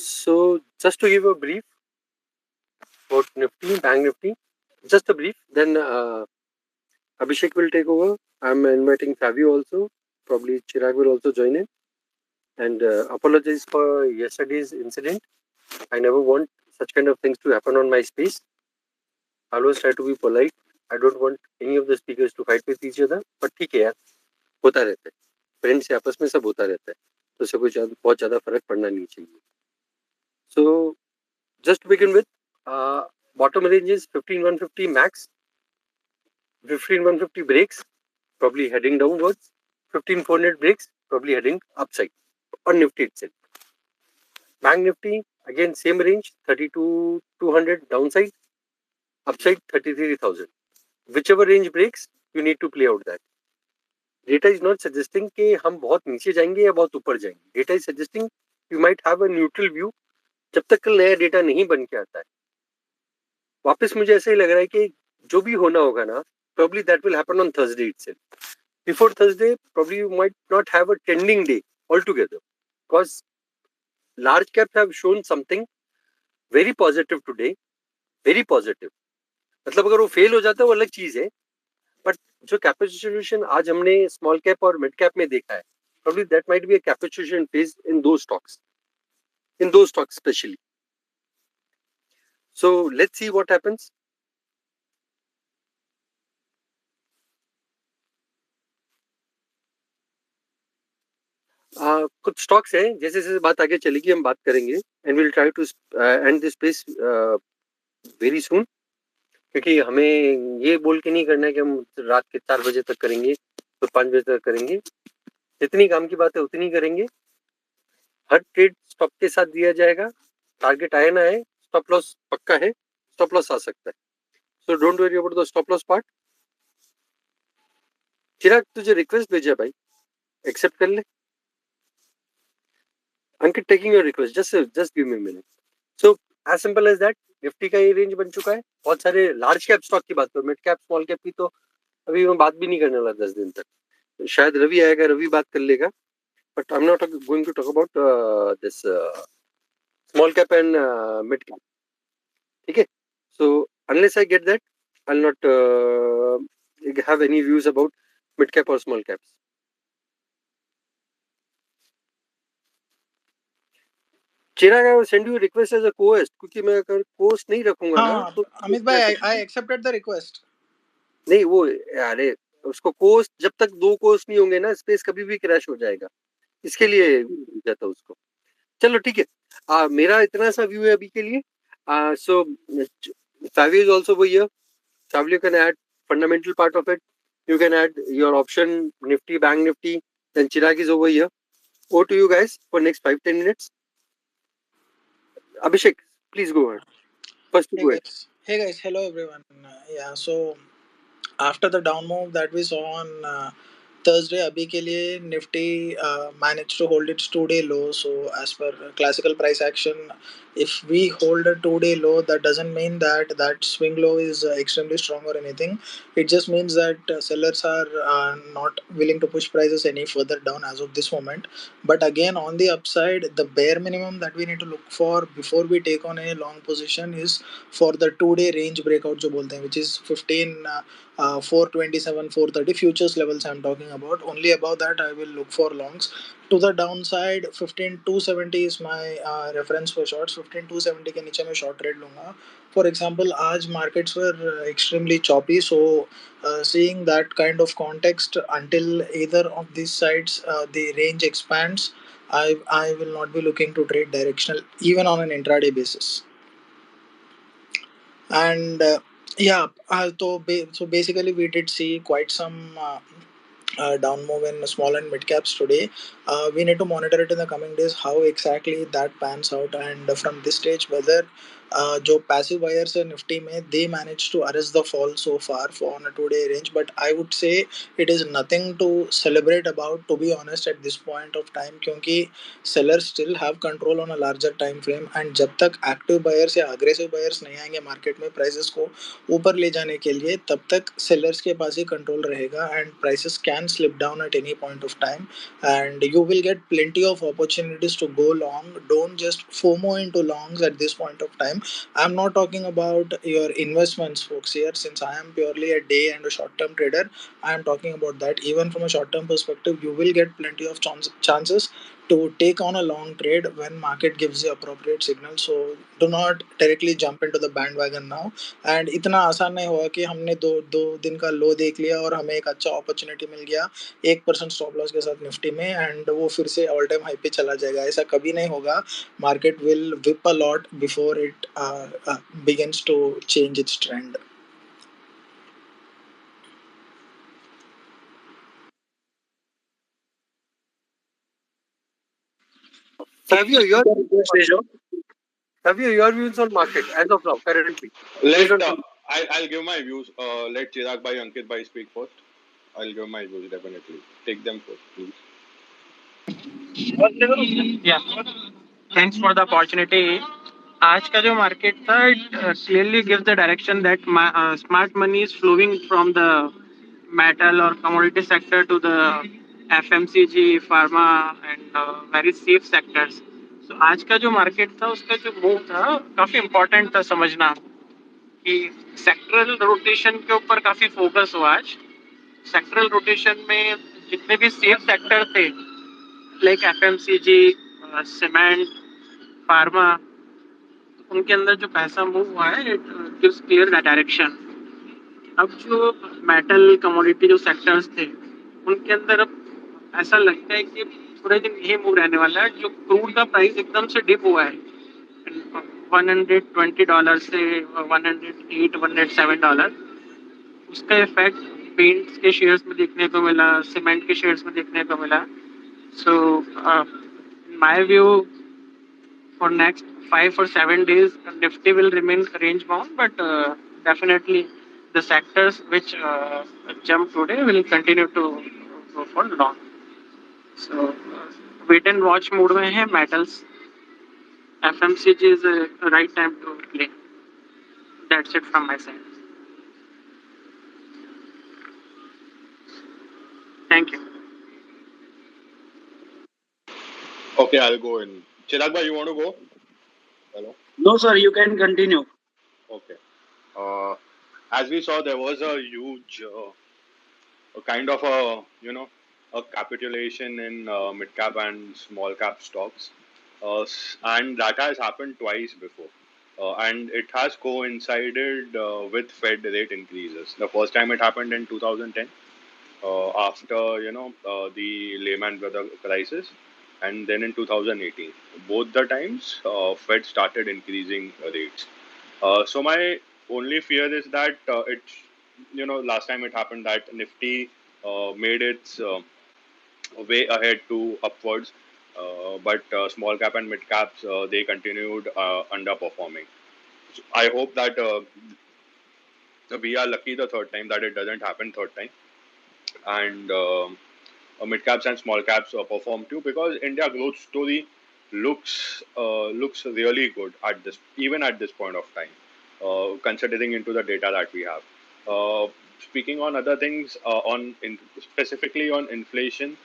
So just to give a brief about Nifty, Bank Nifty, just a brief. Then Abhishek will take over. I'm inviting Fabio also. Probably Chirag will also join in. And apologize for yesterday's incident. I never want such kind of things to happen on my space. I always try to be polite. I don't want any of the speakers to fight with each other. But ठीक है यार, होता रहता है. Friends से आपस में सब होता रहता है. तो उससे कोई बहुत ज़्यादा फर्क पड़ना नहीं चाहिए. So just to begin with, bottom range is 15150 max, 15150 breaks, probably heading downwards, 15400 breaks, probably heading upside on Nifty itself. Bank Nifty, again same range, 32,200 downside, upside 33,000. Whichever range breaks, you need to play out that. Data is not suggesting कि हम बहुत नीचे जाएंगे या बहुत ऊपर जाएंगे. Data is suggesting you might have a neutral view जब तक कल नया डेटा नहीं बन के आता है. वापस मुझे ऐसे ही लग रहा है कि जो भी होना होगा ना, probably that will happen on Thursday itself. Before Thursday, probably you might not have a trending day altogether, because large caps have shown something very positive today, very positive. मतलब अगर वो फेल हो जाता है वो अलग चीज है, बट जो कैपिटुलेशन आज हमने स्मॉल कैप और मिड कैप में देखा है, probably that might be a capitulation phase in those stocks especially. So let's see what happens. कुछ स्टॉक्स हैं, जैसे जैसे बात आगे चलेगी हम बात करेंगे, and will try to and this space very soon, क्योंकि हमें ये बोल के नहीं करना है कि हम रात के 4 बजे तक करेंगे तो 5 बजे तक करेंगे. जितनी काम की बात है उतनी करेंगे. हर ट्रेड स्टॉप के साथ दिया जाएगा. टारगेट आए ना आए, स्टॉप लॉस पक्का है, स्टॉप लॉस आ सकता है. So don't worry about the stop loss part. Chirag तुझे रिक्वेस्ट भेजा भाई, एक्सेप्ट कर ले. Ankit taking your request, just give me a minute. So as simple as that, Nifty का ये रेंज बन चुका है. बहुत सारे लार्ज कैप स्टॉक की बात करो, मिड कैप स्मॉल कैप की तो अभी मैं बात भी नहीं करने वाला 10 दिन तक. शायद रवि आएगा, रवि बात कर लेगा, but I am not going to talk about this small cap and mid cap. ठीक है. So unless I get that, I will not have any views about mid cap और small caps. Chirag, I will send you request as a co-host, क्योंकि मैं अगर co-host नहीं रखूंगा ना तो अमित भाई, आई एक्सेप्टेड द रिक्वेस्ट. नहीं, वो अरे उसको कोस्ट, जब तक 2 कोस्ट नहीं होंगे ना, स्पेस कभी भी क्रैश हो जाएगा. इसके लिए जाता उसको. चलो ठीक है. मेरा इतना सा व्यू है अभी के लिए. सो Savio is also over here. Savio can add fundamental part of it. You can add your option Nifty, Bank Nifty. Then Chirag is over here. Over to you guys for next 5-10 minutes. Abhishek, please go ahead. First, go ahead. Hey guys, hello everyone. Yeah, so after the down move that we saw on Thursday, अभी के लिए Nifty managed to hold its 2-day low. So as per classical price action, if we hold a 2-day low, that doesn't mean that swing low is extremely strong or anything. It just means that sellers are not willing to push prices any further down as of this moment. But again, on the upside, the bare minimum that we need to look for before we take on a long position is for the 2-day range breakout जो बोलते हैं, which is 427, 430 futures levels I'm talking about. Only above that I will look for longs. To the downside, 15270 is my reference for shorts. 15270 के नीचे मैं short trade लूँगा. For example, आज markets were extremely choppy, so seeing that kind of context, until either of these sides the range expands, I will not be looking to trade directional even on an intraday basis. And so basically we did see quite some down move in small and mid caps today. We need to monitor it in the coming days how exactly that pans out, and from this stage whether जो passive buyers है Nifty में, they manage to arrest the fall so far for on a 2 day range, but I would say it is nothing to celebrate about, to be honest, at this point of time, क्योंकि seller still have control on a larger time frame, and जब तक active buyers या aggressive buyers नहीं आएंगे market में prices को ऊपर ले जाने के लिए, तब तक सेलर्स के पास ही कंट्रोल रहेगा, and prices can slip down at any point of time, and you will get plenty of opportunities to go long. Don't just FOMO into longs at this point of time. I'm not talking about your investments, folks, here, since I am purely a day and a short term trader. I am talking about that. Even from a short term perspective, you will get plenty of chances to take on a long trade when market gives you appropriate signal. So do not directly jump into the bandwagon now. And इतना आसान नहीं हुआ कि हमने दो दो दिन का लो देख लिया और हमें एक अच्छा अपॉर्चुनिटी मिल गया 1% स्टॉप लॉस के साथ निफ्टी में, एंड वो फिर से ऑल टाइम हाई पे चला जाएगा। ऐसा कभी नहीं होगा। Market will whip a lot before it begins to change its trend. So have your views on market as of now, currently? Based Let on I'll give my views. Let Chirag bhai, Ankit bhai speak first. I'll give my views definitely. Take them first, please. Yeah, thanks for the opportunity. आज का जो market था, it clearly gives the direction that smart money is flowing from the metal or commodity sector to the FMCG, pharma and very safe sectors. So आज का जो market था उसका जो मूव था काफी इम्पोर्टेंट था समझना कि सेक्टरल रोटेशन के ऊपर काफी फोकस हुआ आज। सेक्टरल रोटेशन में जितने भी सेफ सेक्टर थे लाइक FMCG, सीमेंट, फार्मा, उनके अंदर जो पैसा मूव हुआ है इट गिव्स क्लियर डायरेक्शन। अब जो मेटल कमोडिटी जो सेक्टर्स थे उनके अंदर अब ऐसा लगता है कि पूरे दिन यही मूव रहने वाला है। जो क्रूड का प्राइस एकदम से डिप हुआ है $120 से 108 $107, उसका इफेक्ट पेंट्स के शेयर्स में देखने को मिला, सीमेंट के शेयर्स में देखने को मिला। So in my view for next 5 or 7 days, Nifty will remain range bound, but definitely the sectors which jump today will continue to go for long. So wait and watch mood में है metals. FMCG is a right time to play. That's it from my side. Thank you. Okay, I'll go in. Chirag bhai, you want to go? Hello. No, sir, you can continue. Okay. As we saw, there was a huge, a kind of a a capitulation in mid cap and small cap stocks, and that has happened twice before. And it has coincided with Fed rate increases. The first time it happened in 2010, after the Lehman Brothers crisis, and then in 2018. Both the times, Fed started increasing rates. So my only fear is that last time it happened that Nifty made its way ahead to upwards, but small cap and mid caps they continued underperforming. So I hope that we are lucky the third time that it doesn't happen third time, and mid caps and small caps perform too, because India growth story looks really good at this, even at this point of time, considering into the data that we have. Speaking on other things, specifically on inflation,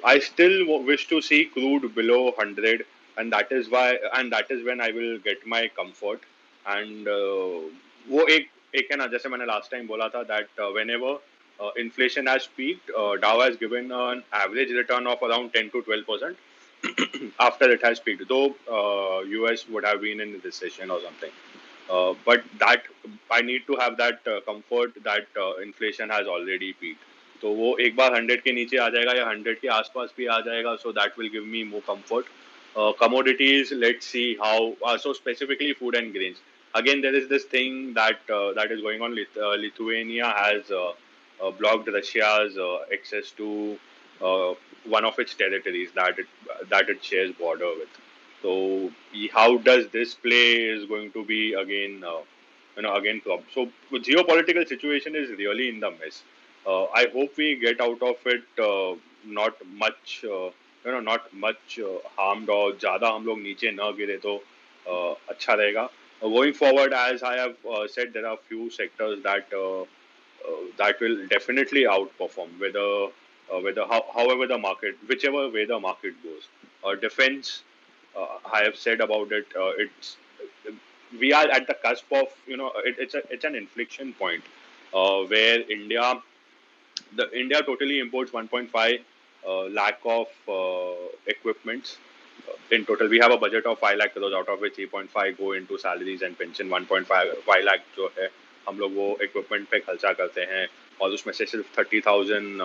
I still wish to see crude below 100, and that is when I will get my comfort. And वो एक है ना, जैसे मैंने last time बोला था that whenever inflation has peaked, Dow has given an average return of around 10 to 12% after it has peaked, though US would have been in recession or something. But that I need to have that comfort that inflation has already peaked. तो वो एक बार 100 के नीचे आ जाएगा या 100 के आसपास भी आ जाएगा, so that will give me more comfort. Commodities, let's see how. So specifically food and grains. Again, there is this thing that is going on. Lithuania has blocked Russia's access to one of its territories that it shares border with. So how does this play is going to be again, again problem. So geopolitical situation is really in the mess. I hope we get out of it not much, not much harmed or ज़्यादा हम लोग नीचे न गिरे तो अच्छा रहेगा. Going forward, as I have said, there are few sectors that will definitely outperform however the market, whichever way the market goes. Defense, I have said about it. It's We are at the cusp of, it's an inflection point where India totally imports 1.5 lakh of equipments. In total, we have a budget of 5 lakh crores, out of which 3.5 go into salaries and pension. 1.5 lakh जो है हम लोग वो equipment पे खर्चा करते हैं, और उसमें से सिर्फ 30,000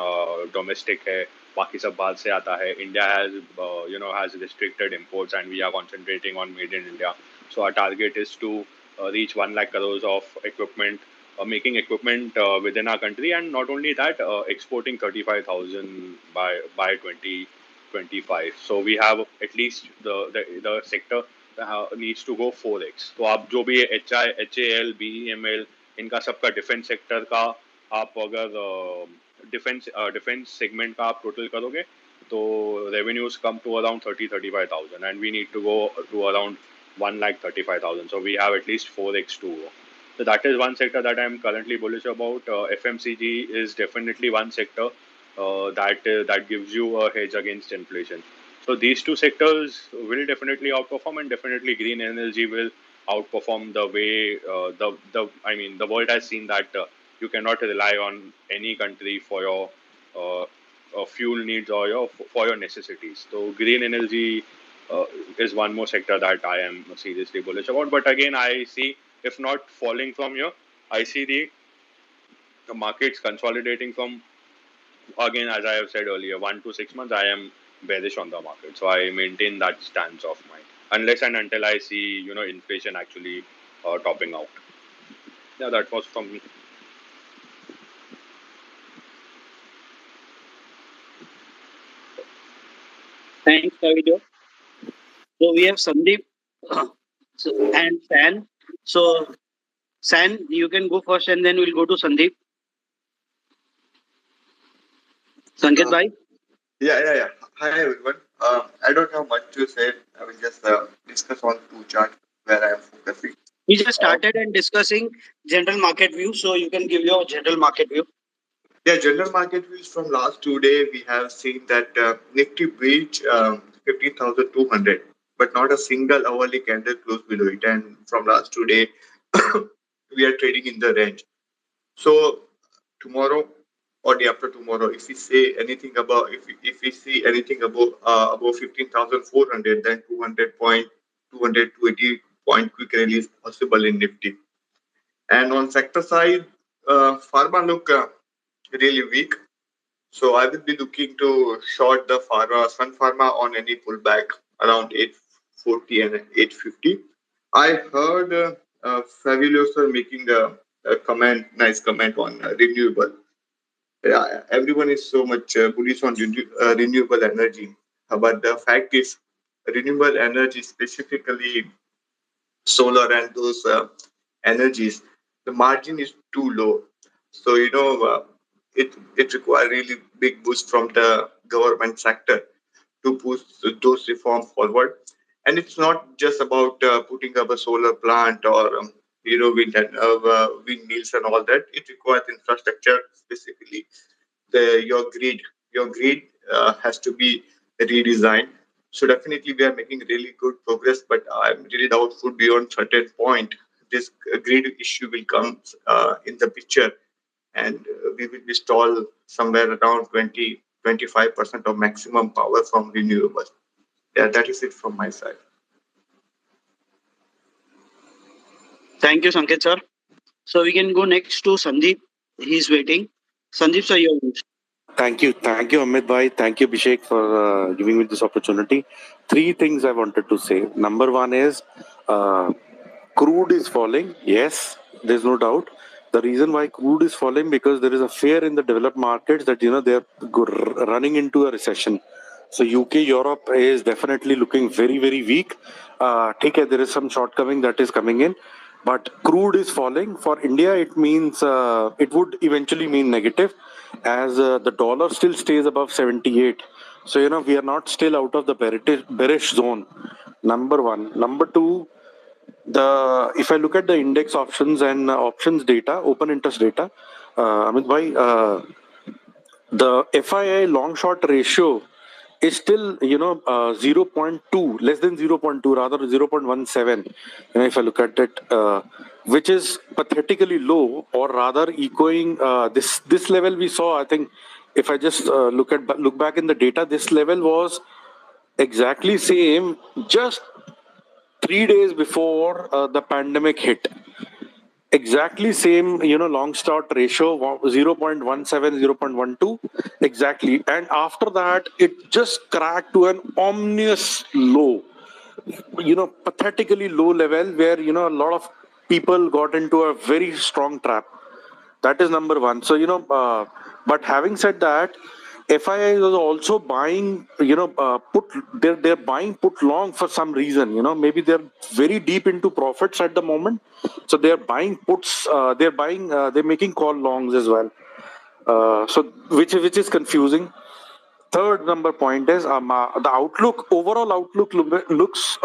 डोमेस्टिक है, बाकी सब बाहर से आता है. India has restricted imports, and we are concentrating on made in India. So our target is to reach 1 lakh crores of equipment, making equipment within our country, and not only that, exporting 35,000 by 2025. So we have at least the sector needs to go 4x. तो आप जो भी HAL, BEML, इनका सबका defence sector का आप अगर defence segment का आप टोटल करोगे तो revenues come to around 35,000, and we need to go to around 1,35,000. So we have at least 4x to go. So that is one sector that I am currently bullish about. FMCG is definitely one sector that gives you a hedge against inflation. So these two sectors will definitely outperform, and definitely green energy will outperform the way the world has seen that you cannot rely on any country for your fuel needs or for your necessities. So green energy is one more sector that I am seriously bullish about. But again, I see, if not falling from here, I see the markets consolidating from, again, as I have said earlier, 1 to 6 months, I am bearish on the market. So I maintain that stance of mine, unless and until I see, inflation actually topping out. Yeah, that was from me. Thanks, Kavijo. So we have Sandeep and San. So San, you can go first, and then we'll go to Sandeep. Sanket bhai. Yeah. Hi everyone. I don't have much to say. I will just discuss on two charts where I am focusing. We just started and discussing general market view, so you can give your general market view. Yeah, general market views from last 2 days, we have seen that Nifty breached 15,200, but not a single hourly candle closed below it. And from last 2 days, we are trading in the range. So tomorrow or day after tomorrow, if we say anything about, if we see anything above 15,400, then 280 point quick release possible in Nifty. And on sector side, pharma look really weak. So I will be looking to short the Sun Pharma on any pullback around 840 and 850. I heard Fabulous sir making a nice comment on renewable. Yeah, everyone is so much bullish on renewable energy, but the fact is, renewable energy, specifically solar and those energies, the margin is too low. So it requires really big boost from the government sector to push those reforms forward. And it's not just about putting up a solar plant or windmills and all that. It requires infrastructure, specifically your grid. Your grid has to be redesigned. So definitely we are making really good progress, but I'm really doubtful beyond certain point this grid issue will come in the picture, and we will be stalled somewhere around 20-25% of maximum power from renewables. Yeah, that is it from my side. Thank you, Sanket sir. So we can go next to Sandeep. He's waiting. Sandeep sir, your views. Thank you, Amit bhai. Thank you, Abhishek, for giving me this opportunity. Three things I wanted to say. Number one is crude is falling. Yes, there's no doubt. The reason why crude is falling because there is a fear in the developed markets that they are running into a recession. So UK, Europe is definitely looking very, very weak. ठीक है, there is some shortcoming that is coming in, but crude is falling. For India, it means it would eventually mean negative, as the dollar still stays above 78. So we are not still out of the bearish zone. Number one. Number two, if I look at the index options and options data, open interest data, Amit bhai, the FII long short ratio is still 0.2, less than 0.2, rather 0.17. If I look at it, which is pathetically low, or rather echoing this level we saw. I think if I just look back in the data, this level was exactly same just 3 days before the pandemic hit. Exactly same, long start ratio 0.17, 0.12, exactly. And after that, it just cracked to an ominous low, pathetically low level where, a lot of people got into a very strong trap. That is number one. So, but having said that, FII is also buying, they're buying put long for some reason, maybe they're very deep into profits at the moment. So they're buying puts, they're making call longs as well. So which is confusing. Third number point is the overall outlook looks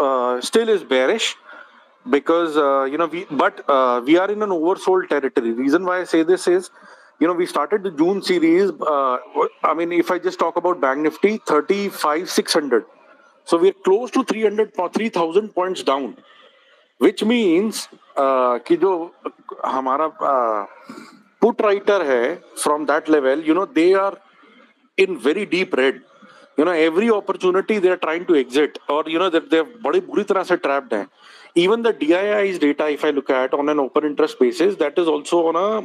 still is bearish, because we are in an oversold territory. Reason why I say this is, we started the June series. I mean, if I just talk about Bank Nifty, 35,600. So we're close to 3,000 points down, which means कि जो हमारा put writer है from that level, they are in very deep red. Every opportunity they are trying to exit, or they're बड़ी बुरी तरह से trapped हैं. Even the DII's data, if I look at on an open interest basis, that is also on a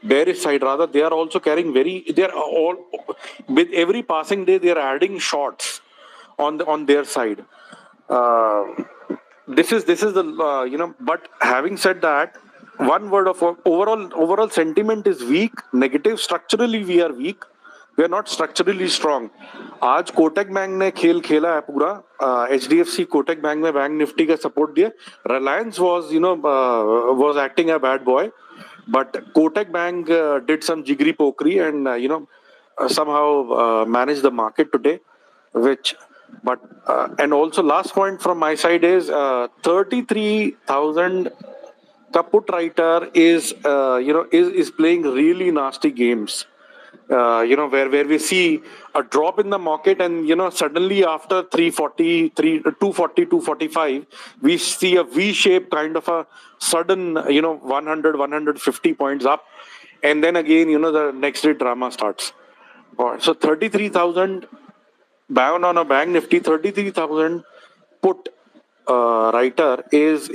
bearish side. Rather, they are also carrying they are all, with every passing day they are adding shorts on their side. This is the But having said that, one word of overall sentiment is weak, negative. Structurally we are weak. We are not structurally strong. आज Kotak bank ने खेल खेला है पूरा. HDFC Kotak bank में bank Nifty का support दिया. Reliance was acting a bad boy, but Kotak Bank did some jiggery pokery and somehow managed the market today, which. But and also last point from my side is 33,000 the put writer is is playing really nasty games. Where we see a drop in the market, and suddenly after 240, 245, we see a V-shape kind of a sudden 100, 150 points up, and then again the next day drama starts. So 33,000 bound on a Bank Nifty, 33,000 put writer is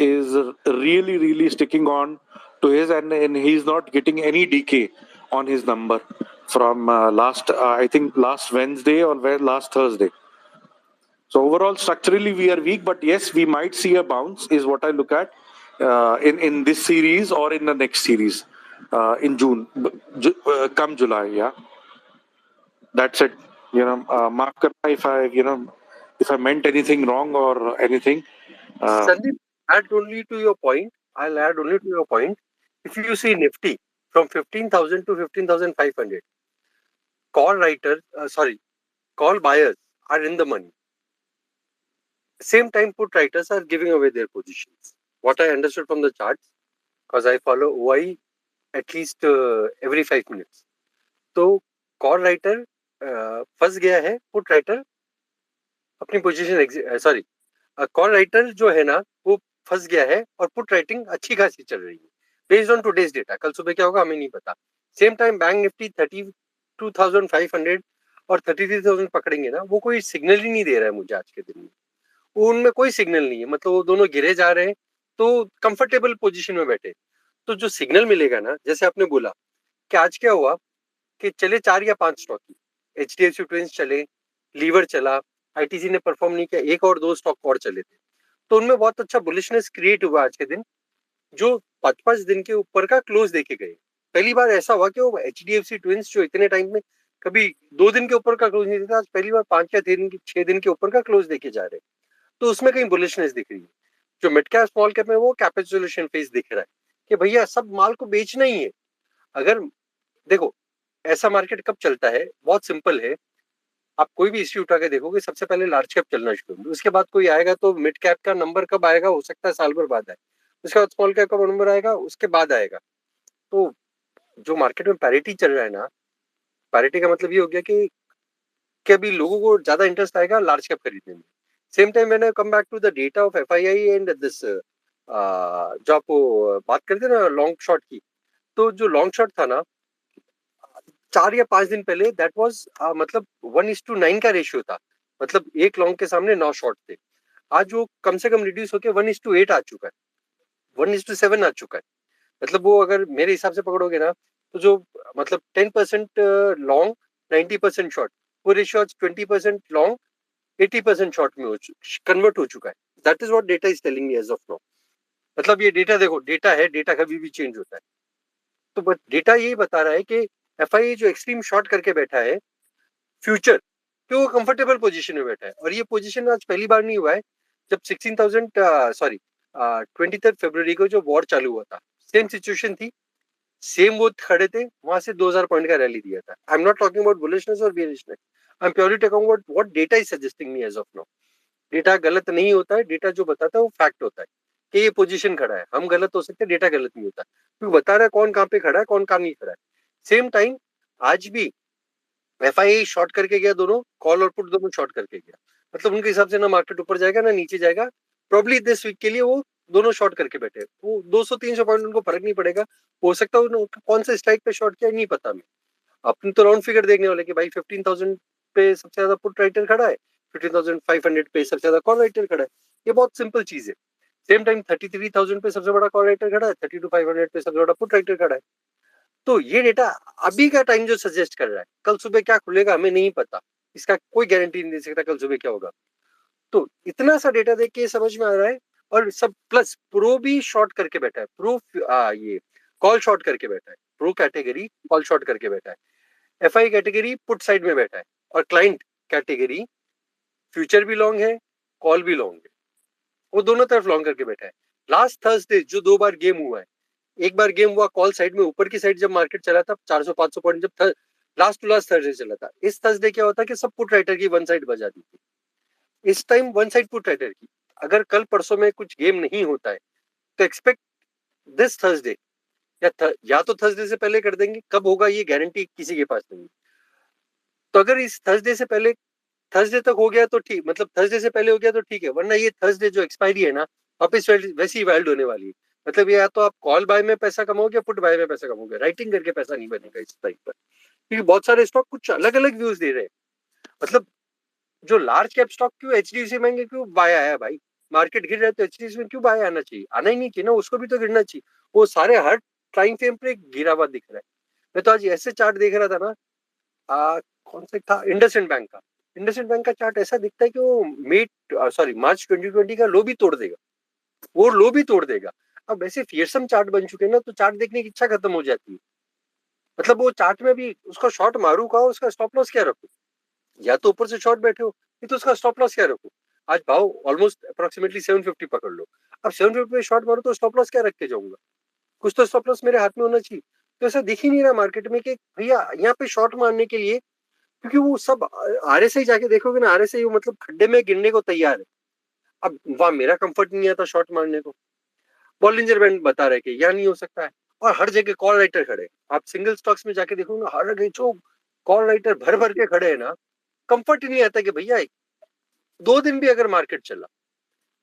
really sticking on to his, and he's not getting any decay on his number from I think last Wednesday or last Thursday. So overall, structurally we are weak, but yes, we might see a bounce is what I look at in this series or in the next series in June, come July. Yeah, that's it. Mark karna if I meant anything wrong or anything. Sandeep, add only to your point. I'll add only to your point. If you see Nifty from 15,000 to 15,500, call buyers are in the money. Same time, put writers are giving away their positions. What I understood from the charts, because I follow OI at least every 5 minutes. तो call writer फंस गया है, put writer अपनी position call writer जो है ना वो फंस गया है, और पुट राइटिंग अच्छी खासी चल रही है बेस्ड ऑन टुडेज डेटा. कल सुबह क्या होगा हमें नहीं पता. सेम टाइम बैंक निफ्टी 32,500 और 33,000 पकड़ेंगे ना, वो कोई सिग्नल ही नहीं दे रहा है मुझे आज के दिन में. उनमें कोई सिग्नल नहीं है, मतलब वो दोनों गिरे जा रहे हैं तो कंफर्टेबल पोजीशन में बैठे. तो जो सिग्नल मिलेगा ना, जैसे आपने बोला कि आज क्या हुआ कि चले 4 या 5 स्टॉक, HDFC ट्विंस चले, लीवर चला, ITC ने परफॉर्म नहीं किया, 1 और 2 स्टॉक और चले थे. तो उनमें बहुत अच्छा बुलिशनेस क्रिएट हुआ आज के दिन, जो 5-5 दिन के ऊपर का क्लोज देके गए. पहली बार ऐसा हुआ कि वो HDFC ट्विंस जो इतने टाइम में कभी 2 दिन के ऊपर का क्लोज नहीं देता, आज पहली बार 5 या 6 दिन के ऊपर का क्लोज देके जा रहे हैं, तो उसमें कहीं बुलिशनेस दिख रही है। जो मिड कैप स्मॉल कैप में वो कैपिटुलेशन फेज दिख रहा है कि भैया सब माल को बेचना ही है। अगर देखो ऐसा मार्केट कब चलता है, बहुत सिंपल है, आप कोई भी इश्यू उठा के देखोगे, सबसे पहले लार्ज कैप चलना शुरू होगा, उसके बाद कोई आएगा तो मिड कैप का नंबर कब आएगा, हो सकता है साल भर बाद आए, उसके बाद स्मॉल कैप का नंबर आएगा, उसके बाद आएगा। तो जो मार्केट में पैरिटी चल रहा है ना, पैरिटी का मतलब ये हो गया कि अभी लोगों को ज्यादा इंटरेस्ट आएगा लार्ज कैप खरीदने में। सेम टाइम मैंने come back to the data of FII and this, जो आपको बात करते ना लॉन्ग शॉर्ट की, तो जो लॉन्ग शॉर्ट था ना 4 या 5 दिन पहले, दैट वाज मतलब 1:9 का रेशियो था, मतलब एक लॉन्ग के सामने 9 शॉर्ट थे। आज वो कम से कम रिड्यूस होकर 1:8 आ चुका है, 1:7 आ चुका है। मतलब वो अगर मेरे हिसाब से पकड़ोगे ना, तो जो मतलब 10% लॉन्ग 90% शॉर्ट, वो रेशियो आज 20% लॉन्ग 80% शॉर्ट में कन्वर्ट हो चुका है। That is what data is telling me as of now. मतलब ये डेटा देखो, डेटा है, डेटा कभी भी चेंज होता है, तो बट डेटा यही बता रहा है कि एफआईआई जो एक्सट्रीम शॉर्ट करके बैठा है फ्यूचर, कि वो कंफर्टेबल पोजीशन में बैठा है। और ये पोजीशन आज पहली बार नहीं हुआ है, जब 23 फरवरी को जो वॉर चालू हुआ था, सेम सिचुएशन थी, सेम वो खड़े थे, वहां से 2000 पॉइंट का रैली दिया था। I am not talking about bullishness और bearishness, I am purely talking about what data is suggesting me as of now. Data गलत नहीं होता है, डेटा जो बताता है वो फैक्ट होता है कि ये पोजीशन खड़ा है। हम गलत हो सकते हैं, डेटा गलत नहीं होता, क्योंकि बता रहा है कौन कहाँ पे खड़ा है, कौन कहाँ नहीं खड़ा है। सेम टाइम आज भी एफआईआई शॉर्ट करके गया, दोनों कॉल और पुट दोनों शॉर्ट करके गया, मतलब उनके हिसाब से ना मार्केट ऊपर जाएगा ना नीचे जाएगा। प्रॉब्ली दिस वीक के लिए वो दोनों शॉर्ट करके बैठे, वो 200-300 पॉइंट उनको फर्क नहीं पड़ेगा। हो सकता है उन्होंने कौन से स्ट्राइक पे शॉर्ट किया नहीं पता। मैं अपनी तो राउंड फिगर देखने वाले कि भाई 15,000 पे सबसे ज्यादा पुट राइटर खड़ा है, 15,500 पे सबसे ज्यादा कॉल राइटर खड़ा है। ये बहुत सिंपल चीज है। सेम टाइम 33,000 पे सबसे बड़ा कॉल राइटर खड़ा है, 32,500 पे सबसे बड़ा पुट राइटर खड़ा है। तो ये डेटा अभी का टाइम जो सजेस्ट कर रहा है, कल सुबह क्या खुलेगा हमें नहीं पता, इसका कोई गारंटी नहीं दे सकता कल सुबह क्या होगा। तो इतना सा डेटा देख के समझ में आ रहा है। और सब प्लस प्रो भी शॉर्ट करके बैठा है, प्रो ये कॉल शॉर्ट करके बैठा है, प्रो कैटेगरी कॉल शॉर्ट करके बैठा है, एफआई कैटेगरी पुट साइड में बैठा है, और क्लाइंट कैटेगरी फ्यूचर भी लॉन्ग है, कॉल भी लॉन्ग है, वो दोनों तरफ लॉन्ग करके बैठा है। लास्ट थर्सडे जो 2 बार गेम हुआ है, एक बार गेम हुआ कॉल साइड में ऊपर की साइड जब मार्केट चला था 400-500 पॉइंट, जब लास्ट टू लास्ट थर्सडे चला था। इस थर्सडे क्या होता है कि सब पुट राइटर की वन साइड बजा दी थी, इस time one side put writer की। अगर कल परसों में कुछ गेम नहीं होता है तो एक्सपेक्ट दिस थर्सडे, या तो थर्सडे से पहले कर देंगे, कब होगा ये गारंटी किसी के पास नहीं। तो अगर इस थर्सडे से पहले, थर्सडे तक हो गया तो ठीक, मतलब थर्सडे से पहले हो गया तो ठीक है, वरना ये थर्सडे जो एक्सपायरी है ना वापस वैसी ही वैल्ड होने वाली है। मतलब ये या तो आप कॉल बाय में पैसा कमाओगे, पुट बाय में पैसा कमाओगे, राइटिंग करके पैसा नहीं बनेगा इस टाइप पर। क्योंकि बहुत सारे स्टॉक कुछ अलग अलग व्यूज दे रहे हैं। मतलब जो लार्ज कैप स्टॉक क्यों एचडीएफसी महंगे क्यों बाय आया भाई, मार्केट गिर रहा है तो एचडीएफसी में क्यों बाय आना चाहिए, आना ही नहीं चाहिए ना, उसको भी तो गिरना चाहिए। वो सारे हर टाइम फ्रेम पे गिरा हुआ दिख रहा है। मैं तो आज ऐसे चार्ट देख रहा था ना, कौन सा था, इंडसइंड बैंक का। इंडसइंड बैंक का चार्ट ऐसा दिखता है कि वो मार्च 2020 का लो भी तोड़ देगा, वो लो भी तोड़ देगा। अब ऐसे फियरसम चार्ट बन चुके हैं ना, तो चार्ट देखने की इच्छा खत्म हो जाती है। मतलब वो चार्ट में भी उसका शॉर्ट मारू का, उसका स्टॉप लॉस क्या रखू, या तो ऊपर से शॉर्ट बैठे हो, नहीं तो उसका स्टॉप लॉस क्या रखू। आज भाव ऑलमोस्ट अप्रोक्सीमेटली 750 पकड़ लो, अब 750 पे शॉर्ट मारो तो स्टॉप लॉस क्या रख के जाऊंगा, कुछ तो स्टॉप लॉस मेरे हाथ में होना चाहिए। तो ऐसा दिख ही नहीं रहा मार्केट में कि भैया यहाँ पे शॉर्ट मारने के लिए, क्योंकि वो सब आरएसआई जाके देखोगे ना, आरएसआई मतलब खड्डे में गिरने को तैयार है। अब वहां मेरा कंफर्ट नहीं आता शॉर्ट मारने को। बॉलिंजर बैंड बता रहे कि यहाँ नहीं हो सकता है, और हर जगह कॉल राइटर खड़े। आप सिंगल स्टॉक्स में जाके देखो ना, हर जगह जो कॉल राइटर भर भर के खड़े हैं ना, कंफर्ट ही नहीं आता कि भैया 2 दिन भी अगर मार्केट चला,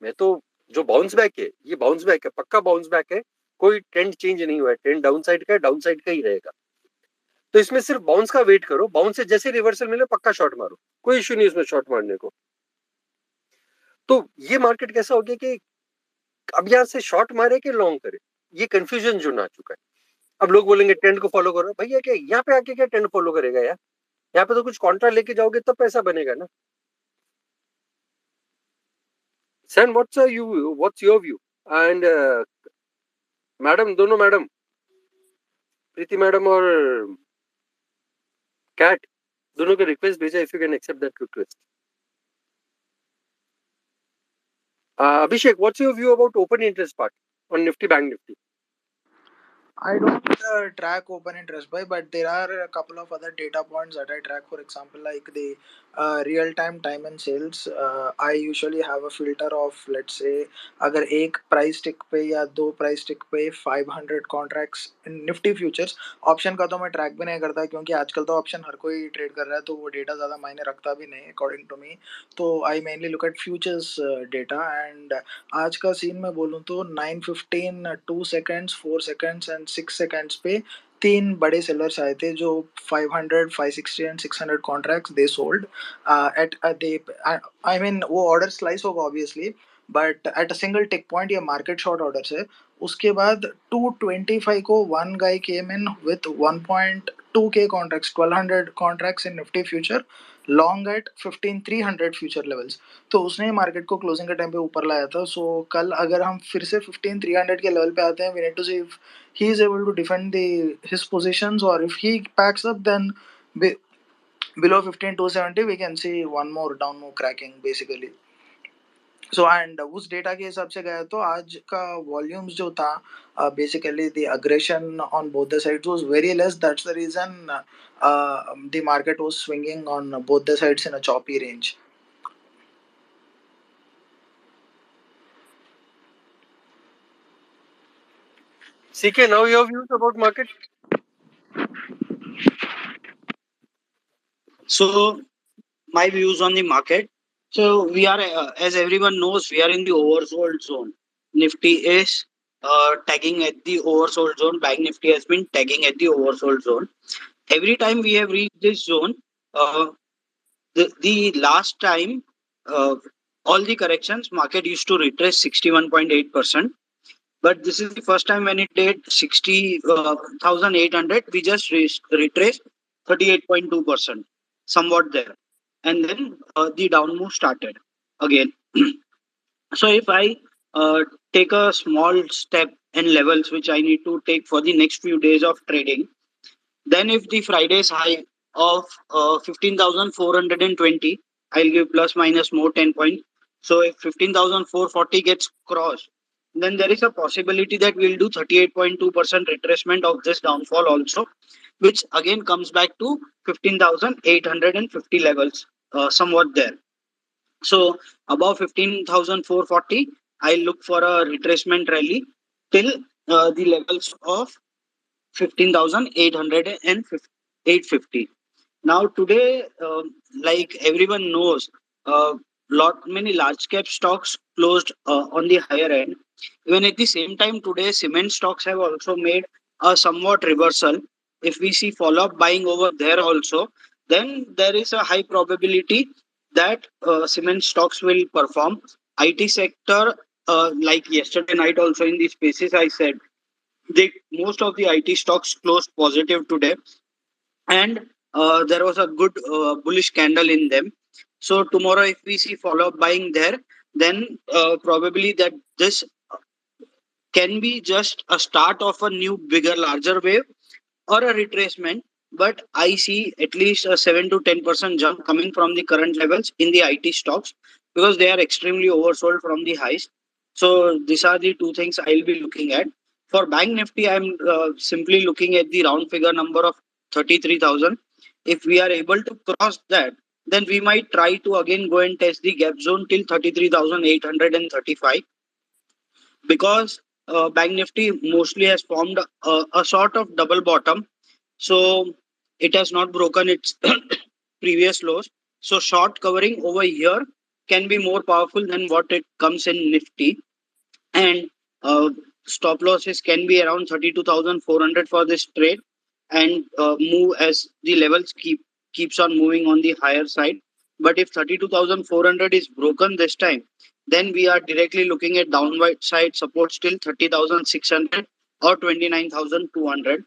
मैं तो जो बाउंस बैक है, ये बाउंस बैक है, पक्का बाउंस बैक है, कोई ट्रेंड चेंज नहीं हुआ है, ट्रेंड डाउन साइड का है, डाउन साइड का ही रहेगा। तो इसमें सिर्फ बाउंस का वेट करो, बाउंस से जैसे रिवर्सल मिले पक्का शॉर्ट मारो, कोई इश्यू नहीं उसमें शॉर्ट मारने को। तो ये मार्केट कैसा हो गया कि अब यहाँ से शॉर्ट मारे कि लॉन्ग करे, ये कंफ्यूजन जो ना चुका है। अब लोग बोलेंगे ट्रेंड को फॉलो करो, भैया क्या यहाँ पे आके क्या ट्रेंड फॉलो करेगा यार, यहाँ पे तो कुछ कॉन्ट्रा लेके जाओगे तब पैसा बनेगा ना। सैन what's your view and madam, दोनों मैडम, प्रीति मैडम और कैट, दोनों को रिक्वेस्ट भेजा, if you can accept that request. Abhishek, what's your view about open interest part on Nifty Bank Nifty? I don't track open interest by, but there are a couple of other data points that I track. For example, like the real-time time and sales. I usually have a filter of, let's say, अगर एक price tick पे या दो price tick पे 500 contracts in Nifty futures. Option का तो मैं track भी नहीं करता क्योंकि आजकल तो option हर कोई trade कर रहा है, तो वो data ज़्यादा मायने रखता भी नहीं according to me. तो I mainly look at futures data, and आज का सीन में बोलूँ तो 9:15 2 सेकंड्स 4 सेकंड्स एंड 6 सेकंड्स पे तीन बड़े सेलर्स आए थे जो 500 560 and 600 contracts they sold at they I mean वो ऑर्डर स्लाइस होगा obviously, but at a single tick point, ये मार्केट शॉर्ट ऑर्डर्स है. उसके बाद 225 को one guy came in with 1.2k contracts 1200 contracts in Nifty future long at 15300 future levels. तो उसने market को क्लोजिंग के टाइम पे ऊपर लाया था. सो कल अगर हम फिर से 15300 के लेवल पे आते हैं, we need to see if he is able to defend the his positions, और if he packs up then below 15270 we can see one more down move cracking basically. So and उस data के हिसाब से गया तो आज का volumes जो था, basically the aggression on both the sides was very less. That's the reason the market was swinging on both the sides in a choppy range. CK, now your views about market? So my views on the market. So we are, as everyone knows, we are in the oversold zone. Nifty is tagging at the oversold zone. Bank Nifty has been tagging at the oversold zone. Every time we have reached this zone, the last time, all the corrections, market used to retrace 61.8%. But this is the first time when it did 60,800, we just retraced 38.2%, somewhat there. And then the down move started again. So if I take a small step and levels which I need to take for the next few days of trading, then if the Friday's high of 15,420, I'll give plus minus more 10 points. So if 15,440 gets crossed, then there is a possibility that we'll do 38.2% retracement of this downfall also, which again comes back to 15,850 levels, somewhat there. So above 15,440, I look for a retracement rally till the levels of 15,850. Now today, like everyone knows, many large cap stocks closed on the higher end. Even at the same time today, cement stocks have also made a somewhat reversal. If we see follow-up buying over there also, then there is a high probability that cement stocks will perform. IT sector, like yesterday night also in the spaces I said, most of the IT stocks closed positive today, and there was a good bullish candle in them. So tomorrow, if we see follow-up buying there, then probably that this can be just a start of a new, bigger, larger wave or a retracement. But I see at least a 7 to 10% jump coming from the current levels in the IT stocks because they are extremely oversold from the highs. So these are the two things I'll be looking at. For Bank Nifty, I'm simply looking at the round figure number of 33,000. If we are able to cross that, then we might try to again go and test the gap zone till 33,835, because Bank Nifty mostly has formed a sort of double bottom. So it has not broken its previous lows. So short covering over here can be more powerful than what it comes in Nifty. And stop losses can be around 32,400 for this trade, and move as the levels keeps on moving on the higher side. But if 32,400 is broken this time, then we are directly looking at downward side support still 30,600 or 29,200.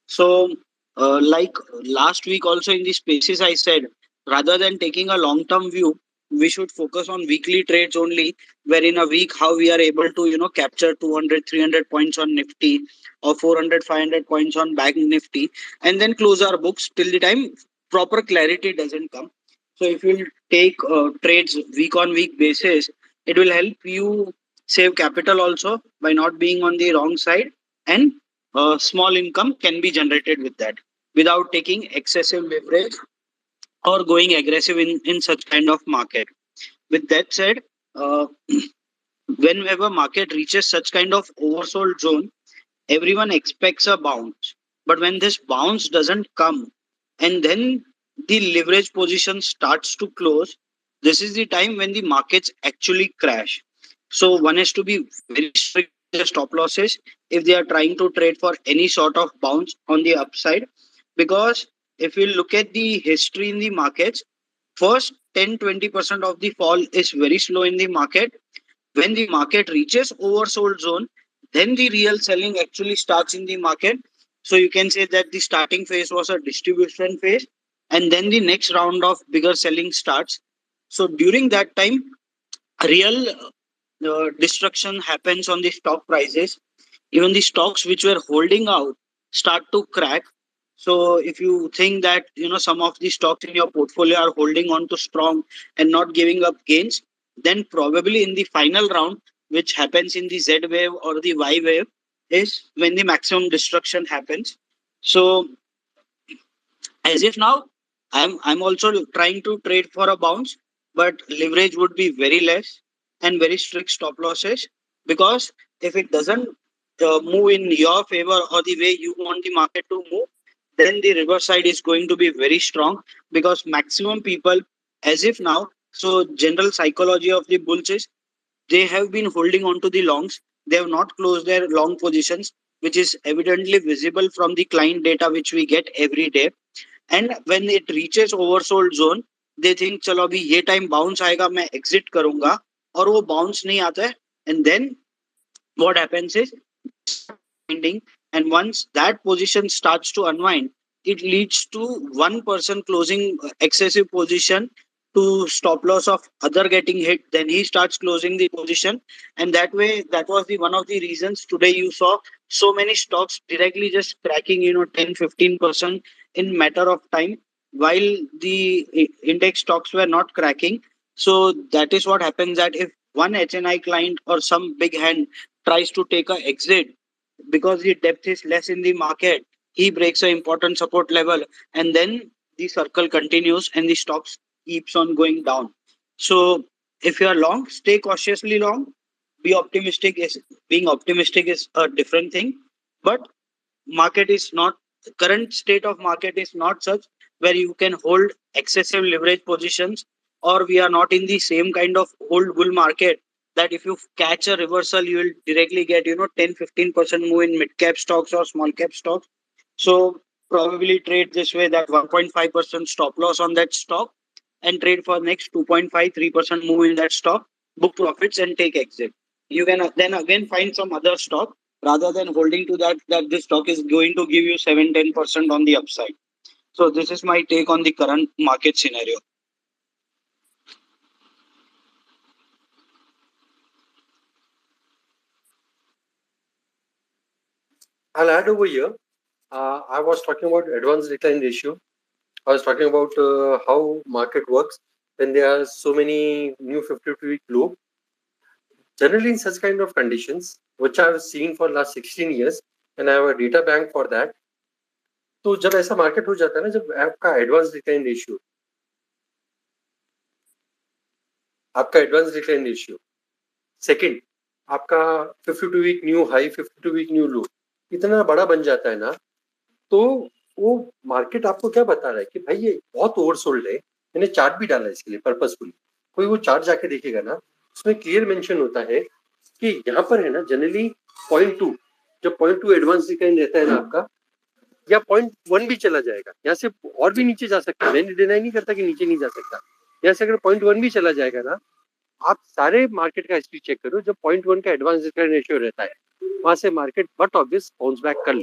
So like last week also in the spaces I said, rather than taking a long term view, we should focus on weekly trades only, where in a week how we are able to capture 200 300 points on Nifty or 400 500 points on Bank Nifty, and then close our books till the time proper clarity doesn't come. So if you take trades week on week basis, it will help you save capital also by not being on the wrong side, and small income can be generated with that without taking excessive leverage or going aggressive in such kind of market. With that said, uh, whenever market reaches such kind of oversold zone, everyone expects a bounce. But when this bounce doesn't come, and then the leverage position starts to close, this is the time when the markets actually crash. So one has to be very strict with the stop losses if they are trying to trade for any sort of bounce on the upside. Because if you look at the history in the markets, first 10-20% of the fall is very slow in the market. When the market reaches oversold zone, then the real selling actually starts in the market. So you can say that the starting phase was a distribution phase, and then the next round of bigger selling starts. So during that time, real destruction happens on the stock prices. Even the stocks which were holding out start to crack. So if you think that some of the stocks in your portfolio are holding on to strong and not giving up gains, then probably in the final round, which happens in the Z wave or the Y wave, is when the maximum destruction happens. So as if now, I'm also trying to trade for a bounce, but leverage would be very less and very strict stop losses, because if it doesn't move in your favor or the way you want the market to move, then the reverse side is going to be very strong, because maximum people, as if now, so general psychology of the bulls is they have been holding on to the longs. They have not closed their long positions, which is evidently visible from the client data which we get every day. And when it reaches oversold zone, they think चलो अभी ये time bounce आएगा, मैं exit करूंगा, और वो bounce नहीं आता है. And then what happens is unwinding, and once that position starts to unwind, it leads to one person closing excessive position to stop loss of other getting hit, then he starts closing the position, and that way, that was the one of the reasons today you saw so many stocks directly just cracking 10-15% in matter of time, while the index stocks were not cracking. So that is what happens, that if one HNI client or some big hand tries to take a exit, because the depth is less in the market, he breaks an important support level, and then the circle continues and the stocks keeps on going down. So if you are long, stay cautiously long. Be optimistic. Is being optimistic is a different thing, but market is not, current state of market is not such where you can hold excessive leverage positions, or we are not in the same kind of old bull market that if you catch a reversal you will directly get 10-15% move in mid cap stocks or small cap stocks. So probably trade this way, that 1.5% stop loss on that stock, and trade for next 2.5-3% move in that stock, book profits and take exit. You can then again find some other stock, rather than holding to that this stock is going to give you 7-10% on the upside. So this is my take on the current market scenario. I'll add over here. I was talking about advanced decline ratio. I was talking about how market works when there are so many new 52-week low. Generally, in such kind of conditions, which I have seen for last 16 years, and I have a data bank for that. तो जब ऐसा market हो जाता है ना, जब आपका advance decline ratio, second आपका 52 week new high, 52 week new low इतना बड़ा बन जाता है ना, तो वो मार्केट आपको क्या बता रहा है कि भाई ये बहुत ओवरसोल्ड है. मैंने चार्ट भी डाला इसके लिए पर्पसफुली. कोई वो चार्ट जाके देखेगा ना, उसमें क्लियर मेंशन होता है कि यहाँ पर है ना जनरली 0.2, जब 0.2 एडवांस डिक्लाइन रहता है ना आपका, या 0.1 भी चला जाएगा, यहाँ से और भी नीचे जा सकता है. मैंने डिनाई नहीं करता कि नीचे नहीं जा सकता. यहाँ से अगर 0.1 भी चला जाएगा ना, आप सारे मार्केट का हिस्ट्री चेक करो, जब 0.1 का एडवांस डिक्लाइन रेशियो रहता है, वहां से market but obvious bounce back कर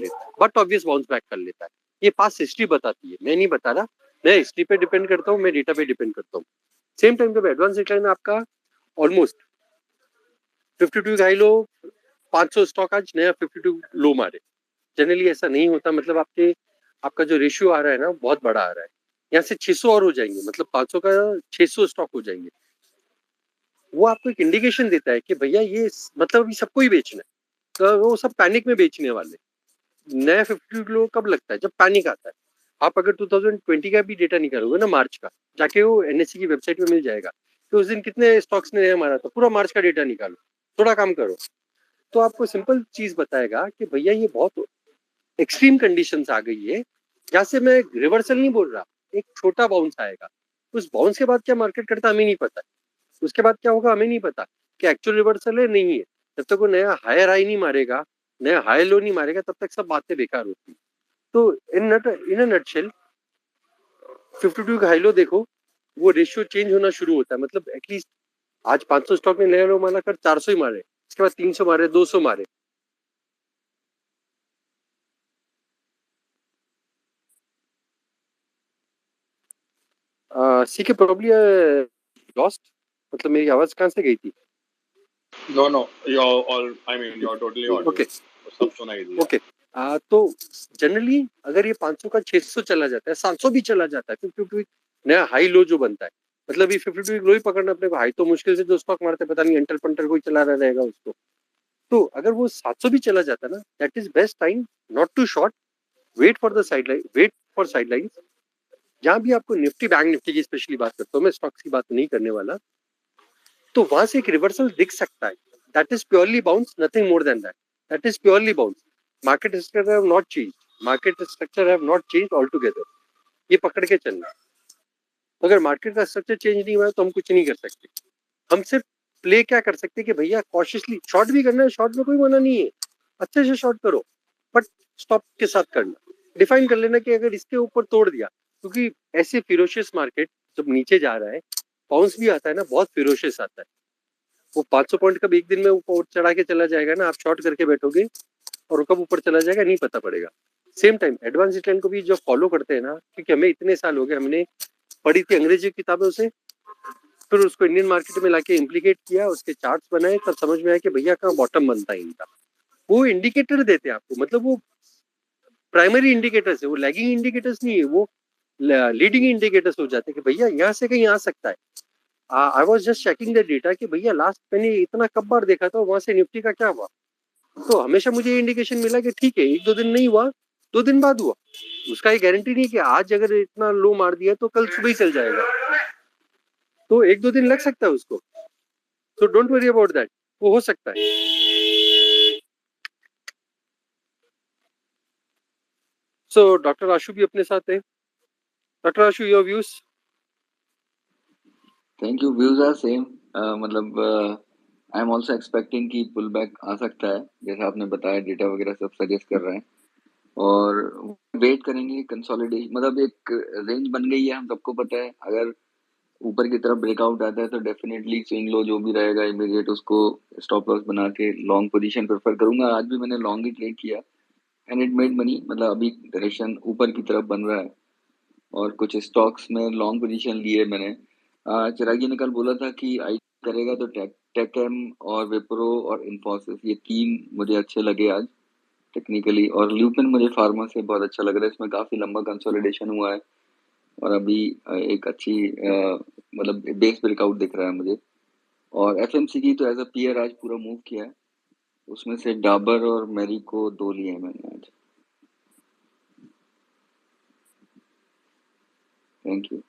लेता है. ये पास्ट हिस्ट्री बताती है, मैं नहीं बता रहा. मैं हिस्ट्री पे डिपेंड करता हूँ, मैं डेटा पे डिपेंड करता हूँ. सेम टाइम जब एडवांस डिक्लाइन आपका ऑलमोस्ट 52 हाई लो, 500 स्टॉक आज नया 52 लो मारे. जनरली ऐसा नहीं होता, मतलब आपका जो रेशियो आ रहा है ना बहुत बड़ा आ रहा है. यहाँ से 600 और हो जाएंगे, मतलब 500 का 600 स्टॉक हो जाएंगे। वो आपको एक इंडिकेशन देता है कि भैया ये मतलब अभी सबको ही बेचना है, तो वो सब पैनिक में बेचने वाले। नया 50 किलो कब लगता है? जब पैनिक आता है। आप अगर 2020 का भी डेटा निकालोगे ना, मार्च का, जाके वो एनएससी की वेबसाइट पे मिल जाएगा तो उस दिन कितने स्टॉक्स ने नया मारा था, पूरा मार्च का डेटा निकालो, थोड़ा काम करो, तो आपको सिंपल चीज बताएगा कि भैया ये बहुत एक्सट्रीम कंडीशंस आ गई है, जहाँ से मैं रिवर्सल नहीं बोल रहा, एक छोटा बाउंस आएगा। उस बाउंस के बाद क्या मार्केट करता हमें नहीं पता, उसके बाद क्या होगा हमें नहीं पता कि एक्चुअल रिवर्सल है नहीं है। जब तक वो नया हायर हाई नहीं मारेगा, नया हाई लो नहीं मारेगा, तब तक सब बातें बेकार होती। तो इन अ नटशेल 52 का हाई लो देखो, वो रेशियो चेंज होना शुरू होता है, मतलब एटलीस्ट आज 500 स्टॉक ने नया लो मारा कर 400 ही मारे, उसके बाद 300 मारे, 200 मारे। सीके प्रोबब्ली लॉस्ट, मतलब मेरी आवाज कहाँ से गई थी? No, you're all. I mean, you're totally audible. Okay सब सुनाई दिया. ओके। तो जनरली अगर ये 500 का 600 चला जाता है, 700 भी चला जाता है, 52 नया हाई लो जो बनता है, मतलब ये 52 लो ही पकड़ना अपने को, हाई तो मुश्किल से जो स्टॉक मारते हैं, पता नहीं एंटर पंटर कोई चला रहा रहेगा उसको। तो अगर वो 700 भी चला जाता है ना, that is best time not to short, wait for the sideline, wait for sidelines. जहां भी आपको निफ्टी, बैंक निफ्टी की स्पेशली बात करता हूँ मैं, स्टॉक्स की बात नहीं करने वाला, तो वहां से एक रिवर्सल दिख सकता है। That is purely bounce, nothing more then that, that is purely bounce. Market structure have not change, market structure have not change all together, ये पकड़ के चलना। अगर मार्केट का स्ट्रक्चर चेंज नहीं हुआ है तो हम कुछ नहीं कर सकते। हम सिर्फ प्ले क्या कर सकते हैं कि भैया कॉशियसली शॉर्ट भी करना है, शॉर्ट में कोई मना नहीं है, अच्छे से शॉर्ट करो, बट स्टॉप के साथ करना। डिफाइन कर लेना कि अगर इसके ऊपर तोड़ दिया, क्योंकि ऐसे फिरोशियस मार्केट जब नीचे जा रहा है, बाउंस भी आता है ना, बहुत फिरोशियस आता है। वो 500 पॉइंट कब एक दिन में ऊपर चढ़ा के चला जाएगा ना, आप शॉर्ट करके बैठोगे, और कब ऊपर चला जाएगा नहीं पता पड़ेगा। सेम टाइम एडवांस ट्रेंड को भी जो फॉलो करते हैं ना, क्योंकि हमें इतने साल हो गए, हमने पढ़ी थी अंग्रेजी किताबों से, फिर उसको इंडियन मार्केट में लाके इम्प्लीकेट किया, उसके चार्ट्स बनाए, तब समझ में आया कि भैया कहाँ बॉटम बनता है इनका। वो इंडिकेटर देते हैं आपको, मतलब वो प्राइमरी इंडिकेटर्स है, वो लैगिंग इंडिकेटर्स नहीं है, वो लीडिंग इंडिकेटर्स हो जाते हैं कि भैया यहाँ से कहीं आ सकता है। I was just checking the data कि भैया लास्ट मैंने इतना कब बार देखा था, वहां से निफ्टी का क्या हुआ। तो हमेशा मुझे इंडिकेशन मिला कि ठीक है, एक दो दिन नहीं हुआ, 2 दिन बाद हुआ। उसका ये गारंटी नहीं कि आज अगर इतना लो मार दिया तो कल सुबह ही चल जाएगा, तो 1-2 दिन लग सकता है उसको। तो डोंट वरी अबाउट दैट, वो हो सकता है। सो डॉक्टर आशु भी अपने साथ है। Doctor Ashu, your views? Thank you. Views are same, मतलब आई एम ऑल्सो एक्सपेक्टिंग कि पुल बैक आ सकता है, जैसा आपने बताया, डेटा वगैरह सब सजेस्ट कर रहे हैं, और वेट करेंगे कंसोलिडेशन, मतलब एक रेंज बन गई है, हम सबको पता है। अगर ऊपर की तरफ ब्रेकआउट आता है तो डेफिनेटली स्विंग लो जो भी रहेगा इमीडिएट उसको स्टॉप लॉस बना के लॉन्ग पोजीशन प्रेफर करूंगा। आज भी मैंने लॉन्ग ही ट्रेड किया एंड इट मेड मनी, मतलब अभी डायरेक्शन ऊपर की तरफ बन रहा है, और कुछ स्टॉक्स में लॉन्ग पोजीशन लिए मैंने। चिरागी ने कल बोला था कि आई करेगा, तो टेकएम और विप्रो और इन्फोसिस, ये 3 मुझे अच्छे लगे आज टेक्निकली, और ल्यूपिन मुझे फार्मा से बहुत अच्छा लग रहा है, इसमें काफी लंबा कंसोलिडेशन हुआ है, और अभी एक अच्छी मतलब बेस ब्रेकआउट दिख रहा है मुझे। और एफएमसीजी तो एज अ पीयर आज पूरा मूव किया है, उसमें से डाबर और मेरी को 2 लिए हैं मैंने आज। Thank you.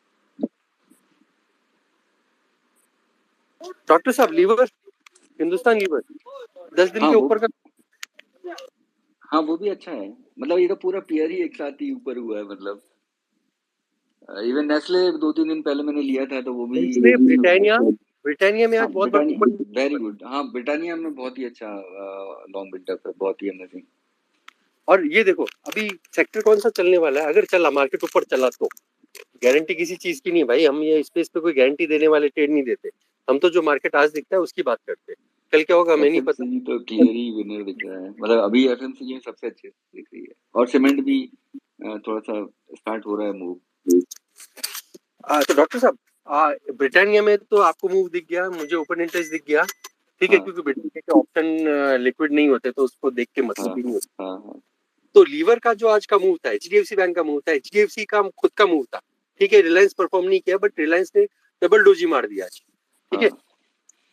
डॉक्टर साहब, लीवर, हिंदुस्तान लीवर 10 दिन हाँ के वो ऊपर का, हाँ वो भी अच्छा है, मतलब ये तो पूरा पेयर ही एक साथ ही ऊपर हुआ है, मतलब इवन नेस्ले 2-3 दिन पहले मैंने लिया था तो वो भी इसलिए ब्रिटानिया, ब्रिटानिया में हाँ आज बहुत बड़ा ऊपर। Very good. हाँ ब्रिटानिया में बहुत ही अच्छा लॉन्ग बिल्डअप है, बहुत ही अमेजिंग। और ये देखो अभी सेक्टर कौन सा चलने वाला है, अगर चला मार्केट ऊपर चला तो गारंटी किसी चीज की नहीं भाई, हम ये स्पेस पे कोई गारंटी देने वाले ट्रेड नहीं देते, हम तो जो मार्केट आज दिखता है उसकी बात करते हैं, कल क्या होगा हमें नहीं पता। एफएमसीजी तो क्लियर ही विनर दिख रहा है, मतलब अभी एफएमसीजी में सबसे अच्छी दिख रही है, और सीमेंट भी थोड़ा सा स्टार्ट हो रहा है मूव। तो डॉक्टर साहब, ब्रिटानिया में तो आपको मूव दिख गया, मुझे ओपन इंटरेस्ट दिख गया, ठीक है, हाँ क्योंकि ब्रिटानिया के ऑप्शन लिक्विड नहीं होते तो उसको देख के मतलब हाँ भी नहीं होता। हाँ हाँ तो लीवर का जो आज का मूव था, एचडीएफसी बैंक का मूव था, एचडीएफसी का खुद का मूव था, ठीक है, रिलायंस परफॉर्म नहीं किया, बट रिलायंस ने डबल डोजी मार दिया आज, ठीक है।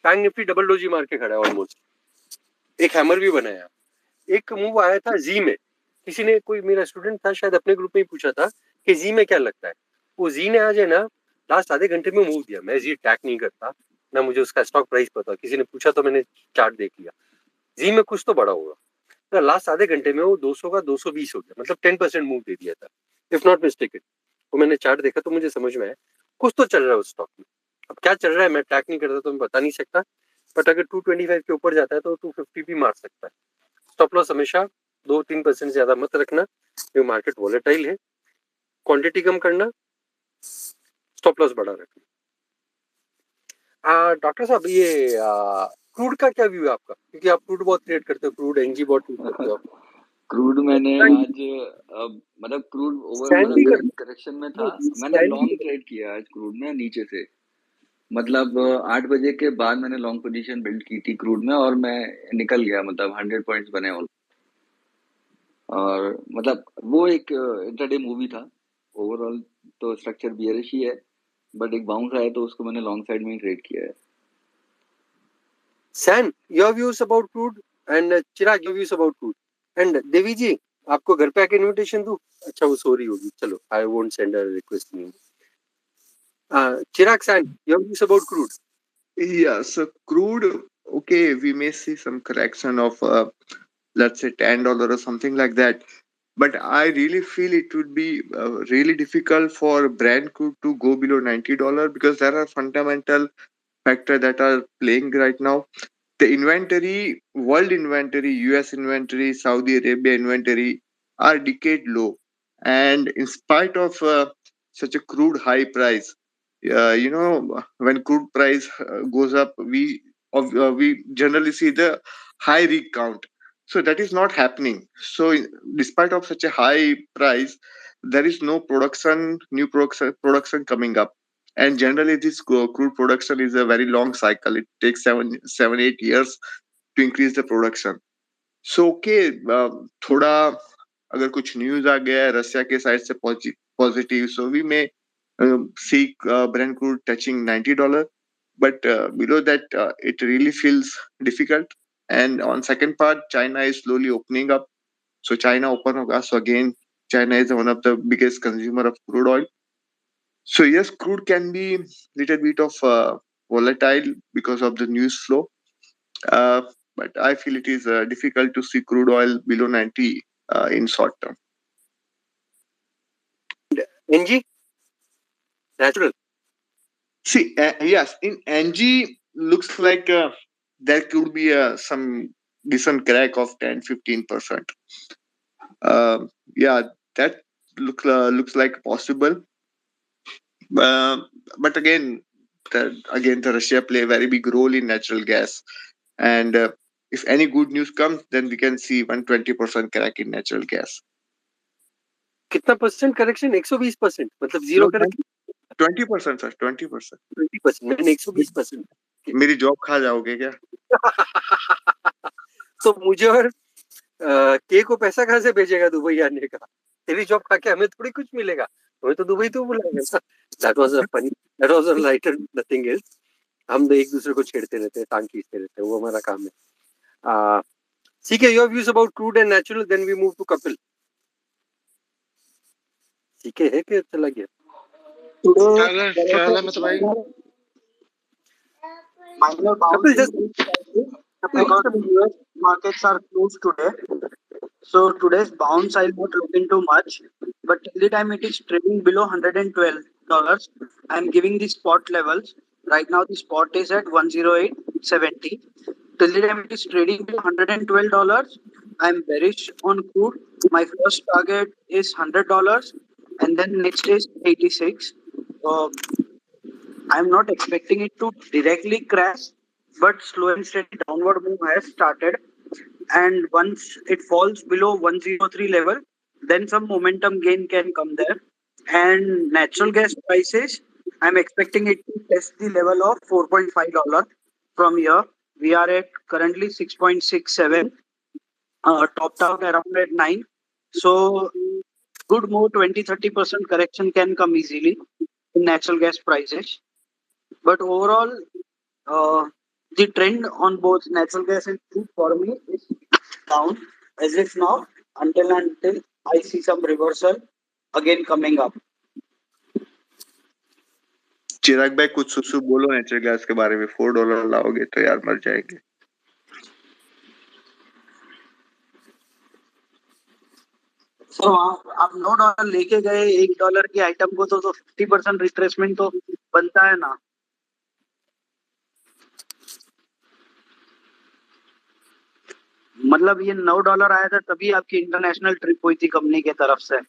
बैंक निफ्टी डबल डोजी मार के खड़ा है ऑलमोस्ट, एक हैमर भी बनाया। एक मूव आया था जी में, किसी ने, कोई मेरा स्टूडेंट था शायद, अपने ग्रुप में ही पूछा था कि जी में क्या लगता है। वो जी ने आज है ना लास्ट आधे घंटे में मूव दिया। मैं जी ट्रैक नहीं करता ना, मुझे उसका स्टॉक प्राइस पता, किसी ने पूछा तो मैंने चार्ट देख लिया। जी में कुछ तो बड़ा होगा, तो लास्ट आधे घंटे में वो 200 का 220 हो गया, मतलब 10% मूव दे दिया था, इफ नॉट मिस्टेकन। वो मैंने चार्ट देखा तो मुझे समझ में आया कुछ तो चल रहा है उस स्टॉक में। अब क्या चल रहा है मैं ट्रैक नहीं करता तो मैं बता नहीं सकता, बट अगर 225 के ऊपर जाता है तो 250 भी मार सकता है। स्टॉप लॉस हमेशा 2-3% ज्यादा मत रखना, ये मार्केट वॉलेटाइल है। क्वांटिटी कम करना, स्टॉप लॉस बढ़ा रखना। डॉक्टर साहब, ये क्रूड का क्या व्यू है आपका, क्योंकि आप क्रूड बहुत ट्रेड करते हो, क्रूड एनजी बहुत ट्रेड करते हो। क्रूड मैंने आज मतलब क्रूड ओवर करेक्शन में था, मैंने लॉन्ग ट्रेड किया आज क्रूड में नीचे से, मतलब 8 बजे के बाद मैंने लॉन्ग पोजीशन बिल्ड की थी क्रूड में और मैं निकल गया, मतलब 100 पॉइंट्स बने और मतलब वो एक इंट्राडे मूवी था। ओवरऑल तो स्ट्रक्चर बियरिश ही है, बट एक बाउंस आया तो उसको मैंने लॉन्ग साइड में ही ट्रेड किया है। सैन, your views about crude, and Chirag, your views about crude, and Devi ji, आपको घर पे आके इनविटेशन दूं? अच्छा, वो सो रही होगी, चलो, I won't send a request. Chirag San, your views about crude? Yeah, so crude, okay, we may see some correction of let's say $10 or something like that. But I really feel it would be really difficult for Brent crude to go below $90 because there are fundamental factors that are playing right now. The inventory, world inventory, US inventory, Saudi Arabia inventory are decade low. And in spite of such a crude high price, when crude price goes up, we generally see the high rig count. So that is not happening. So despite of such a high price, there is no new production coming up. And generally this crude production is a very long cycle. It takes 7-8 years to increase the production. So okay, थोड़ा अगर कुछ news आ गया है Russia के side से positive, so we may see Brent crude touching $90, but below that it really feels difficult. And on second part, China is slowly opening up. So China open hoga, so again China is one of the biggest consumer of crude oil. So yes, crude can be little bit of volatile because of the news flow, but I feel it is difficult to see crude oil below 90 in short term. NG, natural. See, yes, in NG looks like there could be some decent crack of 10-15%. Yeah, that looks like possible. But again, the Russia play a very big role in natural gas, and if any good news comes, then we can see 120% crack in natural gas. कितना percent correction? 120%, मतलब zero correction? 20% sir, 20%. 20%, मैंने 120%. मेरी job खा जाओगे क्या? तो मुझे और के को पैसा कहाँ से भेजेगा दुबई आने का? तेरी जॉब खा के हमें थोड़ी कुछ मिलेगा, हमें तो दुबई तो बुलाएगा. That was a funny, that was a lighter, nothing else. हम एक दूसरे को छेड़ते रहते हैं, टांग खींचते रहते हैं, वो हमारा काम है. ठीक है, your views about crude and natural, then we move to Kapil. ठीक है कि चला गया? चलो मत भाई. Minor bounce because US markets are closed today. So today's bounce I'll not look into much, but till the time it is trading below $112, I'm giving the spot levels. Right now the spot is at 108.70. Till the time it is trading below $112, I'm bearish on crude. My first target is $100, and then next is 86. I'm not expecting it to directly crash, but slow and steady downward move has started. And once it falls below 103 level, then some momentum gain can come there. And natural gas prices, I'm expecting it to test the level of $4.5 from here. We are at currently 6.67, topped out around at 9. So good move, 20-30% correction can come easily. in natural gas prices. But overall, the trend on both natural gas and crude for me is down as if now until I see some reversal again coming up. चिराग भाई कुछ सुसु बोलो natural gas के बारे में। $4 लाओगे तो यार मर जाएंगे। सर आप $9 लेके गए $1 की आइटम को तो 50% रिट्रेसमेंट तो बनता है ना। मतलब ये $9 आया था तभी आपकी इंटरनेशनल ट्रिप हुई थी कंपनी के तरफ से।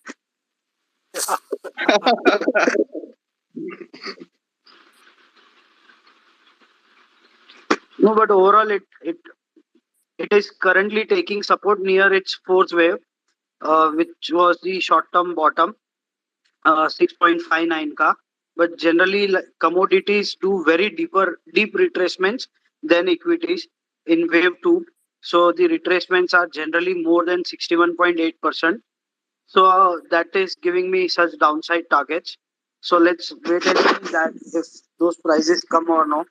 No, but overall it is currently taking support near its fourth wave, which was the short-term bottom, 6.59 ka. But generally, commodities do very deep retracements than equities in wave 2. So the retracements are generally more than 61.8%. So that is giving me such downside targets. So let's wait and see that if those prices come or not.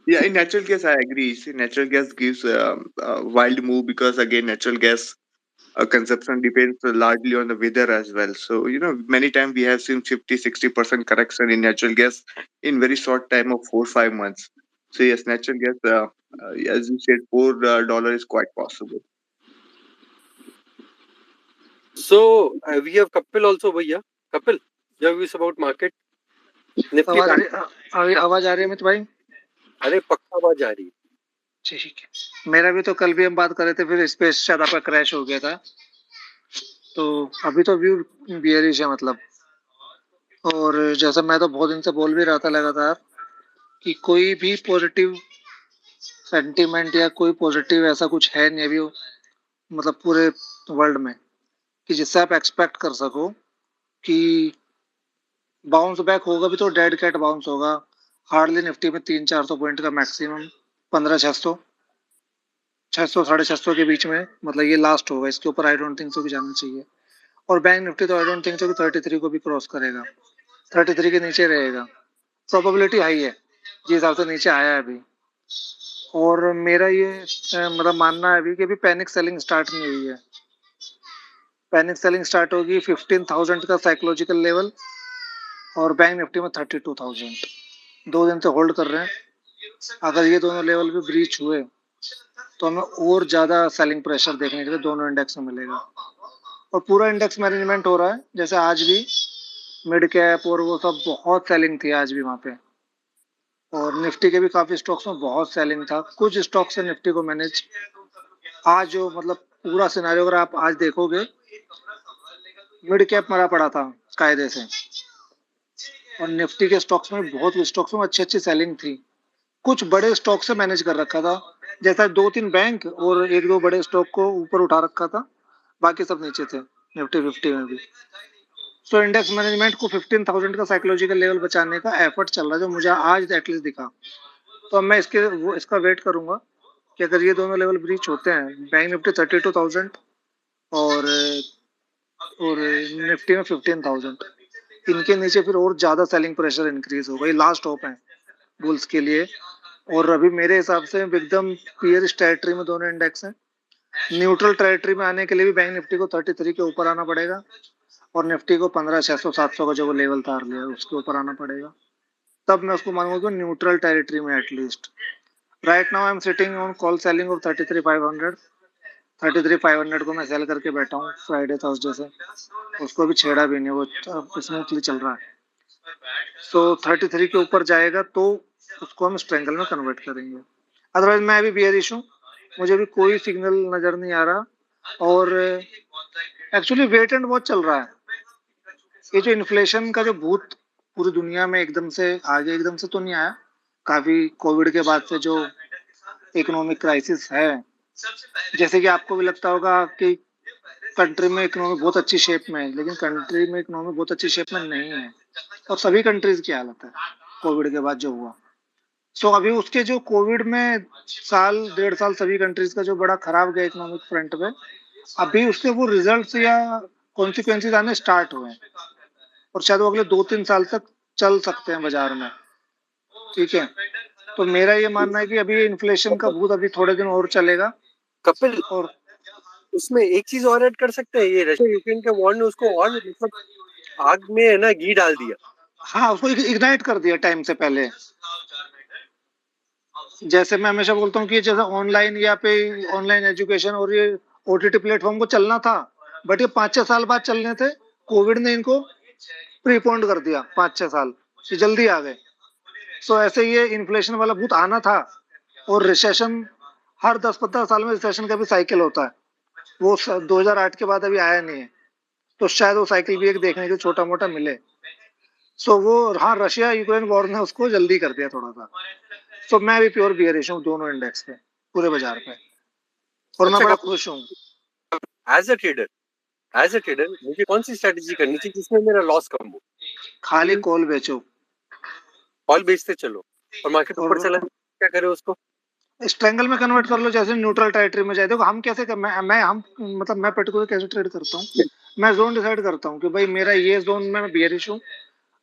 Yeah, in natural gas, I agree. See, natural gas gives a wild move because again, natural gas consumption depends largely on the weather as well. So, many times we have seen 50-60% correction in natural gas in very short time of 4-5 months. So yes, natural gas, as you said, $4 is quite possible. So we have Kapil also भैया। Kapil, your views about market? Nifty आवाज आ रही है अमित भाई? अरे पक्का आवाज आ रही है। ठीक है। मेरा भी तो कल भी हम बात कर रहे थे, फिर स्पेस शायद आपका क्रैश हो गया था। तो अभी तो व्यू बियरिश है मतलब। और जैसा मैं तो बहुत दिन से बोल भी रहा था लगातार कि कोई भी पॉजिटिव सेंटीमेंट या कोई पॉजिटिव ऐसा कुछ है नहीं अभी मतलब पूरे वर्ल्ड में कि जिससे आप एक्सपेक्ट कर सको कि बाउंस बैक होगा भी तो डेड कैट बाउंस होगा। हार्डली निफ्टी में 300-400 पॉइंट का मैक्सिमम 1500-600 600-650 के बीच में मतलब ये लास्ट होगा। इसके ऊपर आई डोंट थिंक सो भी जाना चाहिए। और बैंक निफ्टी तो आई डोंट थिंक सो कि 33 को भी क्रॉस करेगा, 33 के नीचे रहेगा। प्रोबेबिलिटी हाई है जिस हिसाब से नीचे आया है अभी। और मेरा ये मतलब मानना है अभी कि अभी पैनिक सेलिंग स्टार्ट नहीं हुई है। पैनिक सेलिंग स्टार्ट होगी 15,000 का साइकोलॉजिकल लेवल और बैंक निफ्टी में 32,000। 2 दिन से होल्ड कर रहे हैं। अगर ये दोनों लेवल भी ब्रीच हुए तो हमें और ज्यादा सेलिंग प्रेशर देखने के लिए दोनों इंडेक्स में मिलेगा। और पूरा इंडेक्स मैनेजमेंट हो रहा है, जैसे आज भी मिड कैप और वो सब बहुत सेलिंग थी आज भी वहां पे। और निफ्टी के भी काफी स्टॉक्स में बहुत सेलिंग था। कुछ स्टॉक से निफ्टी को मैनेज आज जो मतलब पूरा सिनारियो अगर आप आज देखोगे मिड कैप मरा पड़ा था कायदे से। और निफ्टी के स्टॉक्स में बहुत स्टॉक्स में अच्छी सेलिंग थी। कुछ बड़े स्टॉक से मैनेज कर रखा था, जैसा 2-3 बैंक और 1-2 बड़े स्टॉक को ऊपर उठा रखा था, बाकी सब नीचे थे निफ्टी 50 में भी। सो इंडेक्स मैनेजमेंट को 15,000 का साइकोलॉजिकल लेवल बचाने का एफर्ट चल रहा है जो मुझे आज एटलीस्ट दिखा। तो अब मैं इसका वेट करूंगा कि अगर ये दोनों लेवल ब्रीच होते हैं, बैंक निफ्टी 32,000 और निफ्टी में 15,000, इनके नीचे फिर और ज्यादा सेलिंग प्रेशर इंक्रीज होगा। ये लास्ट होप है बुल्स के लिए। और अभी मेरे हिसाब से एकदम पियरिश टेरिटरी में दोनों इंडेक्स हैं। न्यूट्रल टेरिटरी में आने के लिए भी बैंक निफ्टी को 33 के ऊपर आना पड़ेगा और निफ्टी को 15,600-700 का जो वो लेवल तार लिया उसके ऊपर आना पड़ेगा, तब मैं उसको मानूंगा न्यूट्रल टेरिटरी में at least. Right now I am sitting on call selling of 33,500। 33,500 को मैं सेल करके बैठा हूँ फ्राइडे थर्सडे से। उसको भी छेड़ा भी नहीं, वो स्मूथली चल रहा है। सो 33 के ऊपर जाएगा तो उसको हम स्ट्रेंगल में कन्वर्ट करेंगे। अदरवाइज मैं अभी बियरिश हूँ, मुझे भी कोई सिग्नल नजर नहीं आ रहा। और एक्चुअली वेट एंड वॉच चल रहा है। ये जो इन्फ्लेशन का जो भूत पूरी दुनिया में एकदम से आगे एकदम से तो नहीं आया, काफी कोविड के बाद से जो इकोनॉमिक क्राइसिस है, जैसे कि आपको भी लगता होगा कि कंट्री में इकोनॉमी बहुत अच्छी शेप में है, लेकिन कंट्री में इकोनॉमी बहुत अच्छी शेप में नहीं है। और सभी कंट्रीज की हालत है कोविड के बाद जो हुआ। सो अभी उसके जो कोविड में 1.5 साल सभी कंट्रीज का जो बड़ा खराब गया इकोनॉमिक फ्रंट पे, अभी उसके वो रिजल्ट्स या कॉन्सिक्वेंसेस आने स्टार्ट हुए हैं। और शायद वो अगले 2-3 साल तक चल सकते हैं बाजार में। ठीक है, तो मेरा ये मानना है कि अभी इन्फ्लेशन का भूत अभी थोड़े दिन और चलेगा। कपिल, और उसमें एक चीज और ऐड कर सकते हैं, ये रशिया यूक्रेन के वॉर ने उसको और मतलब आग में है ना घी डाल दिया। हाँ, उसको इग्नाइट कर दिया टाइम से पहले। जैसे मैं हमेशा बोलता हूँ कि जैसे ऑनलाइन या पे ऑनलाइन एजुकेशन और ये ओटीटी प्लेटफॉर्म को चलना था, बट ये 5-6 साल बाद चलने थे। कोविड ने इनको प्रीपोन्ड कर दिया 5-6 साल, ये जल्दी आ गए। सो ऐसे ये इन्फ्लेशन वाला भूत आना था। और रिसेशन हर 10-15 साल में रिसेशन का भी साइकिल होता है, वो 2008 के बाद अभी आया नहीं है, तो शायद वो साइकिल भी एक देखने को छोटा मोटा मिले। सो वो हाँ, रशिया यूक्रेन वॉर ने उसको जल्दी कर दिया थोड़ा सा। सो मैं भी प्योर बियरिश हूँ दोनों इंडेक्स पे, पूरे बाजार पे, और मैं बड़ा खुश हूँ। एज अ ट्रेडर मुझे कौन सी स्ट्रेटेजी करनी चाहिए जिसमें मेरा लॉस कम हो? खाली कॉल बेचो, कॉल बेचते चलो, और मार्केट ऊपर चला क्या करे उसको? स्ट्रेंगल में कन्वर्ट कर लो, जैसे न्यूट्रल टेरिटरी में जाए। देखो हम कैसे मैं पर्टिकुलर कैसे ट्रेड करता हूँ, मैं जोन डिसाइड करता हूँ कि भाई मेरा ये जोन में मैं बियरिश हूँ,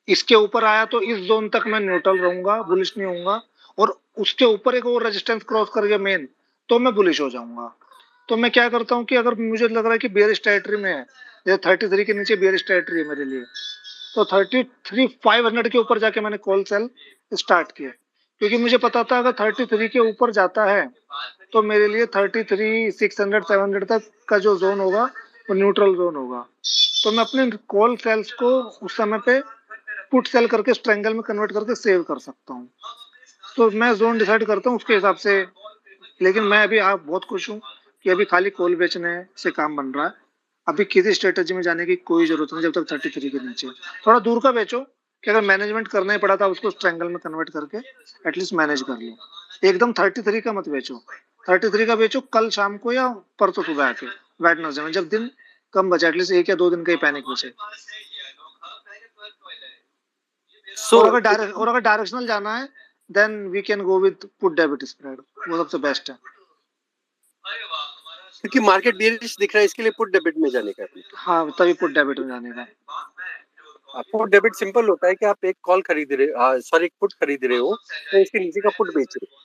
इसके ऊपर आया तो इस जोन तक मैं न्यूट्रल रहूंगा, बुलिश नहीं होऊंगा, और उसके ऊपर एक और रेजिस्टेंस क्रॉस कर गया मेन, तो मैं बुलिश हो जाऊंगा। तो मैं क्या करता हूँ कि अगर मुझे लग रहा है कि बियरिश टेरिटरी में है, जैसे 33 के नीचे बियरिश टेरिटरी है मेरे लिए, तो 33,500 के ऊपर जाके मैंने कॉल सेल स्टार्ट किया, क्योंकि मुझे पता था अगर 33 के ऊपर जाता है तो मेरे लिए 33,600-700 तक का जो जोन होगा वो न्यूट्रल जोन होगा। तो मैं अपने कॉल सेल्स को उस समय पे पुट सेल करके स्ट्रेंगल में कन्वर्ट करके सेव कर सकता हूँ। तो मैं जोन डिसाइड करता हूँ उसके हिसाब से। लेकिन मैं अभी आप बहुत खुश हूँ कि अभी खाली कॉल बेचने से काम बन रहा है। अभी किसी स्ट्रेटेजी में जाने की कोई जरूरत नहीं जब तक 33 के नीचे। थोड़ा दूर का बेचो कि अगर मैनेजमेंट करना ही पड़ा था उसको स्ट्रेंगल में कन्वर्ट करके एटलीस्ट मैनेज कर लो। एकदम 33 का मत बेचो, 33 का बेचो कल शाम को या परसों सुबह आके वेडनेसडे में, जब दिन कम बचे, एटलीस्ट 1 या 2 दिन का ही पैनिक बचे। और अगर डायरेक्शनल जाना है then we can go with put debit spread, वो सबसे बेस्ट है। क्योंकि मार्केट बियरिश दिख रहा है, इसके लिए पुट डेबिट में जाने का है। हाँ, तभी पुट डेबिट में जाने का। पुट डेबिट सिंपल होता है कि आप एक कॉल खरीद रहे, सॉरी एक पुट खरीद रहे हो तो इसके नीचे का पुट बेच रहे हो।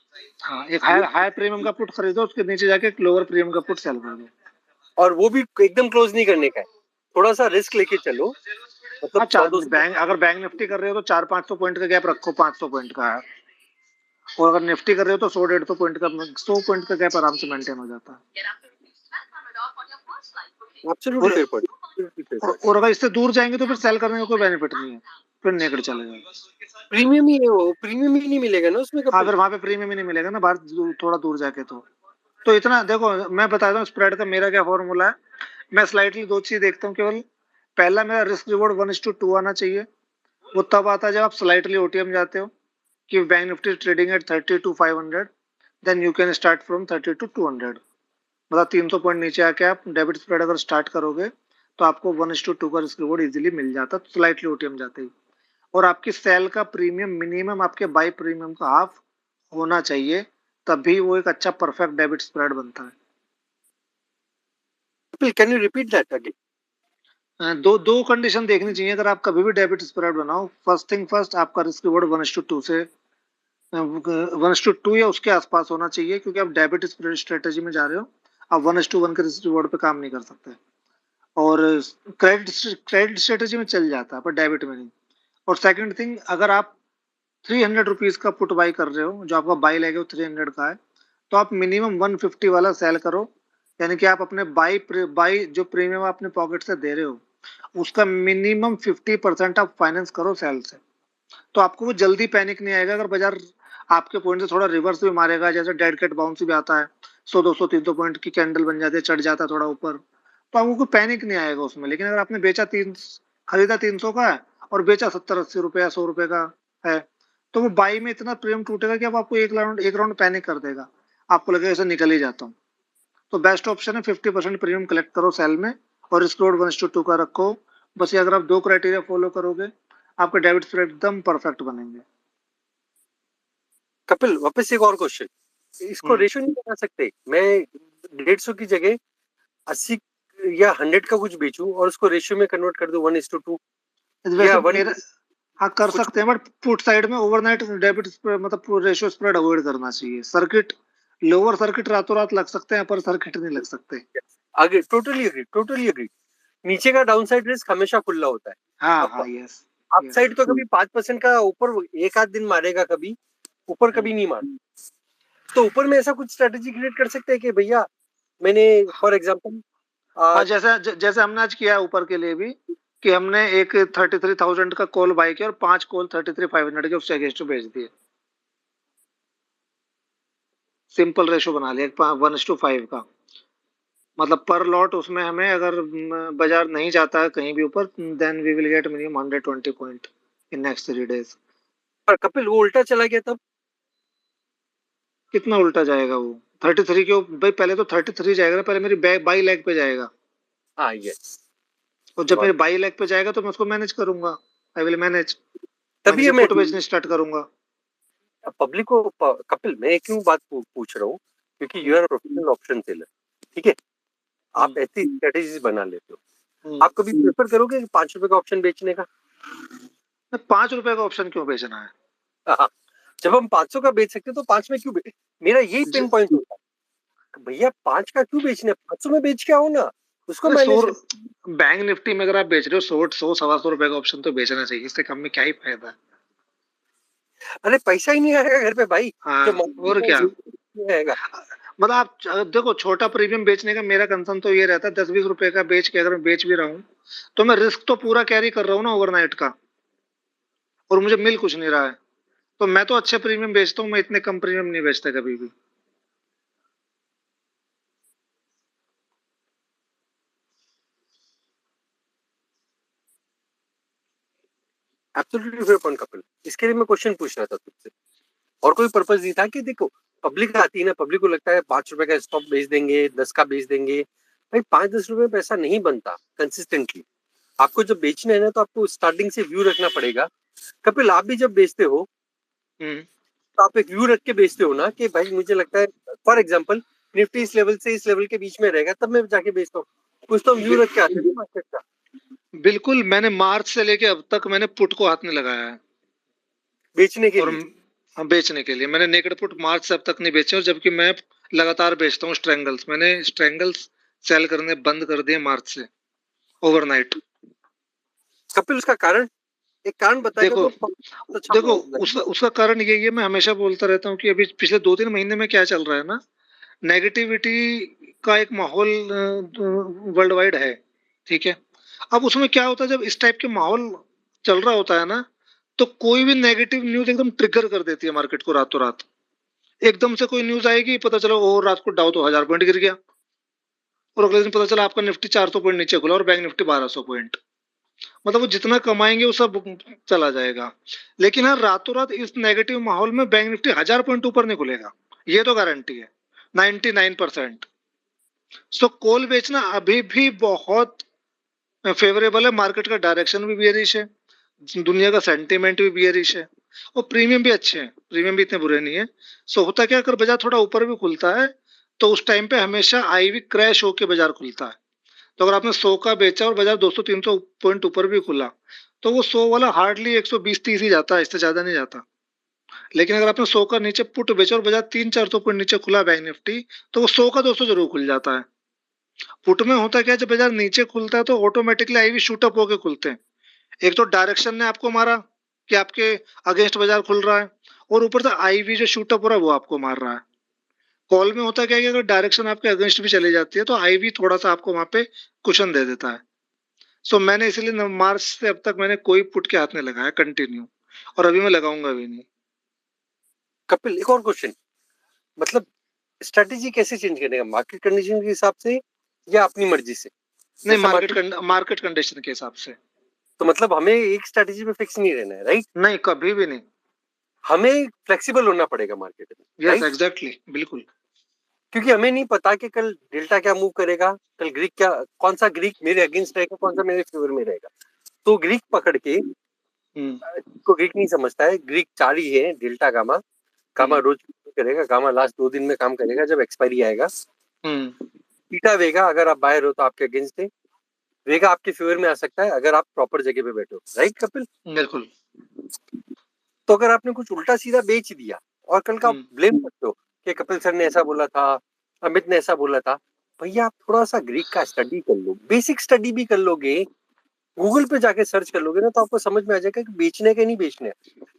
हाँ, एक हाई प्रीमियम का पुट खरीदो, उसके नीचे जाके एक लोअर प्रीमियम का पुट सेल कर दो, और वो भी एकदम क्लोज नहीं करने का है, थोड़ा सा रिस्क लेके चलो। मतलब अगर बैंक निफ्टी कर रहे हो तो 400-500 पॉइंट का गैप रखो, 500 पॉइंट का है। और अगर निफ्टी कर रहे हो तो 100-150 पॉइंट का, 100 पॉइंट का गैप आराम से मेंटेन हो जाता है। और अगर इससे दूर जाएंगे तो फिर सेल करने का कोई बेनिफिट नहीं है, फिर नेगेटिव चलेगा। प्रीमियम ही है वो, प्रीमियम ही नहीं मिलेगा ना उसमें। हाँ, फिर वहां पे प्रीमियम ही नहीं मिलेगा ना, बाहर थोड़ा दूर जाके। तो इतना देखो, मैं बताता हूँ स्प्रेड का मेरा क्या फॉर्मूला है। मैं स्लाइटली 2 चीज देखता हूँ केवल। पहला, मेरा रिस्क रिवॉर्ड 1:2 आना चाहिए। वो तब आता है जब आप स्लाइटली ओटीएम जाते हो कि bank Nifty trading at 32,500, then you can start from 32,200। मतलब 300 पॉइंट नीचे आके आप डेबिट स्प्रेड अगर स्टार्ट करोगे तो आपको 1:2 का रिस्क रिवॉर्ड इजीली मिल जाता है स्लाइटली ओटीएम जाते ही। और आपकी सेल का प्रीमियम मिनिमम आपके बाई प्रीमियम का हाफ होना चाहिए, तभी वो एक अच्छा परफेक्ट डेबिट स्प्रेड बनता है। Can you repeat that again? दो कंडीशन देखनी चाहिए अगर आप कभी भी डेबिट स्प्रेड बनाओ। फर्स्ट थिंग फर्स्ट, आपका रिस्क रिवॉर्ड 1:2 से 1:2 या उसके आसपास होना चाहिए, क्योंकि आप डेबिट स्प्रेड स्ट्रेटेजी में जा रहे हो, आप 1:1 के रिस्क रिवॉर्ड पे काम नहीं कर सकते। और क्रेडिट स्ट्रेटेजी में चल जाता है पर डेबिट में नहीं। और सेकंड थिंग, अगर आप 300 रुपीज का पुट बाई कर रहे हो, जो आपका बाई लेगे वो 300 का है, तो आप मिनिमम 150 वाला सेल करो। यानी कि आप अपने बाई जो प्रीमियम आप अपने पॉकेट से दे रहे हो उसका मिनिमम 50% आप फाइनेंस करो सेल से। तो आपको वो जल्दी पैनिक नहीं आएगा। अगर बाजार आपके पॉइंट से थोड़ा रिवर्स भी मारेगा, जैसे डेड कैट बाउंस भी आता है, 100-200-300 पॉइंट की कैंडल बन जाती है, चढ़ जाता है थोड़ा ऊपर, तो आपको कोई पैनिक नहीं आएगा उसमें। लेकिन अगर आपने खरीदा 300 का है और बेचा 70-80 रुपए या 100 रुपए का है, तो वो बाई में इतना प्रीमियम टूटेगा कि अब आपको एक राउंड पैनिक कर देगा, आपको लगेगा ऐसे निकल ही जाता हूँ। तो बेस्ट ऑप्शन है 50% प्रीमियम कलेक्ट करो सेल में और रिस्क रिवॉर्ड 1:2 का रखो। बस ये अगर आप 2 क्राइटेरिया फॉलो करोगे, आपके डेबिट स्प्रेड एकदम परफेक्ट बनेंगे। कपिल, वापस एक और क्वेश्चन, इसको रेशियो नहीं बना सकते? मैं 150 की जगह 80 या 100 का कुछ बेचूं और उसको रेशियो में कन्वर्ट कर दूं 1:2। वैसे one मेरा हाँ कर कुछ सकते हैं, बट पुट साइड में ओवरनाइट डेबिट मतलब रेशियो स्प्रेड अवॉइड करना चाहिए। सर्किट लोअर सर्किट रातों रात लग सकते हैं, अपर सर्किट नहीं लग सकते। आगे टोटली एग्री। नीचे का डाउन साइड रिस्क हमेशा खुला होता है। हाँ अप हाँ, यस अप यस। साइड तो कभी 5% का ऊपर एक आध दिन मारेगा, कभी ऊपर कभी नहीं मार। तो ऊपर में ऐसा कुछ स्ट्रेटेजी क्रिएट कर सकते हैं कि भैया मैंने फॉर एग्जांपल हाँ, जैसे हमने आज किया है ऊपर के लिए भी, कि हमने एक 33,000 का कॉल बाय किया और 5 कॉल 33,500 के उससे अगेंस्ट भेज दिए। सिंपल रेशो बना लिया 1:5 का। मतलब पर लॉट उसमें हमें अगर बाजार नहीं जाता है कहीं भी ऊपर, then we will get minimum 120 point in next 3 days. पर कपिल वो उल्टा चला गया तब। कितना उल्टा जाएगा वो 33 के भाई? पहले तो 33 जाएगा ना, पहले मेरी बाई लेग पे जाएगा, हाँ यस, और जब मेरे बाई लेग पे जाएगा तो मैं उसको मैनेज करूंगा। I will manage. मैं तभी नीचे मैं पुट बेचने स्टार्ट करूंगा। पब्लिक को कपिल मैं क्यों बात पूछ रहा हूँ, क्योंकि you are professional option seller, ठीक है, आप ऐसी स्ट्रेटेजीज बना लेते हो। आप कभी प्रेफर करोगे 5 रुपए का ऑप्शन बेचने का? 5 रुपए का ऑप्शन क्यों बेचना है? हाँ, जब हम 500 का बेच सकते तो 5 में क्यों मेरा यही पेन पॉइंट होता है, भैया 5 का क्यों बेचना है, 500 में बेच के आओ ना, उसको मैनेज। बैंक निफ्टी में अगर आप बेच रहे हो 100-100 ₹125 का ऑप्शन तो बेचना चाहिए, इससे कम में क्या ही फायदा है। अरे पैसा ही नहीं आएगा घर पे भाई। हाँ, और क्या आएगा। मतलब आप देखो, छोटा प्रीमियम बेचने का मेरा कंसर्न तो ये रहता है, 10-20 रुपए का बेच के अगर मैं बेच भी रहा हूँ तो मैं रिस्क तो पूरा कैरी कर रहा हूँ ना ओवरनाइट का, और मुझे मिल कुछ नहीं रहा है। तो मैं तो अच्छे प्रीमियम बेचता हूँ, मैं इतने कम प्रीमियम नहीं बेचता कभी भी। Absolutely fair point Kapil. इसके लिए मैं क्वेश्चन पूछ रहा था तुझसे, और कोई पर्पस नहीं था कि देखो पब्लिक आती है ना, पब्लिक को लगता है 5 रुपए का स्टॉक बेच देंगे, 10 का बेच देंगे। भाई 5-10 रुपए पैसा नहीं बनता कंसिस्टेंटली। आपको जब बेचना है ना तो आपको स्टार्टिंग से व्यू रखना पड़ेगा। कपिल आप भी जब बेचते हो तो आप एक व्यू रख के बेचते हो ना, कि भाई मुझे लगता है फॉर एग्जांपल निफ्टी इस लेवल से इस लेवल के बीच में रहेगा, तब मैं जाके बेचता हूँ। कुछ तो व्यू रख के आते हैं मार्केट का। बिल्कुल, मैंने मार्च से लेके अब तक मैंने पुट को हाथ में लगाया है बेचने के और लिए। हाँ, बेचने के लिए मैंने नेकेड पुट मार्च से अब तक नहीं बेचे, और जबकि मैं लगातार बेचता हूँ स्ट्रेंगल्स। मैंने स्ट्रेंगल्स सेल करने बंद कर दिए मार्च से ओवरनाइट। कपिल उसका कारण, एक कारण बताएगा देखो तो अच्छा देखो होगा। उसका कारण यही है, मैं हमेशा बोलता रहता हूँ कि अभी पिछले 2-3 महीने में क्या चल रहा है ना, नेगेटिविटी का एक माहौल वर्ल्ड वाइड है, ठीक है। अब उसमें क्या होता है, जब इस टाइप के माहौल चल रहा होता है ना, तो कोई भी नेगेटिव न्यूज एकदम ट्रिगर कर देती है मार्केट को रातों रात। एकदम से कोई न्यूज आएगी, पता चला और रात को डाउ तो 1000 पॉइंट गिर गया, और अगले दिन पता चला आपका निफ्टी 400 पॉइंट नीचे खुला और बैंक निफ्टी 1200 पॉइंट। मतलब वो जितना कमाएंगे वो सब चला जाएगा। लेकिन हाँ, रातों रात इस नेगेटिव माहौल में बैंक निफ्टी 1000 पॉइंट ऊपर नहीं खुलेगा, ये तो गारंटी है 99%। सो कॉल बेचना अभी भी बहुत फेवरेबल है। मार्केट का डायरेक्शन भी बियरिश है, दुनिया का सेंटीमेंट भी बियरिश है, और प्रीमियम भी अच्छे हैं, प्रीमियम भी इतने बुरे नहीं है। सो होता क्या, अगर बाजार थोड़ा ऊपर भी खुलता है तो उस टाइम पे हमेशा आईवी क्रैश होके बाजार खुलता है। तो अगर आपने 100 का बेचा और बाजार 200-300 पॉइंट ऊपर भी खुला, तो वो 100 वाला हार्डली 120-130 ही जाता है, इससे ज्यादा नहीं जाता। लेकिन अगर आपने 100 का नीचे पुट बेचा और बाजार 300-400 पॉइंट नीचे खुला बैंक निफ्टी, तो वो 100 का 200 जरूर खुल जाता है। पुट में होता क्या है, जब बाजार नीचे खुलता है तो ऑटोमेटिकली आईवी शूट अप होके खुलते हैं। एक तो डायरेक्शन ने आपको मारा कि आपके अगेंस्ट बाजार खुल रहा है, और ऊपर से आईवी जो शूट अप हो रहा है वो आपको मार रहा है। कॉल में होता क्या है कि अगर डायरेक्शन आपके अगेंस्ट भी चली जाती है तो आईवी थोड़ा सा आपको वहां पे कुशन दे देता है। सो मैंने इसलिए मार्च से अब तक मैंने कोई पुट के हाथ में लगाया कंटिन्यू, और अभी मैं लगाऊंगा भी नहीं। कपिल एक और क्वेश्चन, मतलब स्ट्रेटेजी कैसे चेंज करने का, मार्केट कंडीशन के हिसाब से या अपनी मर्जी से? नहीं, जैसे मार्केट कंडीशन के हिसाब से। तो मतलब हमें एक स्ट्रेटेजी में फिक्स नहीं रहना है, राइट? नहीं, कभी भी नहीं। हमें फ्लेक्सिबल होना पड़ेगा मार्केट में, यस, राइट? एग्जैक्टली, बिल्कुल। क्योंकि हमें नहीं पता कि कल डेल्टा क्या मूव करेगा, कल ग्रीक क्या, कौन सा ग्रीक मेरे अगेंस्ट रहेगा, कौन सा मेरे फेवर में रहेगा। तो ग्रीक पकड़ के, को ग्रीक नहीं समझता है, ग्रीक 4 ही है, डेल्टा गामा। गामा रोज करेगा, गामा लास्ट 2 दिन में काम करेगा, जब एक्सपायरी आएगा। थीटा वेगा अगर आप बायर हो तो आपके अगेंस्ट है, वेगा आपके फेवर में आ सकता है अगर आप प्रॉपर जगह पे बैठे हो, राइट कपिल? बिल्कुल। तो अगर आपने कुछ उल्टा सीधा बेच दिया और कल का ब्लेम करते हो कि कपिल सर ने ऐसा बोला था, अमित ने ऐसा बोला था, भैया आप थोड़ा सा ग्रीक का स्टडी कर लो, बेसिक स्टडी भी कर लोगे, गूगल पे जाके सर्च कर लोगे ना, तो आपको समझ में आ जाएगा कि बेचने के नहीं बेचने।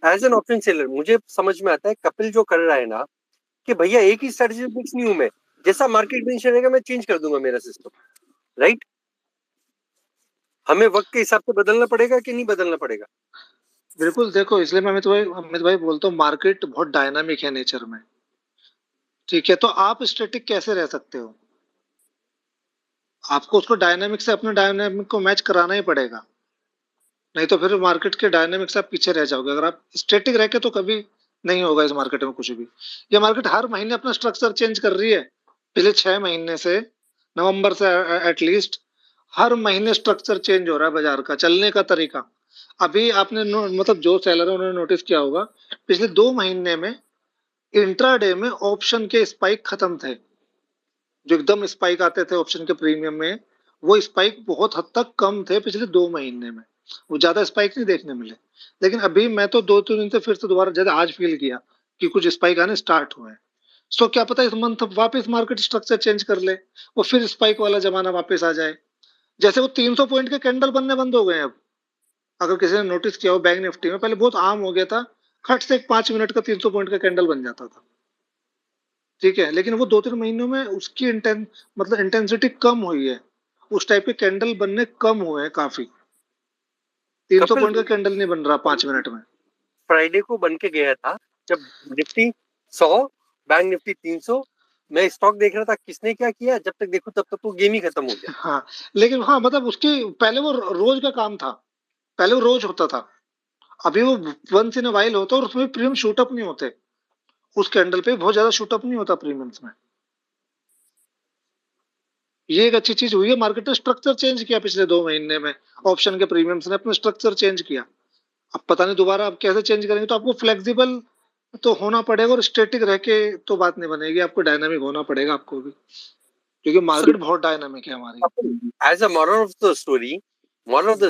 एज एन ऑप्शन सेलर मुझे समझ में आता है कपिल जो कर रहा है ना, कि भैया एक ही स्ट्रेटजी फिक्स नहीं हूं मैं, जैसा मार्केट कंडीशन रहेगा मैं चेंज कर दूंगा मेरा सिस्टम, राइट? हमें वक्त के हिसाब से बदलना पड़ेगा कि नहीं बदलना पड़ेगा? बिल्कुल, देखो इसलिए मैं अमित भाई बोलता हूँ मार्केट बहुत डायनामिक है नेचर में, ठीक है? तो आप स्टैटिक कैसे रह सकते हो? आपको उसको डायनामिक से अपने डायनामिक को मैच कराना ही पड़ेगा, नहीं तो फिर मार्केट के डायनामिक से आप पीछे रह जाओगे। अगर आप स्टैटिक रह के तो कभी नहीं होगा इस मार्केट में कुछ भी। ये मार्केट हर महीने अपना स्ट्रक्चर चेंज कर रही है, पिछले 6 महीने से, नवंबर से एटलीस्ट हर महीने स्ट्रक्चर चेंज हो रहा है बाजार का, चलने का तरीका। अभी आपने मतलब जो सेलर है उन्होंने नोटिस किया होगा, पिछले 2 महीने में इंट्राडे में ऑप्शन के स्पाइक खत्म थे। जो एकदम स्पाइक आते थे ऑप्शन के प्रीमियम में, वो स्पाइक बहुत हद तक कम थे पिछले 2 महीने में, वो ज्यादा स्पाइक नहीं देखने मिले। लेकिन अभी मैं तो 2-3 दिन से फिर से दोबारा ज्यादा आज फील किया कि कुछ स्पाइक आने स्टार्ट हुए हैं। सो क्या पता इस मंथ वापस मार्केट स्ट्रक्चर चेंज कर ले, वो फिर स्पाइक वाला जमाना वापस आ जाए। जैसे वो 300 पॉइंट के कैंडल बनने बंद हो गए हैं अब। अगर किसी ने नोटिस किया हो बैंक निफ्टी में, पहले बहुत आम हो गया था, खट से एक 5 मिनट का 300 पॉइंट का कैंडल बन जाता था, ठीक है? लेकिन वो 2-3 महीनों में उसकी मतलब इंटेंसिटी कम हुई है, उस टाइप के कैंडल बनने कम हुए हैं काफी। 300 कपिल पॉइंट का कैंडल नहीं बन रहा 5 मिनट में। फ्राइडे को बन के गया था जब निफ्टी 100, बैंक निफ्टी 300, मैं स्टॉक देख रहा था किसने क्या किया, जब तक देखो तब तक तो गेम ही खत्म हो गया। हाँ, लेकिन हाँ मतलब उसकी पहले वो रोज का काम था, पहले वो रोज होता था, अभी वो वंस इन अ वाइल होता है और उसमें प्रीमियम शूट अप नहीं होते। उस कैंडल पे बहुत ज्यादा शूट अप नहीं होता प्रीमियम्स में। ये एक अच्छी चीज हुई है, मार्केट ने स्ट्रक्चर चेंज किया पिछले 2 महीने में, ऑप्शन के प्रीमियम्स ने अपना स्ट्रक्चर चेंज किया। अब पता नहीं दोबारा आप कैसे चेंज करेंगे, तो आपको फ्लेक्सिबल तो होना पड़ेगा, और स्टैटिक रह के तो बात नहीं बनेगी, आपको डायनामिक होना पड़ेगा आपको भी, क्योंकि मार्केट बहुत डायनामिक है हमारी। As a moral of the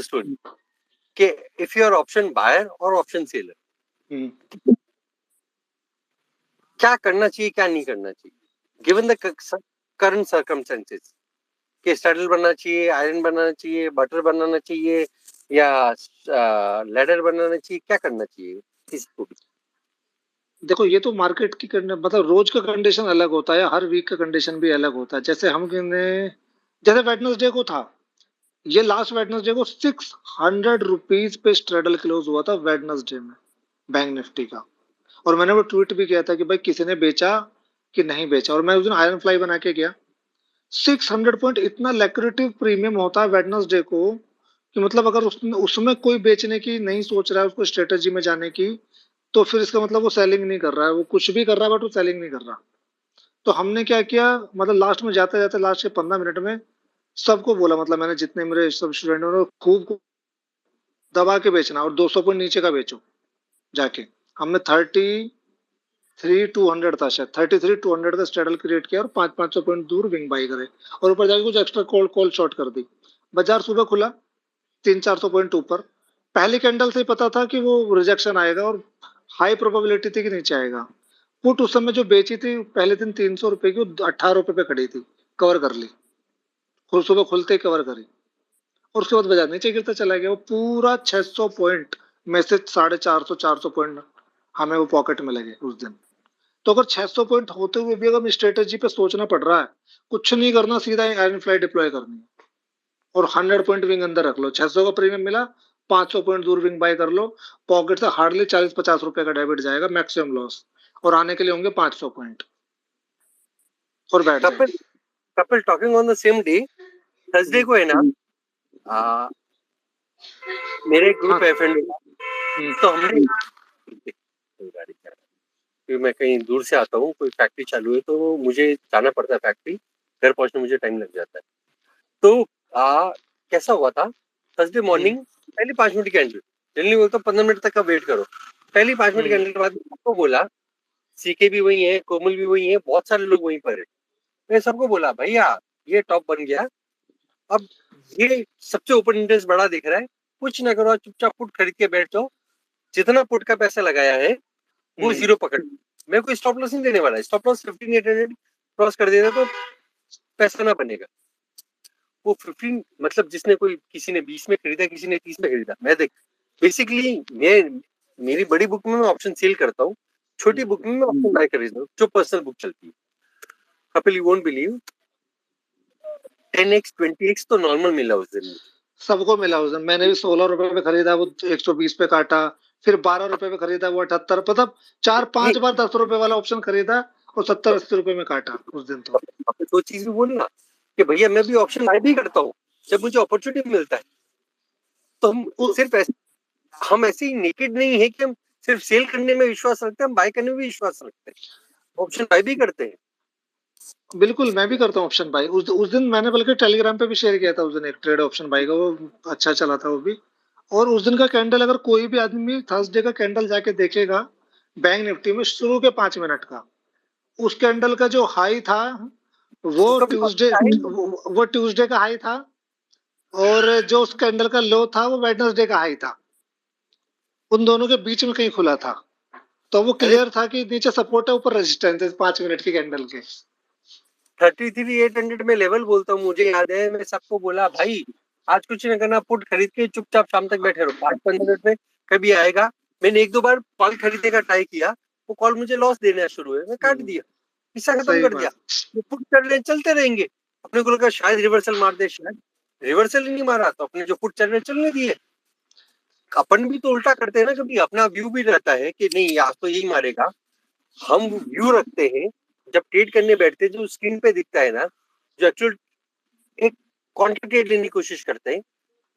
story कि if you are option buyer और ऑप्शन सेलर, क्या करना चाहिए क्या नहीं करना चाहिए गिवन द करंट सर्कमस्टेंसेस, कि स्टैडल बनना चाहिए, आयरन बनाना चाहिए, बटर बनाना चाहिए, या लेडर बनाना चाहिए, क्या करना चाहिए किसी को भी? देखो ये तो मार्केट की मतलब रोज का कंडीशन अलग होता है, हर वीक का कंडीशन भी अलग होता है। जैसे जैसे वेडनेसडे को था, ये लास्ट वेडनेसडे को 600 रुपीज पे स्ट्रेडल क्लोज हुआ था वेडनेसडे में बैंक निफ्टी का। और मैंने वो ट्वीट भी किया था कि भाई किसी ने बेचा कि नहीं बेचा, और मैं उस दिन आयरन फ्लाई बना के गया। 600 पॉइंट इतना लैक्रेटिव प्रीमियम होता है वेडनेसडे को, कि मतलब अगर उसमें कोई बेचने की नहीं सोच रहा है, उसको स्ट्रेटेजी में जाने की, तो फिर इसका मतलब वो सेलिंग नहीं कर रहा है, वो कुछ भी कर रहा है बट वो सेलिंग नहीं कर रहा। तो हमने क्या किया, मतलब लास्ट में जाते जाते लास्ट के 15 मिनट में सबको बोला, मतलब मैंने जितने मेरे सब स्टूडेंट हैं खूब दबा के बेचना, और 200 पॉइंट नीचे का बेचो जाके। हमने 33,200 था शायद, 33,200 का स्ट्रेडल क्रिएट किया और 500 पॉइंट दूर विंग बाई करे, और ऊपर जाके कुछ एक्स्ट्रा कॉल शॉर्ट कर दी। बाजार सुबह खुला 300-400 पॉइंट ऊपर, पहली कैंडल से ही पता था कि वो रिजेक्शन आएगा और हाई प्रोबेबिलिटी थी कि नीचे आएगा। पुट उस समय जो बेची थी पहले दिन 300 रुपए की, 18 रुपए पे खड़ी थी, कवर कर ली, खुद सुबह खुलते ही कवर करी, और उसके बाद बाजार नीचे गिरता चला गया। वो पूरा 600 पॉइंट में से 450-400 पॉइंट हमें वो पॉकेट में लगे उस दिन। तो अगर 600 पॉइंट होते हुए भी अगर स्ट्रेटेजी पे सोचना पड़ रहा है, कुछ नहीं करना, सीधा आयरन फ्लाई डिप्लॉय करनी है और 100 पॉइंट विंग अंदर रख लो। 600 का प्रीमियम मिला, 500 पॉइंट दूर विंग बाय कर लो, पॉकेट से हार्डली 40-50 रुपए का डेबिट जाएगा मैक्सिमम लॉस, और आने के लिए होंगे 500 पॉइंट और बैठ जाएंगे। Kapil talking on the same day, Thursday को है ना, मेरे ग्रुप है फ्रेंड, तो हमने मैं कहीं दूर से आता हूँ, कोई फैक्ट्री चालू है तो मुझे जाना पड़ता है फैक्ट्री, घर पहुंचने मुझे टाइम लग जाता है। तो कैसा हुआ था, थर्सडे मॉर्निंग पहले 5 मिनट कैंडल, जनरली बोलता 15 मिनट तक का वेट करो, पहली 5 मिनट कैंडल के बाद सबको बोला, सीके भी वही है, कोमल भी वही है, बहुत सारे लोग वहीं पर है, मैं सबको बोला भैया ये टॉप बन गया अब ये सबसे ओपन इंटरेस्ट बड़ा दिख रहा है, कुछ ना करो, चुपचाप पुट खरीद के बैठ जाओ, जितना पुट का पैसा लगाया है वो जीरो पकड़। मैं कोई स्टॉप लॉस नहीं देने वाला है, स्टॉप लॉस 15,800 क्रॉस कर देना तो पैसा ना बनेगा। वो 15 मतलब जिसने कोई किसी ने 20 में खरीदा, किसी ने 30 में खरीदा, मैं देख बेसिकली मेरी बड़ी बुक में मैं ऑप्शन सेल करता हूँ, छोटी बुक में मैं ऑप्शन बाय खरीदता हूँ, जो पर्सनल बुक चलती है। Kapil you won't believe 10x 20x तो नॉर्मल मिला उस दिन। सबको मिला उस दिन। मैंने भी 16 रुपए पे खरीदा, वो 120 पे काटा, फिर 12 रुपए पे खरीदा, वो 78, मतलब 4-5 बार 10 रुपए वाला ऑप्शन खरीदा और 70-80 रुपए में काटा उस दिन। तो दो चीज भी बोलना कि भैया मैं भी ऑप्शन बाय भी करता हूँ जब मुझे अपॉर्चुनिटी मिलता है। तो हम सिर्फ ऐसे, हम ऐसे ही नेकेड नहीं है कि हम सिर्फ सेल करने में विश्वास रखते हैं, हम बाय करने में भी विश्वास रखते हैं, ऑप्शन बाय भी करते हैं। बिल्कुल मैं भी करता हूँ ऑप्शन बाय। उस दिन मैंने बल्कि टेलीग्राम पे भी शेयर किया था उस दिन एक ट्रेड ऑप्शन बाय का, वो अच्छा चला था वो भी। और उस दिन का कैंडल अगर कोई भी आदमी थर्सडे का कैंडल जाके देखेगा बैंक निफ्टी में शुरू के 5 मिनट का, उस कैंडल का जो हाई था वो ट्यूसडे का हाई था, और जो उस कैंडल का लो था वो वेडनेसडे का हाई था। उन दोनों के बीच में कहीं खुला था, तो वो क्लियर था कि नीचे सपोर्ट है, ऊपर रेजिस्टेंस है 5 मिनट की कैंडल के। 33,800 में लेवल बोलता हूँ, मुझे याद है मैं सबको बोला भाई आज कुछ नहीं करना, पुट खरीद के चुपचाप शाम तक बैठे रहो, 5-15 मिनट में कभी आएगा। मैंने 1-2 बार कॉल खरीदने का ट्राई किया, वो कॉल मुझे लॉस देना शुरू हुए, मैं काट दिया, हिस्सा खत्म कर दिया। वो पुट चल रहे चलते रहेंगे, अपने को लगा शायद रिवर्सल मार दे, शायद रिवर्सल ही नहीं मारा, तो अपने जो पुट चल रहे चलने दिए। अपन भी तो उल्टा करते हैं ना, कभी अपना व्यू भी रहता है कि नहीं आज तो यही मारेगा, हम व्यू रखते हैं। जब ट्रेड करने बैठते हैं जो स्क्रीन पे दिखता है ना, जो एक्चुअल एक कॉन्ट्रा ट्रेड लेने की कोशिश करते हैं,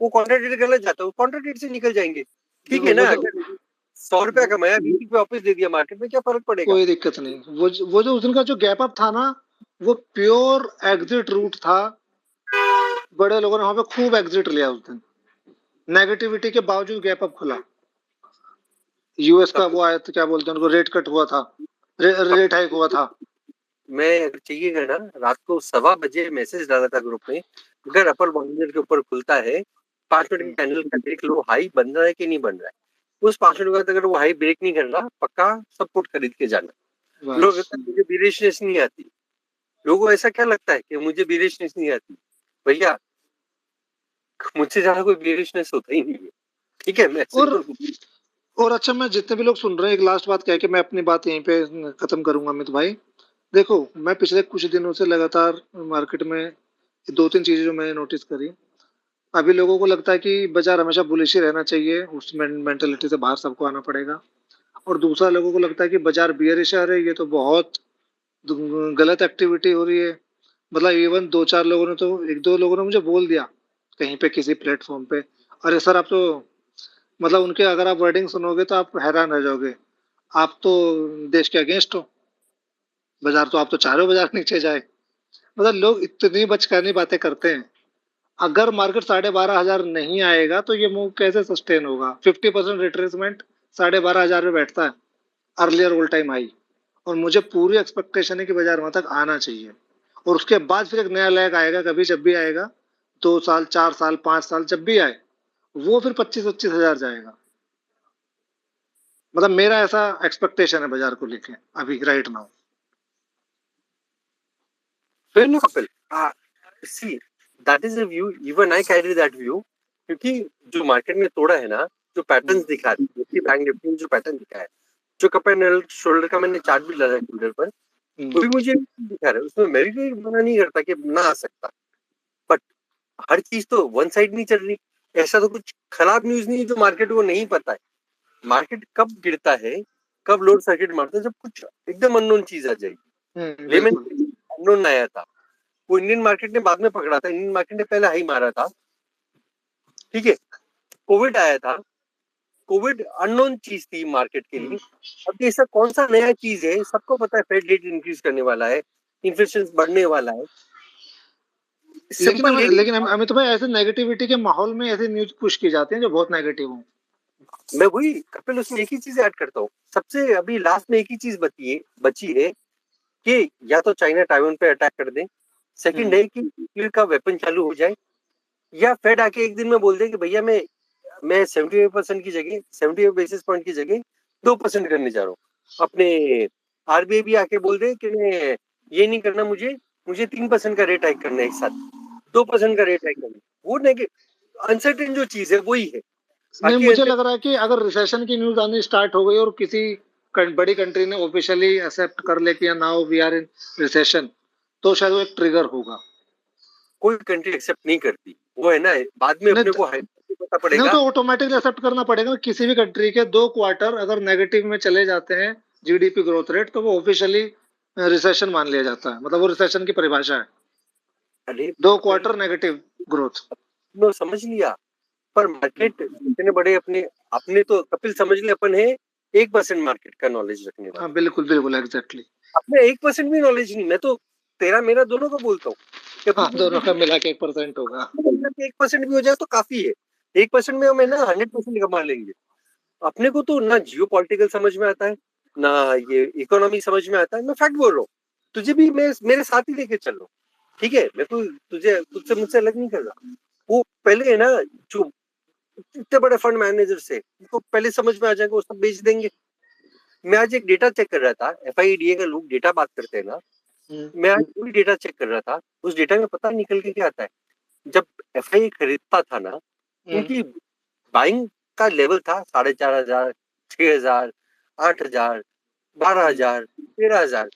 वो कॉन्ट्रा ट्रेड गलत जाता है, वो कॉन्ट्रा ट्रेड से निकल जाएंगे, ठीक है ना। 100 रुपया कमाया 20 रुपया वापस दे दिया मार्केट में, क्या फर्क पड़ेगा? कोई दिक्कत नहीं। वो जो उस दिन का जो गैप अप था ना, वो प्योर एग्जिट रूट था। बड़े लोगों ने वहां पे खूब एग्जिट लिया उस दिन, नेगेटिविटी के बावजूद गैप अप खुला। यूएस का वो आया तो क्या बोलते हैं उनको, रेट कट हुआ था, रेट हाइक हुआ था। मैं अगर चाहिएगा ना, रात को 1:15 बजे मैसेज डाला था ग्रुप में, अगर अपर बाउंड्री के ऊपर खुलता है 5 मिनट के कैंडल का देख लो हाई बन रहा है कि नहीं बन रहा है। उस 5 मिनट के बाद अगर वो हाई ब्रेक नहीं कर रहा, पक्का सब पुट खरीद के जाना। लोग मुझे बीरिशनेस नहीं आती, लोगों को ऐसा क्या लगता है कि मुझे बीरिशनेस नहीं आती? भैया मुझसे ज्यादा कोई बीरिशनेस होता ही नहीं है, ठीक है। मैं और अच्छा, मैं जितने भी लोग सुन रहे हैं, एक लास्ट बात कह के मैं अपनी बात यहीं पे खत्म करूंगा अमित भाई। देखो, मैं पिछले कुछ दिनों से लगातार मार्केट में 2-3 चीजें जो मैंने नोटिस करी। अभी लोगों को लगता है कि बाजार हमेशा बुलिश ही रहना चाहिए, उस मेंटालिटी से बाहर सबको आना पड़ेगा। और दूसरा, लोगों को लगता है कि बाजार बियरिश आ रही है, ये तो बहुत गलत एक्टिविटी हो रही है। मतलब इवन 2-4 लोगों ने तो, 1-2 लोगों ने मुझे बोल दिया कहीं पे किसी प्लेटफॉर्म पे, अरे सर आप तो, मतलब उनके अगर आप वर्डिंग सुनोगे तो आप हैरान रह जाओगे, आप तो देश के अगेंस्ट हो, बाजार तो आप तो चाह रहे हो बाजार नीचे जाए। मतलब लोग इतनी बचकानी बातें करते हैं। अगर मार्केट 12,500 नहीं आएगा तो ये मूव कैसे सस्टेन होगा? 50% रिट्रेसमेंट 12,500 में बैठता है, अर्लियर ऑल टाइम हाई। और मुझे पूरी एक्सपेक्टेशन है कि बाजार वहां तक आना चाहिए, और उसके बाद फिर एक नया लैग आएगा, कभी जब भी आएगा, 2 साल 4 साल 5 साल जब भी आए, वो फिर 25-25 हजार जाएगा। मतलब मेरा ऐसा एक्सपेक्टेशन है बाजार को लेके अभी right now. Fair enough, Kapil. See, that is a view. Even I carry that view. क्योंकि जो मार्केट में तोड़ा है ना, जो पैटर्न्स दिखा रही है, निफ्टी बैंक निफ्टी में जो पैटर्न दिखा है, जो कप एंड शोल्डर का मैंने चार्ट भी डाला है ट्विटर पर, वो भी मुझे दिखा रहा है। उसमें मैं भी मना नहीं करता कि ना आ सकता, बट हर चीज तो वन साइड नहीं चल रही। ऐसा तो कुछ खराब न्यूज नहीं है जो मार्केट को नहीं पता है। मार्केट कब गिरता है, कब लोड सर्किट मारता है, जब कुछ एकदम अननोन चीज आ जाएगी। लेमन अननोन आया था, वो इंडियन मार्केट ने बाद में पकड़ा था, इंडियन मार्केट ने पहले हाई मारा था, ठीक है। कोविड आया था, कोविड अननोन चीज थी मार्केट के लिए। अब ऐसा कौन सा नया चीज है? सबको पता है फेड रेट इंक्रीज करने वाला है, इन्फ्लेशन बढ़ने वाला है। लेकिन अमित भाई, ऐसे नेगेटिविटी के माहौल में ऐसे न्यूज पुश की जाती है जो बहुत नेगेटिव हो। मैं वही कपिल, उसमें एक ही चीज ऐड करता हूँ। सबसे अभी लास्ट में एक ही चीज बची है कि या तो चाइना ताइवान पे अटैक कर दे, सेकंड है कि न्यूक्लियर का वेपन चालू हो जाए, या फेड आके एक दिन में बोल दे कि भैया मैं 75% की जगह 75 बेसिस पॉइंट की जगह 2% करने जा रहा हूँ. अपने आरबीआई भी आके बोल दे कि ये नहीं करना, मुझे 3% का रेट हाइक करना है एक साथ, 2% का रेट हाइक करना है. वो नहीं, अनसर्टेन जो चीज है वही है. नहीं, बाकी मुझे लग रहा है कि अगर रिसेशन की न्यूज आनी स्टार्ट हो गई और किसी बड़ी कंट्री ने ऑफिशियली एक्सेप्ट कर ले कि now we are in recession, तो शायद वो एक ट्रिगर होगा. कोई कंट्री एक्सेप्ट नहीं करती, वो है ना, बाद में अपने नहीं, को पता नहीं पड़ेगा. तो ऑटोमेटिकली एक्सेप्ट करना पड़ेगा ना. किसी भी कंट्री के 2 क्वार्टर अगर नेगेटिव में चले जाते हैं जीडीपी ग्रोथ रेट, तो वो ऑफिशियली रिसेशन मान लिया जाता है. मतलब वो रिसेशन की परिभाषा है, अरे 2 क्वार्टर नेगेटिव ग्रोथ. नो, समझ लिया. पर मार्केट इतने बड़े अपने तो कपिल समझ ले, अपन है 1% मार्केट का नॉलेज रखने वाले. हाँ, बिल्कुल बिल्कुल एग्जैक्टली. अपने 1% भी नॉलेज नहीं. मैं तो तेरा मेरा दोनों का बोलता हूँ. हाँ, दोनों का मिला के 1% होगा. 1% भी हो जाए तो काफी है. 1% में हम है ना 100% कमा लेंगे. अपने को तो ना जियो पॉलिटिकल समझ में आता है, ना ये इकोनॉमी समझ में आता है. मैं फैक्ट बोल रहा हूँ. तुझे भी मैं मेरे साथ ही लेके चल रहा हूँ. ठीक है, मैं तो तुझसे मुझसे अलग नहीं कर रहा. वो पहले है ना, जो इतने बड़े फंड मैनेजर से उनको पहले समझ में आ जाएगा, वो सब बेच देंगे. मैं आज एक डेटा चेक कर रहा था, एफआईडीए का लोग डेटा बात करते हैं ना. मैं आज वही डेटा चेक कर रहा था. उस डेटा में पता निकल के क्या आता है. जब एफआई खरीदता था ना, उनकी बाइंग का लेवल था 4,500, 6,000, 8,000, 12,000, 13,000.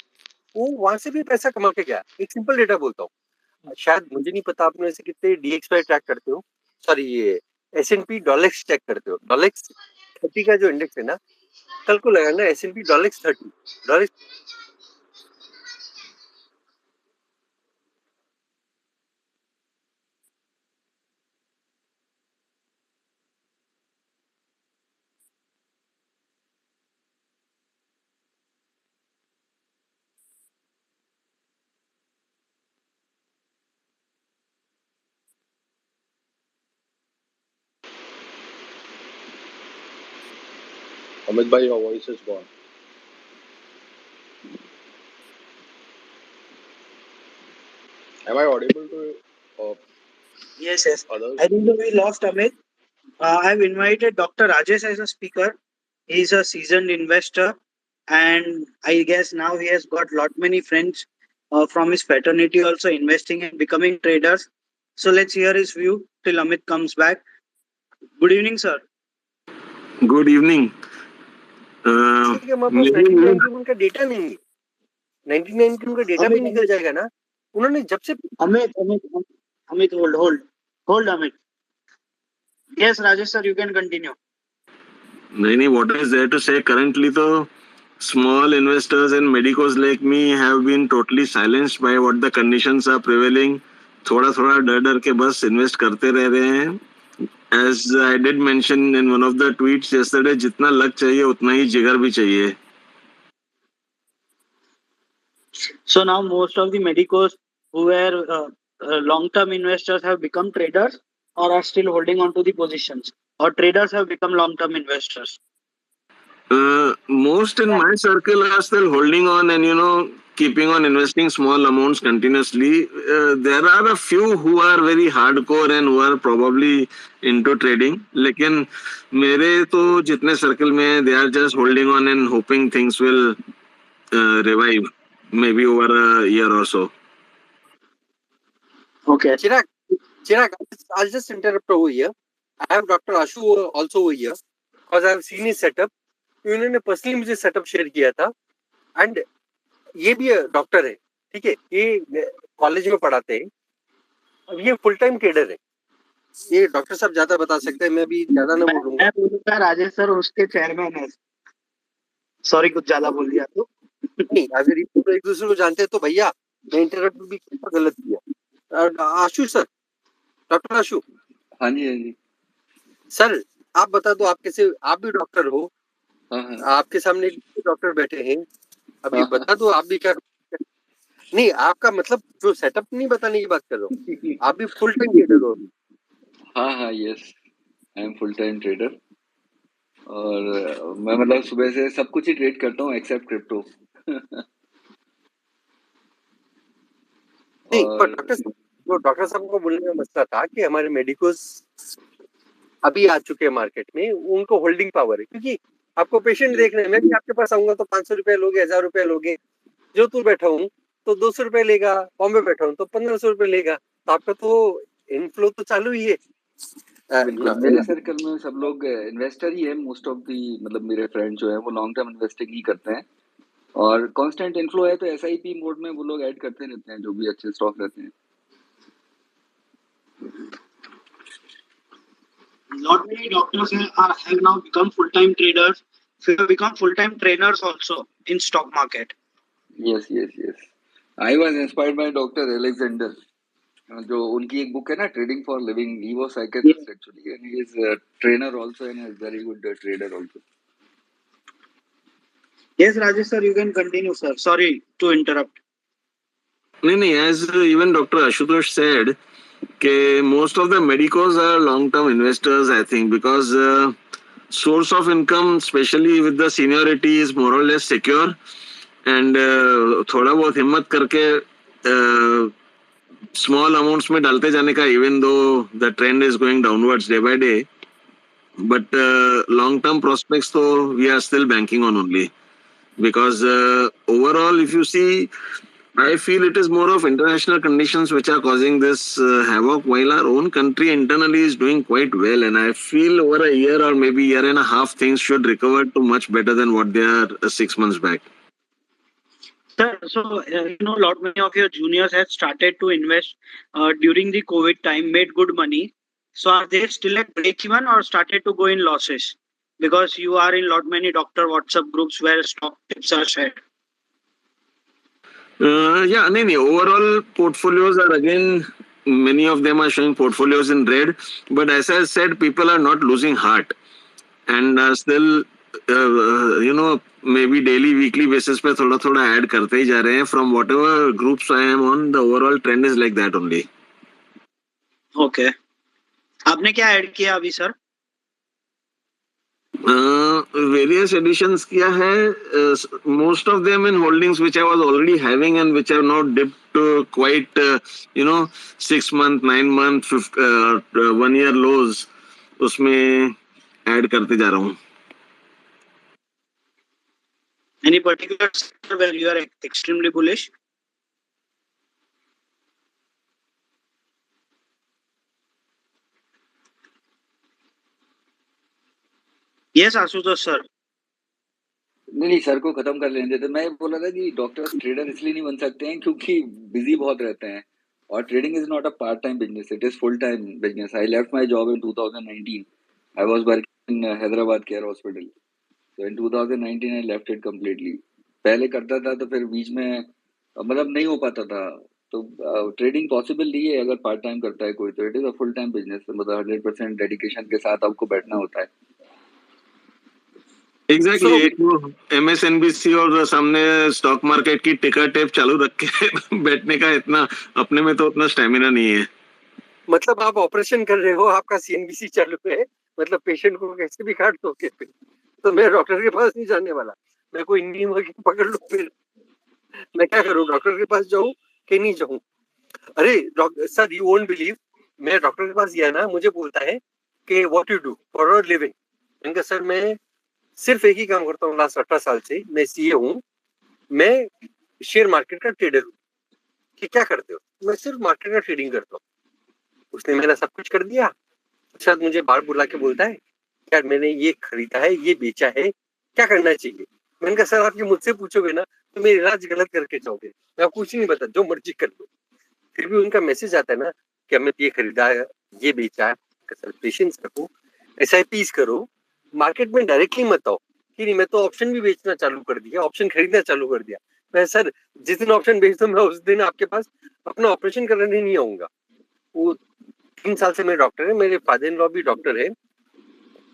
वो वहां से भी पैसा कमा के गया. एक सिंपल डेटा बोलता हूँ, शायद मुझे नहीं पता आप में से कितने डीएक्सवाई ट्रैक करते हो, सॉरी ये एसएनपी डॉलेक्स चेक करते हो. डॉलेक्स 30 का जो इंडेक्स है ना, कल को लगाना S&P डॉलेक्स 30. डॉलेक्स Amit bhai, your voice is gone. Am I audible to Yes, yes. others? I think that we lost Amit. I've invited Dr. Rajesh as a speaker. He's a seasoned investor, and I guess now he has got lot many friends from his fraternity also investing and becoming traders. So let's hear his view till Amit comes back. Good evening, sir. Good evening. के हमारे पास 1991 का data नहीं है. 1991 का data भी निकल जाएगा ना. उन्होंने जब से Amit, hold, Amit. Yes, Rajesh sir, you can continue. नहीं, what is there to say currently? तो small investors and medicos like me have been totally silenced by what the conditions are prevailing. थोड़ा डर के बस invest करते रह रहे हैं. As I did mention in one of the tweets yesterday, जितना लक चाहिए उतना ही जिगर भी चाहिए. So now most of the medicos who were long-term investors have become traders or are still holding on to the positions, or traders have become long-term investors. Most in my circle are still holding on and keeping on investing small amounts continuously. There are a few who are very hardcore and who are probably into trading. लेकिन मेरे तो जितने circle में they are just holding on and hoping things will revive maybe over a year or so. Okay. Chirag, I'll just interrupt over here. I have Dr. Ashu also over here because I have seen his setup. इन्होंने personally मुझे setup share किया था. And ये भी doctor है, ठीक है, ये कॉलेज में पढ़ाते हैं. अब ये फुल टाइम ट्रेडर है. ये डॉक्टर साहब ज्यादा बता सकते हैं, मैं भी ज्यादा ना बोलूंगा. मैं बोलूंगा राजेश सर उसके चेयरमैन है. सॉरी कुछ ज्यादा बोल दिया तो. नहीं, अगर एक दूसरे को जानते हैं तो भैया मैं इंटरप्ट भी गलत किया. आशु सर, डॉक्टर आशु. हाँ जी सर, आप बता दो, आप कैसे, आप भी डॉक्टर हो. हाँ. आपके सामने डॉक्टर बैठे हैं. अभी बता दो आप भी क्या. नहीं, आपका मतलब जो सेटअप नहीं बताने की बात कर रहा हूँ. आप भी फुल टाइम ट्रेडर हो. हाँ, yes, I am full time trader. और मैं मतलब सुबह से सब कुछ ही ट्रेड करता हूँ एक्सेप्ट क्रिप्टो. नहीं, पर डॉक्टर तो डॉक्टर साहब को बोलने का मसला था कि हमारे मेडिकोस अभी आ चुके हैं मार्केट में, उनको होल्डिंग पावर है, क्योंकि आपको पेशेंट देखने में भी आपके पास आऊंगा तो 500 रुपए लोगे, 1000 रुपए लोगे। जोधपुर बैठा हूँ तो 200 रुपए लेगा, बॉम्बे बैठा हूँ तो 1500 रुपए लेगा, तो आपका तो इनफ्लो तो चालू ही है। बिल्कुल, मेरे सर्कल में सब लोग इन्वेस्टर ही है, मोस्ट ऑफ दी, मतलब मेरे फ्रेंड जो है वो लॉन्ग टर्म इन्वेस्टिंग ही करते हैं, और कांस्टेंट इनफ्लो है तो एसआईपी मोड में वो लोग ऐड करते रहते हैं जो भी अच्छे स्टॉक रहते हैं। Not many doctors have now become full-time traders. Have become full-time trainers also in stock market. Yes. I was inspired by Dr. Alexander. जो उनकी एक बुक है ना, trading for living, he was psychiatrist actually, and he is a trainer also and is very good trader also. Yes, Rajesh sir, you can continue, sir. Sorry to interrupt. नहीं, as even Dr. Ashutosh said, कि most of the medicos are long-term investors, I think, because source of income, especially with the seniority, is more or less secure, and थोड़ा बहुत हिम्मत करके small amounts में डालते जाने का, even though the trend is going downwards day by day, but long-term prospects तो we are still banking on only, because overall if you see, I feel it is more of international conditions which are causing this havoc, while our own country internally is doing quite well, and I feel over a year or maybe year and a half things should recover to much better than what they are 6 months back. Sir, so lot many of your juniors have started to invest during the COVID time, made good money. So are they still at break even or started to go in losses? Because you are in lot many doctor WhatsApp groups where stock tips are shared. Yeah, overall portfolios are, again, many of them are showing portfolios in red, but as I said, people are not losing heart and are still maybe daily, weekly basis पे थोड़ा add करते ही जा रहे हैं. From whatever groups I am on, the overall trend is like that only. Okay. आपने क्या add किया अभी सर? Various additions किया है, most of them in holdings which I was already having and which have now dipped quite 6 month, 9 month, 1 year lows, उसमें add करते जा रहा हूँ. Any particular sector where you are extremely bullish? Yes, Ashutosh sir. नहीं, sir को खत्म कर लेने देते. मैं बोला था कि डॉक्टर्स ट्रेडर इसलिए नहीं बन सकते हैं क्योंकि बिजी बहुत रहते हैं, और trading is not a part time business, it is full time business. I left my job in 2019. I was working in Hyderabad care hospital, so in 2019 I left it completely. पहले करता था तो फिर बीच में मतलब नहीं हो पाता था, तो ट्रेडिंग पॉसिबल नहीं है अगर पार्ट टाइम करता है कोई, तो it is a full time business. मतलब 100% डेडिकेशन के साथ आपको बैठना होता है. एग्जैक्टली. एक MSNBC और सामने स्टॉक मार्केट की टिकर टेप चालू रख के बैठने का इतना अपने में तो उतना स्टेमिना नहीं है. मतलब आप ऑपरेशन कर रहे हो, आपका CNBC चालू है, मतलब पेशेंट को कैसे भी काट दो के, तो मैं डॉक्टर के पास नहीं जाने वाला. मैं कोई नीम पकड़ लूं, फिर मैं क्या करूं? डॉक्टर के पास जाऊं कि नहीं जाऊं? अरे सर, यू वोंट बिलीव, मैं डॉक्टर के पास गया ना, मुझे बोलता है कि what you do for your living. मैंने सर मैं सिर्फ एक ही काम करता हूँ लास्ट 18 साल से, मैं CA हूँ, मैं शेयर मार्केट का ट्रेडर हूँ. कि क्या करते हो? मैं सिर्फ मार्केट का ट्रेडिंग करता हूँ. उसने मेरा सब कुछ कर दिया. शायद मुझे बाहर बुला के बोलता है, यार मैंने ये खरीदा है, ये बेचा है, क्या करना चाहिए? मैंने कहा सर, आप ये मुझसे पूछोगे ना तो मेरे इलाज गलत करके जाओगे, मैं आपको कुछ नहीं बता, जो मर्जी कर लो. फिर भी उनका मैसेज आता है ना कि हमने ये खरीदा है, ये बेचा है. सर पेशेंस रखो, SIPs करो, मार्केट में डायरेक्टली मत आओ कि नहीं मैं तो ऑप्शन भी बेचना चालू कर दिया, ऑप्शन खरीदना चालू कर दिया. मैं सर जिस दिन ऑप्शन बेच दो, मैं उस दिन आपके पास अपना ऑपरेशन करने नहीं आऊंगा. वो 3 साल से मेरे डॉक्टर है, मेरे फादर इन लॉ भी डॉक्टर है,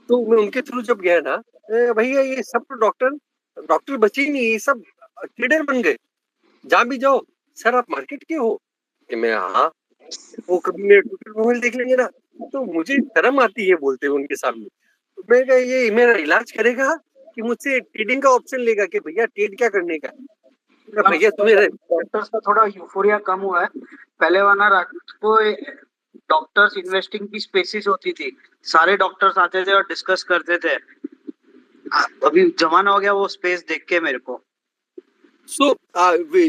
तो मैं उनके थ्रू जब गया ना, भैया ये सब तो डॉक्टर बचे ही नहीं, ये सब ट्रेडर बन गए. जहाँ भी जाओ, सर आप मार्केट के हो? कि मैं हाँ. वो कभी मेरे ट्विटर प्रोफाइल देख लेंगे ना, तो मुझे शर्म आती है बोलते हुए उनके सामने. मैं कहा ये मेरा इलाज करेगा कि मुझसे ट्रेडिंग का ऑप्शन लेगा कि भैया ट्रेड क्या करने का? भैया तुम्हें डॉक्टर्स का थोड़ा यूफोरिया कम हुआ है, पहले वाला को डॉक्टर्स इन्वेस्टिंग की स्पेसिस होती थी, सारे डॉक्टर्स आते थे और डिस्कस करते थे। अभी जमाना हो गया वो स्पेस देख के मेरे को। So,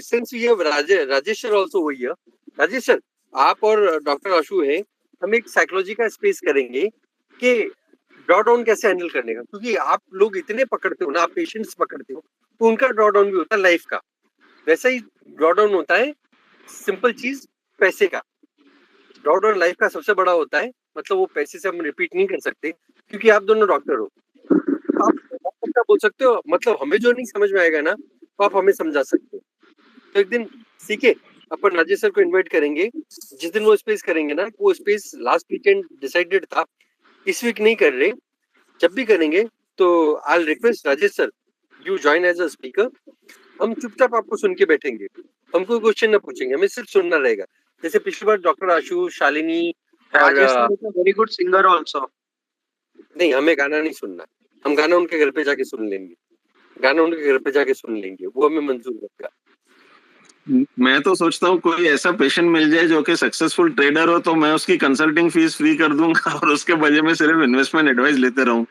since we have Rajesh sir also over here, Rajesh sir, आप और डॉक्टर आशु हैं, हम एक साइकोलॉजी का स्पेस करेंगे कि ड्रॉ डाउन कैसे हैंडल करने का, क्योंकि आप लोग इतने पकड़ते हो ना, आप पेशेंट्स पकड़ते हो, तो उनका ड्रॉ डाउन भी होता है लाइफ का, वैसा ही ड्रॉ डाउन होता है सिंपल चीज पैसे का। ड्रॉ डाउन लाइफ का सबसे बड़ा होता है, मतलब वो पैसे से हम रिपीट नहीं कर सकते, क्योंकि आप दोनों डॉक्टर हो, आप बोल सकते हो, मतलब हमें जो नहीं समझ में आएगा ना तो आप हमें समझा सकते हो। तो एक दिन सीखे अपन राजेश सर को इनवाइट करेंगे, जिस दिन वो स्पेस करेंगे ना, वो स्पेस लास्ट वीकेंड डिसाइडेड था, इस वीक नहीं कर रहे, जब भी करेंगे तो I will request Rajesh sir you join as a speaker. हम चुपचाप आपको सुन के बैठेंगे, हमको क्वेश्चन ना पूछेंगे, हमें सिर्फ सुनना रहेगा। जैसे पिछली बार डॉक्टर आशु, शालिनी और वेरी गुड सिंगर आल्सो। नहीं, हमें गाना नहीं सुनना, हम गाना उनके घर पे जाके सुन लेंगे, गाना उनके घर पे जाके सुन लेंगे, वो हमें मंजूर होगा। मैं तो सोचता हूँ कोई ऐसा पेशेंट मिल जाए जो कि सक्सेसफुल ट्रेडर हो, तो मैं उसकी कंसल्टिंग फीस फ्री कर दूंगा और उसके बदले में सिर्फ इन्वेस्टमेंट एडवाइस लेते रहूं।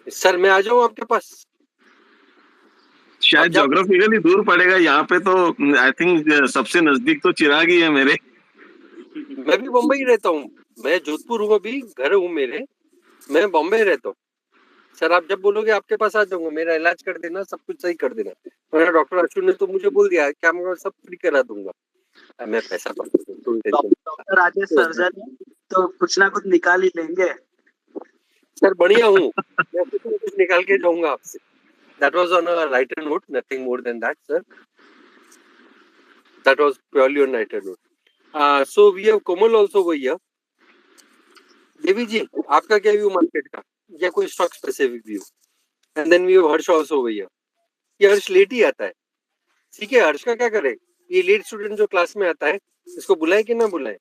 सर मैं आ जाऊं आपके पास? शायद ज्योग्राफिकली दूर पड़ेगा, यहाँ पे तो आई थिंक सबसे नजदीक तो चिराग ही है मेरे। मैं भी बम्बई रहता हूँ, मैं जोधपुर हूँ, अभी घर हूँ मेरे, मैं बॉम्बे रहता हूँ। सर आप जब बोलोगे आपके पास आ जाऊंगा, मेरा इलाज कर देना, सब कुछ सही कर देना। मेरा डॉक्टर अशु ने तो मुझे बोल दिया कि मैं सब फ्री करा दूंगा, मैं पैसा डॉक्टर राजेश सर्जन तो कुछ ना कुछ निकाल ही लेंगे। सर बढ़िया हूँ, मैं कुछ निकाल के जाऊंगा आपसे। That was on a lighter note, nothing more than that, sir. That was purely on lighter note. So we have Komal also over here. देवी जी, आपका क्या व्यू मार्केट का, या कोई stock specific view? And then we have Harsh also over here. ये Harsh late ही आता है, ठीक है? हर्ष का क्या करे, ये लेट स्टूडेंट जो क्लास में आता है, इसको बुलाए कि ना बुलाए?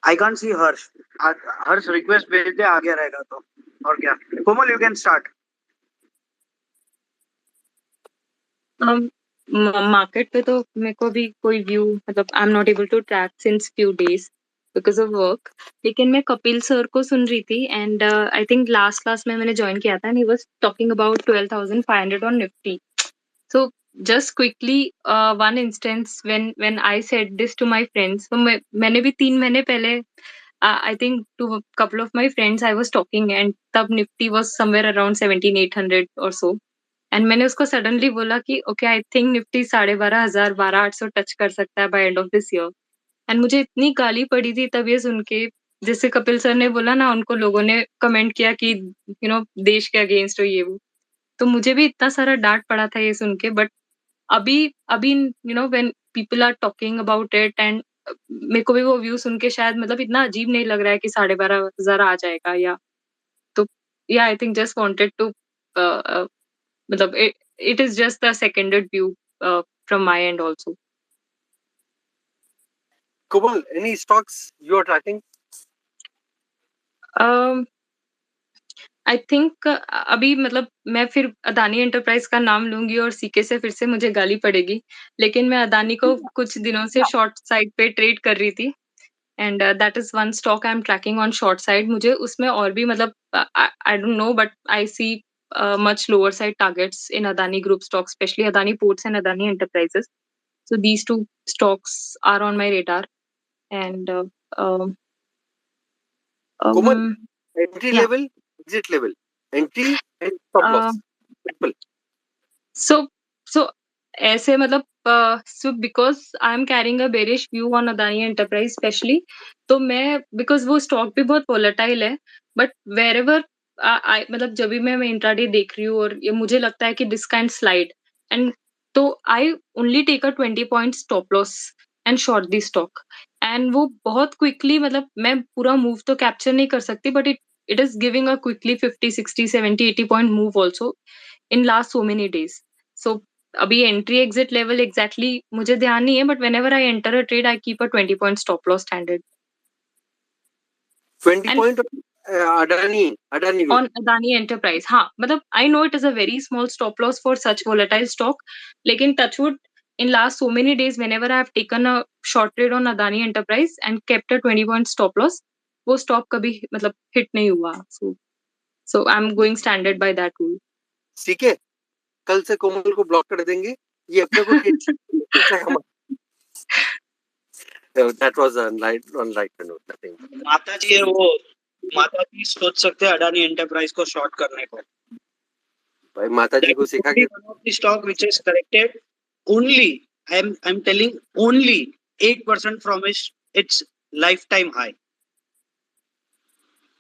I can't see Harsh. Harsh request भेज दे, आगे रहेगा तो। और क्या, Komal you can start. Market पे तो मेरे को भी कोई व्यू, मतलब I am not able to track since few days because of work. लेकिन मैं कपिल सर को सुन रही थी and I think last class में मैंने ज्वाइन किया था and he was talking about 12,500 on Nifty. So just quickly one instance when I said this to my friends, so मैंने भी 3 महीने पहले I think to a couple of my friends I was talking and तब Nifty was somewhere around 17,800 or so and मैंने उसको suddenly बोला कि okay I think Nifty 12,500 12,800 touch कर सकता है by end of this year and मुझे इतनी गाली पड़ी थी तब ये सुन के। जैसे कपिल सर ने बोला ना, उनको लोगों ने कमेंट किया कि you know देश के अगेंस्ट हो ये वो, तो मुझे भी इतना सारा डांट पड़ा था ये सुन के। बट अभी you know when people are talking about it and मेरे को भी वो व्यू सुन के शायद मतलब इतना अजीब नहीं लग रहा है कि 12,500 आ जाएगा या तो या I think just wanted to मतलब it is just a seconded view from my end also. Komal, any stocks you are tracking? I think अभी मतलब मैं फिर अदानी एंटरप्राइज का नाम लूंगी और सीके से फिर से मुझे गाली पड़ेगी, लेकिन मैं अदानी को कुछ दिनों से शॉर्ट साइड पे ट्रेड कर रही थी and that is one stock I am tracking on short side. मुझे उसमें और भी मतलब I don't know but I see much lower side targets in Adani Group stocks, especially Adani Ports and Adani Enterprises. So these two stocks are on my radar and Komal, entry level, exit level, entry and stop loss. Simple. So ऐसे मतलब so because I am carrying a bearish view on Adani Enterprise especially, तो मैं because वो stock भी बहुत volatile है, but wherever मतलब जब भी मैं इंट्राडे देख रही हूँ और ये मुझे लगता है कि this can slide and तो I only take a 20 point stop loss and short the stock and वो बहुत quickly, मतलब मैं पूरा move तो capture नहीं कर सकती but it is giving a quickly 50, 60, 70, 80 point move also in last so many days. So अभी एंट्री एग्जिट लेवल एग्जैक्टली मुझे ध्यान नहीं है but whenever I enter a trade I keep a 20 point stop loss standard. 20 point Adani Group. On Adani Enterprise. हाँ, मतलब I know it is a very small stop loss for such volatile stock, लेकिन touchwood in last so many days whenever I have taken a short trade on Adani Enterprise and kept a 20 point stop loss, वो stop कभी मतलब hit नहीं हुआ. So I'm going standard by that rule. CK कल से कोमल को block कर देंगे, ये अपने को that was on light note, nothing. माताजी है वो, माताजी सोच सकते हैं अडानी एंटरप्राइज को शॉर्ट करने को. भाई माताजी को सिखा के stock which is corrected only, I'm telling only 8% from its lifetime high.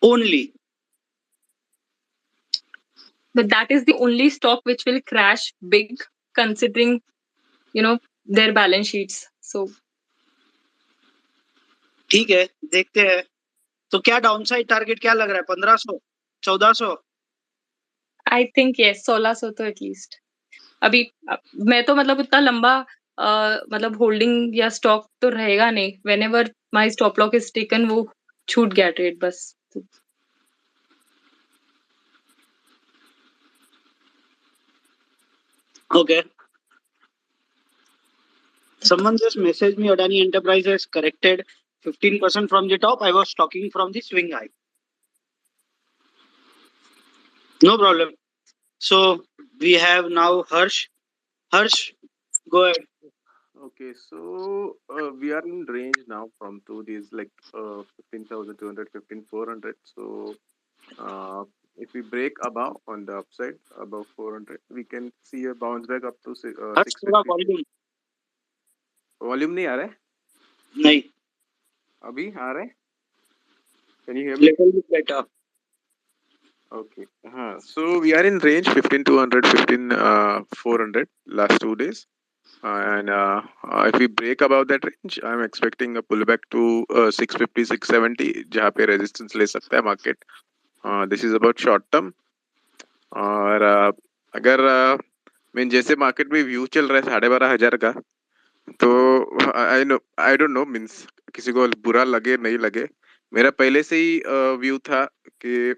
Only. But that is the only stock which will crash big considering, you know, their balance sheets. So ठीक है, देखते हैं. तो क्या डाउनसाइड टारगेट क्या लग रहा है? 1500, 1400? I think yes, 1600 तो एटलीस्ट. अभी मैं तो मतलब उतना लंबा मतलब होल्डिंग या स्टॉक तो रहेगा नहीं. Whenever my stop loss is taken वो छूट गया ट्रेड बस. Okay. Someone just messaged me Adani Enterprises corrected 15% from the top. I was talking from the swing high. No problem. So we have now Harsh. Harsh, go ahead. Okay, so we are in range now from to these like 15,200, 15,400. So if we break above on the upside above 400, we can see a bounce back up to 650. Volume नहीं आ रहा है? नहीं. अभी आ रहा है? Can you hear me? Little bit better. Okay. So we are in range 15,200, 15,400 last 2 days. And if we break above that range, I'm expecting a pullback to 650, 670, जहाँ पे resistance ले सकता है market. This is about short term. और अगर मैं जैसे market में व्यू चल रहा है 12,500 का, तो आई डोंट नो मीन्स किसी को बुरा लगे नहीं लगे, मेरा पहले से ही व्यू था कि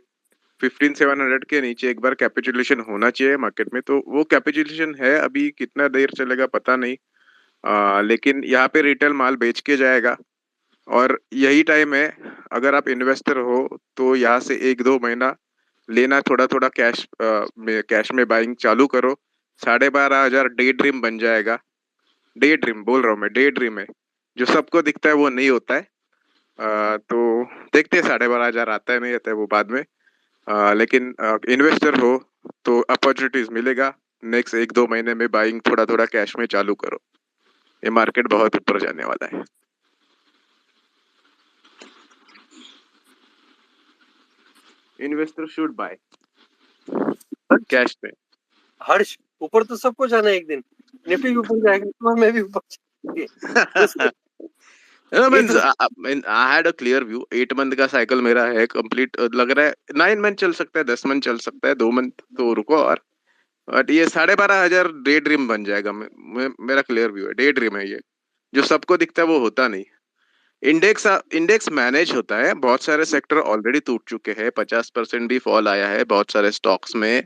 15,700 के नीचे एक बार कैपिटुलेशन होना चाहिए मार्केट में. तो वो कैपिटुलेशन है, अभी कितना देर चलेगा पता नहीं, लेकिन यहाँ पे रिटेल माल बेच के जाएगा और यही टाइम है. अगर आप इन्वेस्टर हो तो यहाँ से 1-2 महीना लेना, थोड़ा थोड़ा कैश में बाइंग चालू करो. 12,500 डे ड्रीम बन जाएगा. डे ड्रीम बोल रहा हूँ मैं, डे ड्रीम है, जो सबको दिखता है वो नहीं होता है. तो देखते हैं 12,500 आता है नहीं आता है वो बाद में. लेकिन इन्वेस्टर हो तो अपॉर्चुनिटीज मिलेगा. नेक्स्ट 1-2 महीने में बाइंग थोड़ा थोड़ा कैश में चालू करो. ये मार्केट बहुत ऊपर जाने वाला है. इन्वेस्टर शुड बाय कैश में. हर्ष, ऊपर तो सबको जाना है एक दिन. निफ्टी भी ऊपर जाएगा तो मैं भी ऊपर जाएंगे. No, means I had a clear view. 8 month का साइकिल मेरा है कंप्लीट. लग रहा है 9 मंथ चल सकता है, 10 मंथ चल सकता है, 2 मंथ तो रुको. और बट ये 12,500 डे ड्रीम बन जाएगा. मेरा क्लियर व्यू है, डे ड्रीम है ये. जो सबको दिखता है वो होता नहीं. इंडेक्स मैनेज होता है. बहुत सारे सेक्टर ऑलरेडी टूट चुके हैं. 50% भी फॉल आया है बहुत सारे स्टॉक्स में.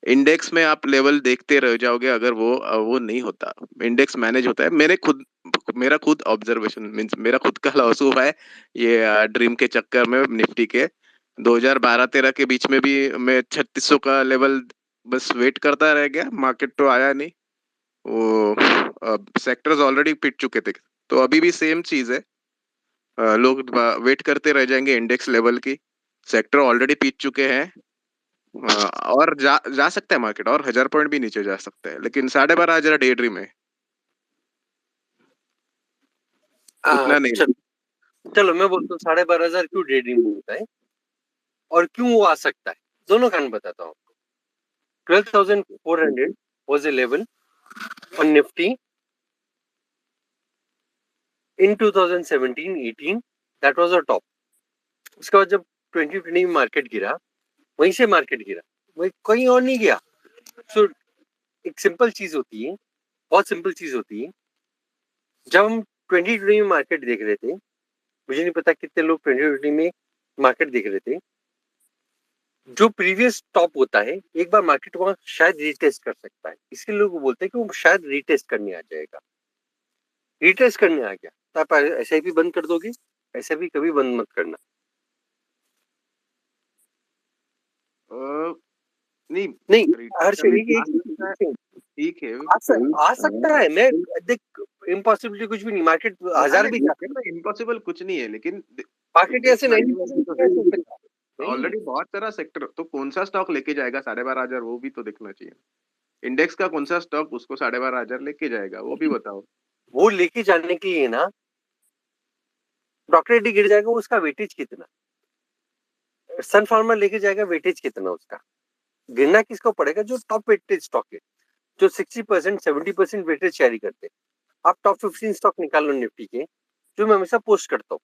इंडेक्स में आप लेवल देखते रह जाओगे अगर वो नहीं होता. इंडेक्स मैनेज होता है. मेरा खुद ऑब्जर्वेशन मींस मेरा खुद का लॉस हुआ है ये ड्रीम के चक्कर में. निफ्टी के 2012-13 के बीच में भी मैं 3600 का लेवल बस वेट करता रह गया. मार्केट तो आया नहीं. वो सेक्टर्स ऑलरेडी पिट चुके थे. तो अभी भी सेम चीज है. लोग वेट करते रह जाएंगे इंडेक्स लेवल की. सेक्टर ऑलरेडी पीट चुके हैं. और जा सकता है मार्केट और 1000 पॉइंट भी नीचे जा सकता है, लेकिन 12,500 डे ड्रीम है. उतना नहीं. चलो मैं बोलता हूँ 12,500 क्यों डे ड्रीम होता है और क्यों वो आ सकता है. दोनों कारण बताता हूँ. 12,400 was a level on Nifty in 2017-18. That was a top. उसके बाद जब 2020 में मार्केट गिरा, वहीं से मार्केट गिरा, वही कहीं और नहीं गया. सो एक सिंपल चीज होती है, बहुत सिंपल चीज होती है. जब हम 2020 में मार्केट देख रहे थे, मुझे नहीं पता कितने लोग 2020 में मार्केट देख रहे थे, जो प्रीवियस टॉप होता है एक बार मार्केट वहां शायद रीटेस्ट कर सकता है, इसलिए लोग बोलते हैं कि वो शायद रीटेस्ट करने आ जाएगा। रीटेस्ट करने आ गया तो आप SIP बंद कर दोगे? SIP कभी बंद मत करना। नहीं नहीं return हर करने शरीर आ सकता है, ठीक है। आ सकता है। मैं देख इम्पॉसिबिलिटी कुछ भी नहीं, मार्केट हजार भी जाते हैं, इम्पॉसिबल कुछ नहीं है, लेकिन मार्केट ऐसे 90% ऑलरेडी बहुत सारा सेक्टर, तो कौन सा स्टॉक लेके जाएगा 12,500, वो भी तो देखना चाहिए। इंडेक्स का कौन सा स्टॉक उसको 12,500 लेके जाएगा, वो भी बताओ। वो लेके जाने के लिए ना डॉक्टर रेड्डी गिर जाएगा, उसका वेटेज कितना? सन फार्मा लेके जाएगा, वेटेज कितना उसका? गिरना किसको पड़ेगा? जो टॉप वेटेज स्टॉक है, जो 60% 70% वेटेज कैरी करते हैं। आप टॉप 15 स्टॉक निकाल लो निफ्टी के, जो मैं हमेशा पोस्ट करता हूँ,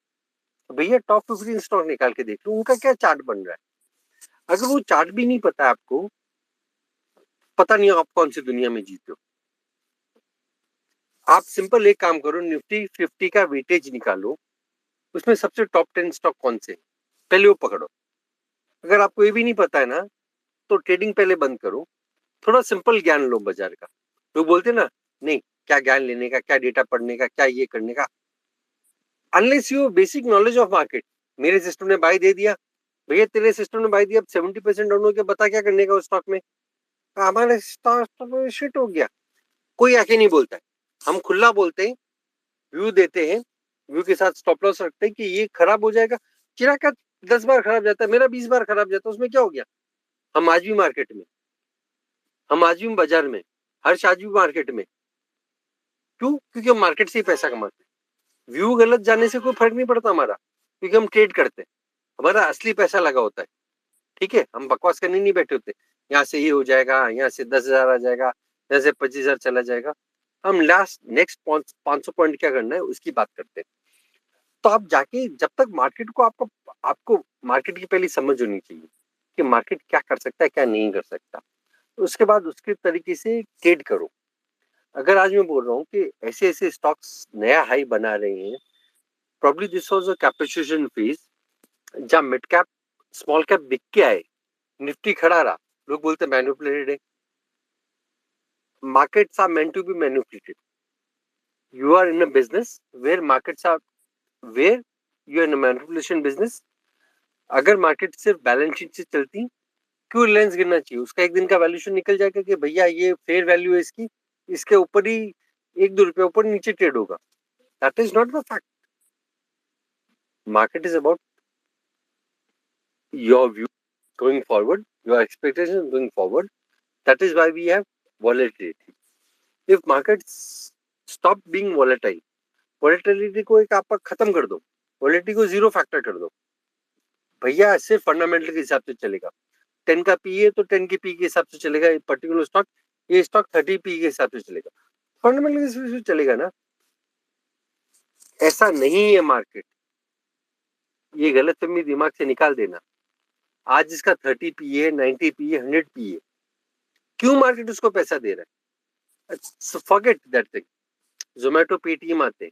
भैया टॉप 15 स्टॉक निकाल के देख लो उनका क्या चार्ट बन रहा है। अगर वो चार्ट भी नहीं पता है आपको, पता नहीं आप कौन सी दुनिया में जीते हो। आप सिंपल एक काम करो, निफ्टी 50 का वेटेज निकालो, उसमें सबसे टॉप 10 स्टॉक कौन से, पहले वो पकड़ो। अगर आपको ये भी नहीं पता है ना, तो ट्रेडिंग पहले बंद करो, थोड़ा सिंपल ज्ञान लो बाजार का। लोग बोलते ना नहीं क्या ज्ञान लेने का, क्या डेटा पढ़ने का, क्या ये करने का, unless you basic knowledge of market. मेरे सिस्टम ने बाय दे दिया, भैया तेरे सिस्टम ने बाय दिया, अब 70% डाउन हो गया, बता क्या करने का उस स्टॉक में? हमारे स्टॉक शिट हो गया। कोई आके नहीं बोलता है, हम खुला बोलते हैं, व्यू देते हैं, व्यू के साथ स्टॉप लॉस रखते हैं कि ये खराब हो जाएगा। चिरा का 10 बार खराब जाता है, मेरा 20 बार खराब जाता है, उसमें क्या हो गया? हम आज भी मार्केट में, हम आज भी बाजार में, हर्ष आज भी मार्केट में। क्यों? क्योंकि हम मार्केट से ही पैसा कमाते हैं। व्यू गलत जाने से कोई फर्क नहीं पड़ता हमारा, क्योंकि हम ट्रेड करते हैं, हमारा असली पैसा लगा होता है। ठीक है, हम बकवास करने नहीं बैठे होते, यहाँ से ये हो जाएगा, यहाँ से 10,000 आ जाएगा, यहाँ से 25,000 चला जाएगा। हम लास्ट नेक्स्ट 500 पॉइंट क्या करना है उसकी बात करते हैं। तो आप जाके जब तक मार्केट को आपको मार्केट की पहले समझ होनी चाहिए कि मार्केट क्या कर सकता है, क्या नहीं कर सकता, उसके बाद उसके तरीके से ट्रेड करो। अगर आज मैं बोल रहा हूँ कि ऐसे ऐसे स्टॉक्स नया हाई बना रहे हैं, probably this was a capitulation phase, जहाँ मिड कैप स्मॉल कैप बिक के आए, निफ्टी खड़ा रहा, लोग बोलते मैनिपुलेटेड है। Markets are meant to be manipulated. You are in a business where markets are, where you are in a manipulation business. अगर मार्केट सिर्फ बैलेंस शीट से चलती, क्यों रिलायंस गिरना चाहिए? उसका एक दिन का वैल्यूएशन निकल जाएगा कि भैया ये फेयर वैल्यू है इसकी, इसके ऊपर ही 1-2 रुपए ऊपर नीचे ट्रेड होगा। That is not the fact. Market is about your view going forward, your expectations going forward. That is why we have volatility. If markets stop being volatile, volatility को एक आप खत्म कर दो, volatility को जीरो फैक्टर कर दो, भैया सिर्फ फंडामेंटल के हिसाब से चलेगा। 10 का पी है तो 10 के पी के हिसाब से चलेगा पर्टिकुलर स्टॉक, ये स्टॉक 30 पी के हिसाब से चलेगा, फंडामेंटल के हिसाब से चलेगा ना। ऐसा नहीं है मार्केट, ये गलतफहमी दिमाग से निकाल देना। आज इसका 30 पी है, 90 पी है, 100 पी है, क्यों मार्केट उसको पैसा दे रहा है? Forget that thing. Zomato Paytm आते हैं,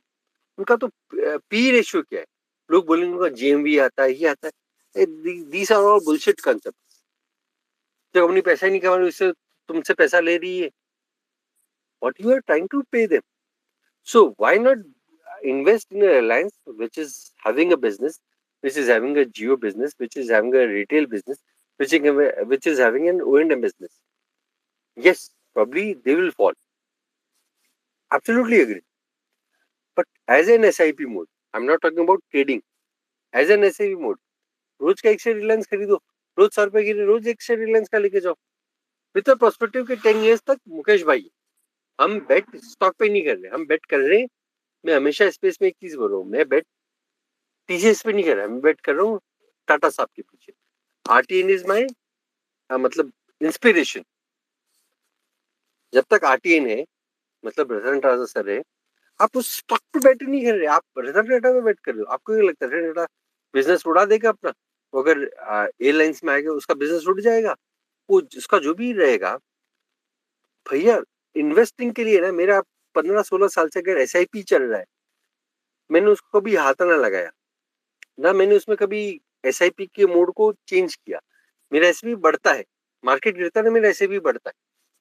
उनका तो पी रेशियो क्या है? लोग बोलेंगे उनका जीएमवी आता है, ये आता है। These are all bullshit concept. जब कंपनी पैसा ही नहीं कमा रही, उससे तुमसे पैसा ले रही है, what you are trying to pay them. So why not invest in a Reliance which is having a business, which is having a Jio business, which is having a retail business, which is having an O&M business. Yes, probably they will fall. Absolutely agree. But as an SIP mode, I'm not talking about trading. As an SIP mode, रोज का एक share Reliance खरीदो, रोज 100 रुपए की रोज एक share Reliance का लेके जाओ with prospective के 10 years तक। मुकेश भाई, हम बेट स्टॉक पे नहीं कर रहे, हम बेट कर रहे हैं। मैं हमेशा स्पेस में एक चीज बोल रहा हूँ, मैं बेट टीसीएस पे नहीं कर रहा, मैं बेट कर रहा हूँ टाटा साहब के पीछे। आरटीएन इज माय मतलब इंस्पिरेशन। जब तक आरटीएन है, मतलब रतन टाटा सर है, आप उस स्टॉक पे बेट नहीं कर रहे, आप रतन टाटा पे बेट कर रहे हो। आपको क्या लगता है रतन टाटा बिजनेस उड़ा देगा अपना? वो अगर एयरलाइंस में आएगा उसका बिजनेस उड़ जाएगा, वो उसका जो भी रहेगा। भैया इन्वेस्टिंग के लिए ना, मेरा 15-16 साल से अगर SIP चल रहा है, मैंने उसको कभी हाथ ना लगाया ना, मैंने उसमें कभी SIP के मोड को चेंज किया। मेरा एसआईपी बढ़ता है, मार्केट गिरता है ना मेरा एसआईपी बढ़ता है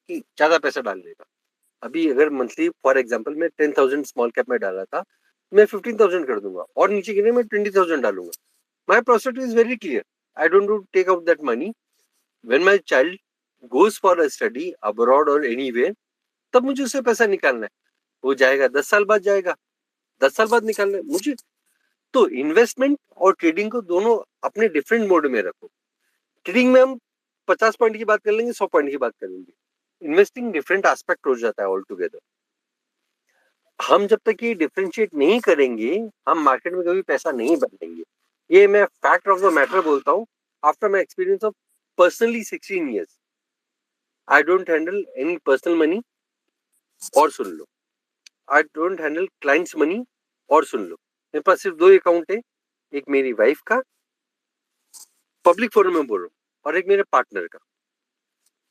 कि ज्यादा पैसा डालने का। अभी अगर मंथली फॉर एग्जांपल मैं 10,000 स्मॉल कैप में डाला था, मैं 15,000 कर दूंगा, और नीचे गिरे मैं 20,000 डालूंगा। My process is very clear, I don't do take out that money when my child goes for a study abroad और एनीवेयर, तब मुझे उससे पैसा निकालना है। वो जाएगा 10 साल बाद, जाएगा 10 साल बाद निकालना है मुझे। तो इन्वेस्टमेंट और ट्रेडिंग को दोनों अपने डिफरेंट मोड में रखो। ट्रेडिंग में हम 50 पॉइंट की बात कर लेंगे, 100 पॉइंट की बात कर लेंगे। इन्वेस्टिंग डिफरेंट एस्पेक्ट हो जाता है ऑल टुगेदर। हम जब तक ये डिफरेंशिएट नहीं करेंगे, हम मार्केट में कभी पैसा नहीं बनाएंगे। ये मैं फैक्ट ऑफ द मैटर बोलता हूँ after my experience of personally 16 years। I don't handle any personal money, और सुन लो, I don't handle clients money, और सुन लो, मेरे पास सिर्फ 2 अकाउंट है, एक मेरी वाइफ का, पब्लिक फोरम में बोल रहा हूँ, और एक मेरे पार्टनर का।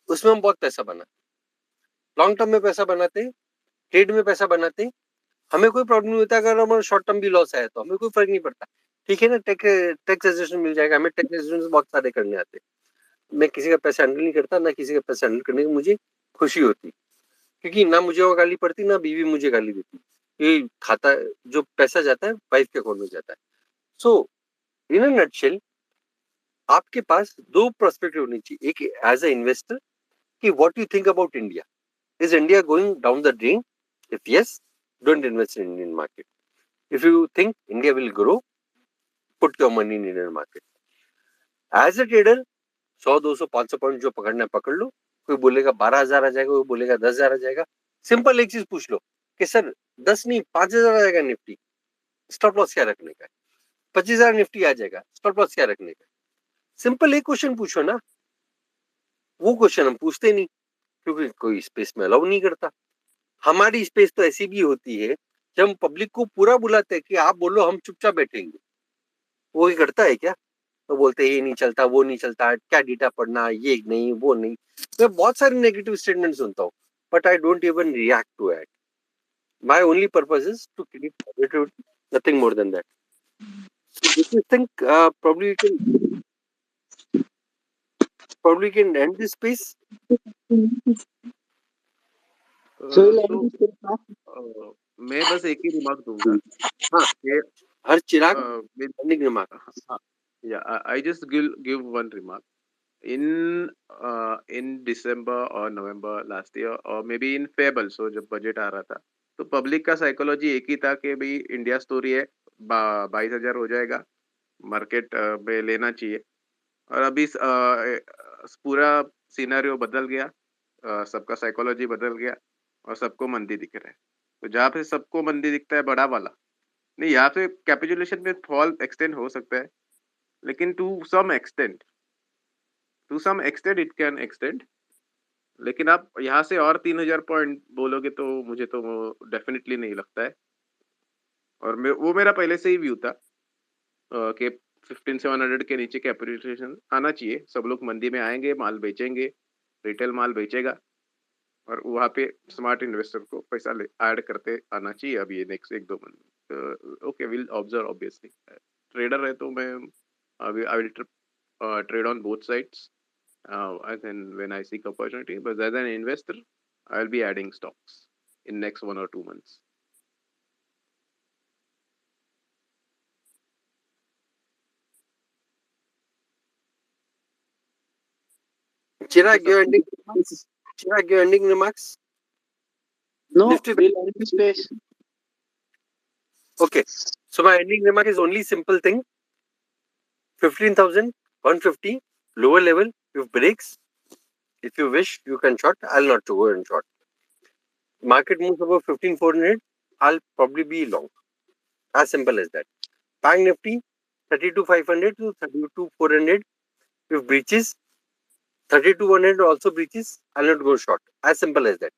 उसमें हम बहुत पैसा बना, लॉन्ग टर्म में पैसा बनाते, ट्रेड में पैसा बनाते, हमें कोई प्रॉब्लम नहीं होता। अगर हमारा शॉर्ट टर्म भी लॉस आया तो हमें कोई फर्क नहीं पड़ता, ठीक है ना, टैक्स एग्जेम्पशन मिल जाएगा। हमें टैक्स एग्जेम्पशन बहुत सारे करने आते। मैं किसी का पैसा हैंडल नहीं करता, ना किसी का पैसा हैंडल करने की मुझे खुशी होती, क्योंकि ना मुझे वो गाली पड़ती, ना बीवी मुझे गाली देती। ये खाता जो पैसा जाता है वाइफ के अकाउंट में जाता है। सो इन अ नटशेल, आपके पास 2 पर्सपेक्टिव होनी चाहिए। एक एज अ इन्वेस्टर कि what you think about India, is India going down the drain? If yes, don't invest in Indian market. If you think India will grow, put your money in Indian market. As a trader 100, 200, 500 point जो पकड़ना है पकड़ लो। कोई बोलेगा 12,000 आ जाएगा, कोई बोलेगा 10,000 आ जाएगा। सिंपल एक चीज पूछ लो कि सर 10 नहीं 5,000 आ जाएगा निफ्टी, स्टॉप लॉस क्या रखने का है? 25,000 निफ्टी आ जाएगा, स्टॉप लॉस क्या रखने का है? सिंपल एक क्वेश्चन पूछो ना। वो क्वेश्चन हम पूछते नहीं, क्योंकि कोई स्पेस में अलाउ नहीं करता। हमारी स्पेस तो ऐसी भी होती है जब हम पब्लिक को पूरा बुलाते हैं कि आप बोलो, हम चुपचाप बैठेंगे। वो ही करता है क्या? तो बोलते हैं ये नहीं चलता, वो नहीं चलता, क्या डेटा पढ़ना, ये नहीं, वो नहीं। मैं बहुत सारे नेगेटिव स्टेटमेंट सुनता हूँ, but I don't even react to it. My only purpose is to create positivity, nothing more then that. I think probably can end this space. So we'll So, end this now. मैं बस एक ही remark दूंगा हाँ, कि हर चिराग with- ending remark. yeah, I just give one remark. In December or November last year or maybe in Feb also, जब budget आ रहा था, तो पब्लिक का साइकोलॉजी एक ही था कि भाई इंडिया स्टोरी है, 22,000 हो जाएगा, मार्केट में लेना चाहिए। और अभी पूरा सिनेरियो बदल गया, सबका साइकोलॉजी बदल गया और सबको मंदी दिख रहा है। तो जहाँ पे सबको मंदी दिखता है बड़ा वाला, नहीं, यहाँ पे कैपिटुलेशन में फॉल एक्सटेंड हो सकता है, लेकिन to some extent it can extend. लेकिन आप यहाँ से और 3,000 पॉइंट बोलोगे तो मुझे तो डेफिनेटली नहीं लगता है। और वो मेरा पहले से ही व्यू था कि 15,700 के नीचे कैपिटलाइजेशन आना चाहिए। सब लोग मंदी में आएंगे, माल बेचेंगे, रिटेल माल बेचेगा, और वहाँ पे स्मार्ट इन्वेस्टर को पैसा ऐड करते आना चाहिए। अभी ये next 1-2 month okay, will observe. Obviously trader है तो मैं I will trade on both sides, and then when I seek opportunity. But as an investor, I'll be adding stocks in next 1 or 2 months. Chirag, your ending remarks? Chirag, your ending remarks? No, Nifty- we'll end this space. Okay, so my ending remark is only simple thing. 15,150 lower level. If breaks, if you wish, you can short. I'll not go and short. Market moves above 15,400, I'll probably be long. As simple as that. Bank Nifty 32,500 to 32,400. If breaches 32,100 also breaches, I'll not go short. As simple as that.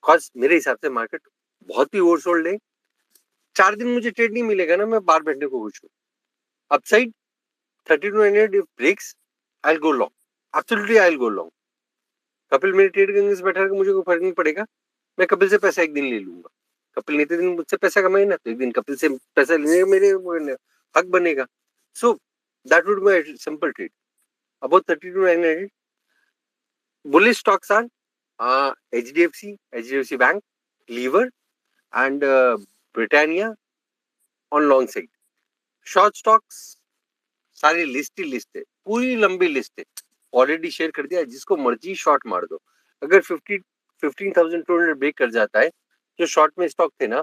Cause मेरे हिसाब से market बहुत ही oversold है। 4 दिन मुझे trade नहीं मिलेगा ना, मैं बाहर बैठने को खुश हूँ। Upside 32,100 if breaks, I'll go long. Absolutely I'll go long. Kapil मेरे ट्रेड करने से बैठा है, मुझे कोई फर्क नहीं पड़ेगा। मैं कपिल से पैसा एक दिन ले लूंगा। कपिल नहीं दिन मुझसे पैसा कमाए ना, तो एक दिन कपिल से पैसा लेने का मेरे हक बनेगा। So that would be simple trade. above 32,900. Bullish stocks are HDFC Bank, Lever, and Britannia on long side. Short stocks सारी लिस्ट है, पूरी लंबी लिस्ट है, ऑलरेडी शेयर कर दिया, जिसको मर्जी शॉर्ट मार दो। अगर 15,200 ब्रेक कर जाता है, जो शॉर्ट में स्टॉक थे ना,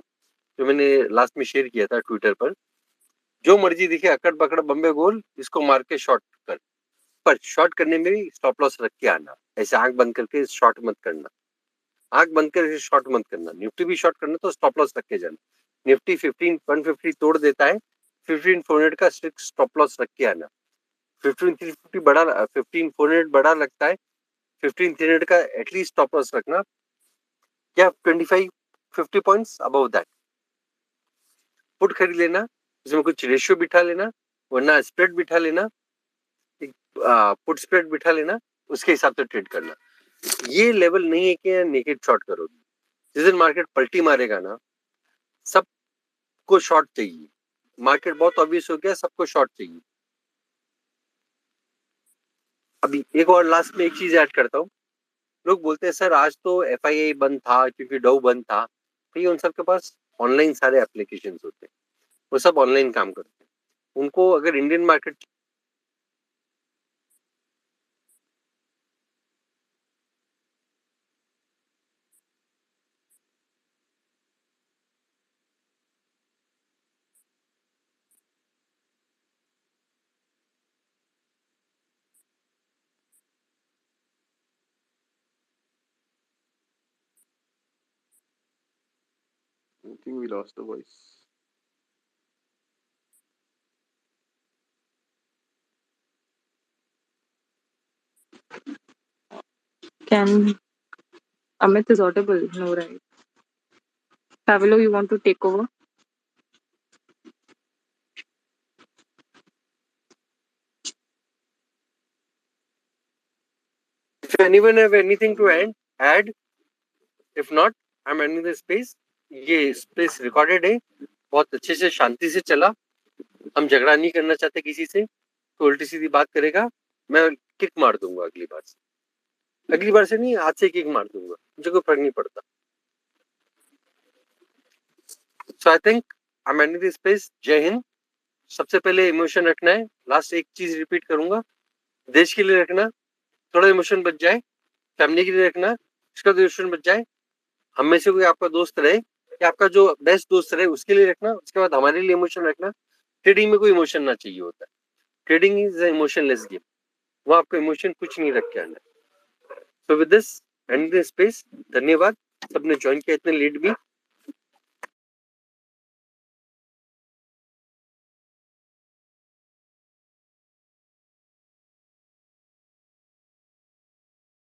जो मैंने लास्ट में शेयर किया था ट्विटर पर, जो मर्जी दिखे अकड़ पकड़ बम्बे गोल, इसको मार के शॉर्ट कर, पर शॉर्ट करने में भी स्टॉप लॉस रख के आना। ऐसे आंख बंद करके शॉर्ट मत करना, आंख बंद करके शॉर्ट मत करना। निफ्टी भी शॉर्ट करना तो स्टॉप लॉस रख के जाना। निफ्टी 15,150 तोड़ देता है, 15,400 का स्ट्रिक्ट स्टॉप लॉस रख के आना। 15,350 बड़ा, 15,400 बड़ा लगता है, 15,300 का एटलीस्ट स्टॉप लॉस रखना, या 25-50 पॉइंट्स अबव दैट। पुट खरीद लेना, उसमें कुछ रेशियो बिठा लेना, वरना स्प्रेड बिठा लेना, पुट स्प्रेड बिठा लेना, उसके हिसाब से ट्रेड करना। ये लेवल नहीं है कि नेकेड शॉर्ट करोगे। जिस दिन मार्केट पलटी मारेगा ना, सबको शॉर्ट चाहिए। मार्केट बहुत ऑब्वियस हो गया, सबको शॉर्ट चाहिए। अभी एक और लास्ट में एक चीज ऐड करता हूँ। लोग बोलते हैं सर आज तो FII बंद था क्योंकि डो बंद था। तो ये उन सबके पास ऑनलाइन सारे एप्लीकेशंस होते हैं, वो सब ऑनलाइन काम करते हैं। उनको अगर Indian market I think we lost the voice. Can Amit is audible? No, right? Pavilo, you want to take over? if anyone have anything to add, if not, I'm ending the space. ये space recorded है, बहुत अच्छे से शांति से चला। हम झगड़ा नहीं करना चाहते किसी से, तो उल्टी सीधी बात करेगा मैं किक मार दूंगा अगली बार से। अगली बार से नहीं, आज से किक मार दूंगा, मुझे कोई फर्क नहीं पड़ता। So I think I am ending this space. जय हिंद। सबसे पहले इमोशन रखना है। लास्ट एक चीज रिपीट करूंगा, देश के लिए रखना, थोड़ा इमोशन बच जाए। फैमिली के लिए रखना, इसका तो इमोशन बच जाए। हम में से कोई आपका दोस्त रहे या आपका जो बेस्ट दोस्त रहे, उसके लिए रखना। उसके बाद हमारे लिए इमोशन रखना। ट्रेडिंग में कोई इमोशन ना चाहिए होता है। ट्रेडिंग इज इमोशनलेस गेम, वो आपको इमोशन कुछ नहीं रख के आना। So with this and this space. धन्यवाद सबने ज्वाइन किया इतने लेट भी।